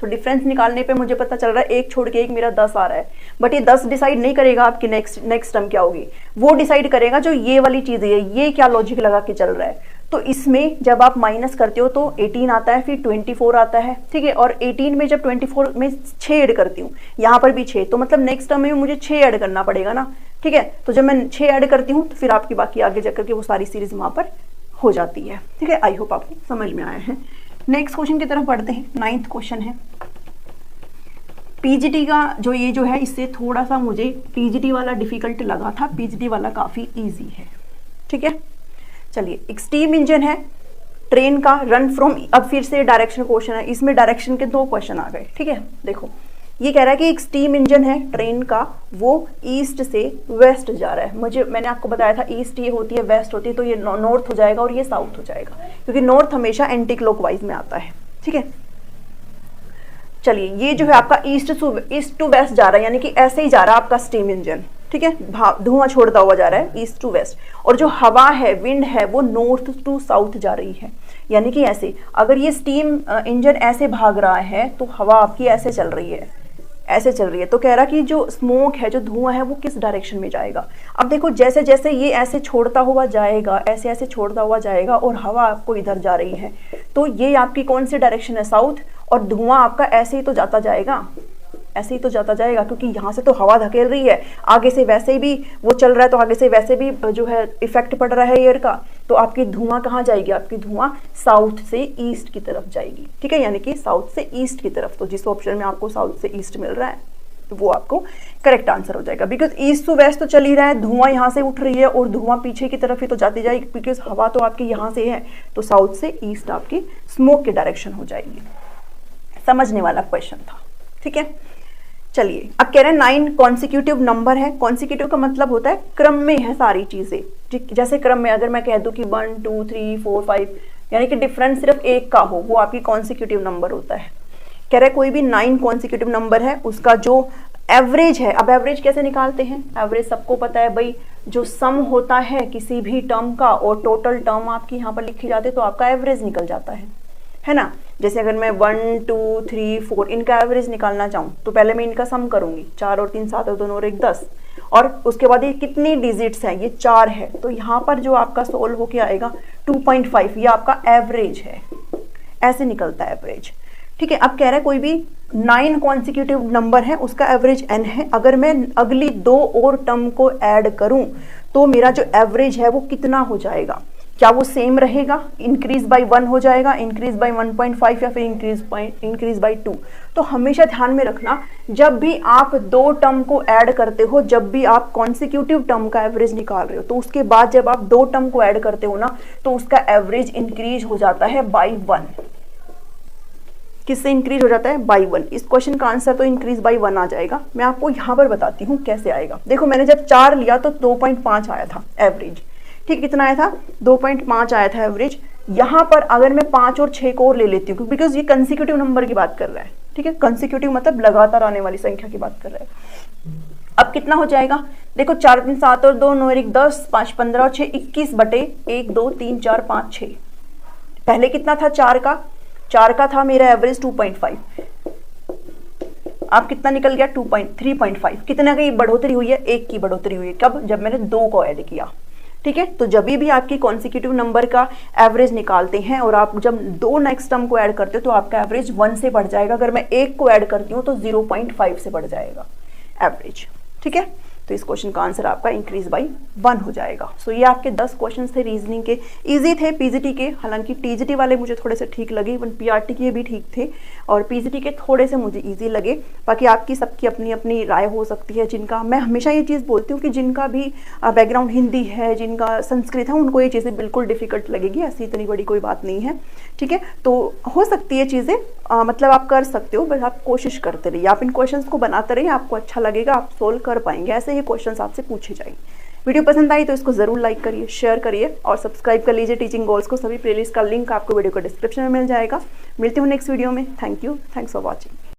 तो डिफरेंस निकालने पे मुझे पता चल रहा है एक छोड़ के एक मेरा 10 आ रहा है, बट ये 10 डिसाइड नहीं करेगा आपकी नेक्स्ट टर्म क्या होगी, वो डिसाइड करेगा जो ये वाली चीज है, ये क्या लॉजिक लगा के चल रहा है। तो इसमें जब आप माइनस करते हो तो 18 आता है, फिर 24 आता है, ठीक है। और 18 में जब 24 में 6 ऐड करती हूँ, यहाँ पर भी 6, तो मतलब नेक्स्ट टर्म में मुझे 6 ऐड करना पड़ेगा ना, ठीक है। तो जब मैं 6 ऐड करती हूँ तो फिर आपकी बाकी आगे जाकर के वो सारी सीरीज वहां पर हो जाती है, ठीक है। आई होप आपको समझ में आया है। नेक्स्ट क्वेश्चन की तरफ बढ़ते हैं। 9th क्वेश्चन है पीजीटी का, जो ये जो है इससे थोड़ा सा मुझे पीजीटी वाला डिफिकल्ट लगा था, पीजीटी वाला काफी इजी है, ठीक है। चलिए, एक स्टीम इंजन है ट्रेन का, रन फ्रॉम, अब फिर से डायरेक्शन क्वेश्चन है, इसमें डायरेक्शन के 2 क्वेश्चन आ गए, ठीक है। देखो ये कह रहा है कि एक स्टीम इंजन है ट्रेन का, वो ईस्ट से वेस्ट जा रहा है। मैंने आपको बताया था ईस्ट ये होती है, वेस्ट होती है, तो ये नॉर्थ हो जाएगा और ये साउथ हो जाएगा, क्योंकि नॉर्थ हमेशा एंटी क्लॉकवाइज में आता है, ठीक है। चलिए, ये जो है आपका ईस्ट टू वेस्ट जा रहा है, यानी कि ऐसे ही जा रहा है आपका स्टीम इंजन, ठीक है, धुआं छोड़ता हुआ जा रहा है ईस्ट टू वेस्ट। और जो हवा है, विंड है, वो नॉर्थ टू साउथ जा रही है, यानी कि ऐसे। अगर ये स्टीम इंजन ऐसे भाग रहा है तो हवा आपकी ऐसे चल रही है, ऐसे चल रही है। तो कह रहा कि जो स्मोक है, जो धुआं है, वो किस डायरेक्शन में जाएगा। अब देखो जैसे जैसे ये ऐसे छोड़ता हुआ जाएगा, ऐसे ऐसे छोड़ता हुआ जाएगा, और हवा आपको इधर जा रही है, तो ये आपकी कौन सी डायरेक्शन है, साउथ। और धुआं आपका ऐसे ही तो जाता जाएगा, ऐसे ही तो जाता जाएगा, क्योंकि यहाँ से तो हवा धकेल रही है, आगे से वैसे भी वो चल रहा है, तो आगे से वैसे भी जो है इफेक्ट पड़ रहा है एयर का, तो आपकी धुआं कहाँ जाएगी, आपकी धुआं साउथ से ईस्ट की तरफ जाएगी, ठीक है, यानी कि साउथ से ईस्ट की तरफ। तो जिस ऑप्शन में आपको साउथ से ईस्ट मिल रहा है तो वो आपको करेक्ट आंसर हो जाएगा, बिकॉज ईस्ट टू वेस्ट तो चल ही रहा है, धुआं यहाँ से उठ रही है और धुआं पीछे की तरफ ही तो जाती जाएगी, बिकॉज हवा तो आपकी यहाँ से है, तो साउथ से ईस्ट आपकी स्मोक की डायरेक्शन हो जाएगी। समझने वाला क्वेश्चन था, ठीक है। चलिए, अब कह रहे हैं 9 कॉन्सिक्यूटिव नंबर है। कॉन्सिक्यूटिव का मतलब होता है क्रम में है सारी चीजें, ठीक। जैसे क्रम में अगर मैं कह दूं कि 1 2 3 4 5, यानी कि डिफरेंस सिर्फ एक का हो, वो आपकी कॉन्सिक्यूटिव नंबर होता है। कह रहे हैं कोई भी 9 कॉन्सिक्यूटिव नंबर है, उसका जो एवरेज है। अब एवरेज कैसे निकालते हैं, एवरेज सबको पता है भाई, जो सम होता है किसी भी टर्म का और टोटल टर्म आपकी यहाँ पर लिखी जाती है, तो आपका एवरेज निकल जाता है ना। जैसे अगर मैं 1 2 3 4 इनका एवरेज निकालना चाहूँ तो पहले मैं इनका सम करूंगी, 4 और 3 7 और 2 और 1 10, और उसके बाद ये कितनी डिजिट्स हैं, ये 4 है, तो यहाँ पर जो आपका सोल्व होके आएगा 2.5, ये आपका एवरेज है, ऐसे निकलता है एवरेज, ठीक है। अब कह रहा है कोई भी 9 कॉन्सिक्यूटिव नंबर है, उसका एवरेज n है। अगर मैं अगली 2 और टर्म को ऐड करूं तो मेरा जो एवरेज है वो कितना हो जाएगा, क्या वो सेम रहेगा, इंक्रीज बाय 1 हो जाएगा, इंक्रीज बाय 1.5, या फिर इंक्रीज बाय 2। तो हमेशा ध्यान में रखना, जब भी आप 2 टर्म को ऐड करते हो, जब भी आप कॉन्सिक्यूटिव टर्म का एवरेज निकाल रहे हो, तो उसके बाद जब आप 2 टर्म को ऐड करते हो ना, तो उसका एवरेज इंक्रीज हो जाता है बाय 1। किससे इंक्रीज हो जाता है, बाई 1। इस क्वेश्चन का आंसर तो इंक्रीज बाई 1 आ जाएगा। मैं आपको यहाँ पर बताती हूँ कैसे आएगा। देखो मैंने जब 4 लिया तो 2.5 आया था एवरेज, ठीक, कितना आया था, 2.5 आया था एवरेज। यहाँ पर अगर मैं 5 और 6 को और ले लेती हूँ, बिकॉज ये कंसिक्यूटिव नंबर की बात कर रहा है, ठीक है, कंसिक्यूटिव मतलब लगातार आने वाली संख्या की बात कर रहा है। अब कितना हो जाएगा, देखो 4 3 7 और 2 9 1 10 5 15 और 6 21 बटे 1 2 3 4 5 6। पहले कितना था 4 का था मेरा एवरेज 2.5, अब कितना निकल गया 3.5। कितना की बढ़ोतरी हुई है, 1 की बढ़ोतरी हुई है। कब, जब मैंने 2 को ऐड किया। ठीक है, तो जब भी आपकी कॉन्सिक्यूटिव नंबर का एवरेज निकालते हैं और आप जब 2 नेक्स्ट टर्म को ऐड करते हो तो आपका एवरेज 1 से बढ़ जाएगा। अगर मैं 1 को ऐड करती हूँ तो 0.5 से बढ़ जाएगा एवरेज। ठीक है, तो इस क्वेश्चन का आंसर आपका इंक्रीज बाई 1 हो जाएगा। सो ये आपके 10 क्वेश्चन थे रीजनिंग के, इजी थे पीजीटी के। हालांकि टीजीटी वाले मुझे थोड़े से ठीक लगे, इवन पीआरटी के भी ठीक थे और पीजीटी के थोड़े से मुझे इजी लगे। बाकी आपकी सबकी अपनी अपनी राय हो सकती है। जिनका, मैं हमेशा ये चीज़ बोलती हूँ कि जिनका भी बैकग्राउंड हिंदी है, जिनका संस्कृत है, उनको ये चीज़ें बिल्कुल डिफिकल्ट लगेगी, ऐसी इतनी बड़ी कोई बात नहीं है। ठीक है, तो हो सकती है चीज़ें, मतलब आप कर सकते हो, बस आप कोशिश करते रहिए, आप इन क्वेश्चंस को बनाते रहिए, आपको अच्छा लगेगा, आप सोल्व कर पाएंगे। ऐसे ही क्वेश्चंस आपसे पूछे जाएंगे। वीडियो पसंद आई तो इसको जरूर लाइक करिए, शेयर करिए और सब्सक्राइब कर लीजिए टीचिंग गोल्स को। सभी प्लेलिस्ट का लिंक आपको वीडियो को डिस्क्रिप्शन में मिल जाएगा। मिलती हूँ नेक्स्ट वीडियो में। Thank you, thanks for watching.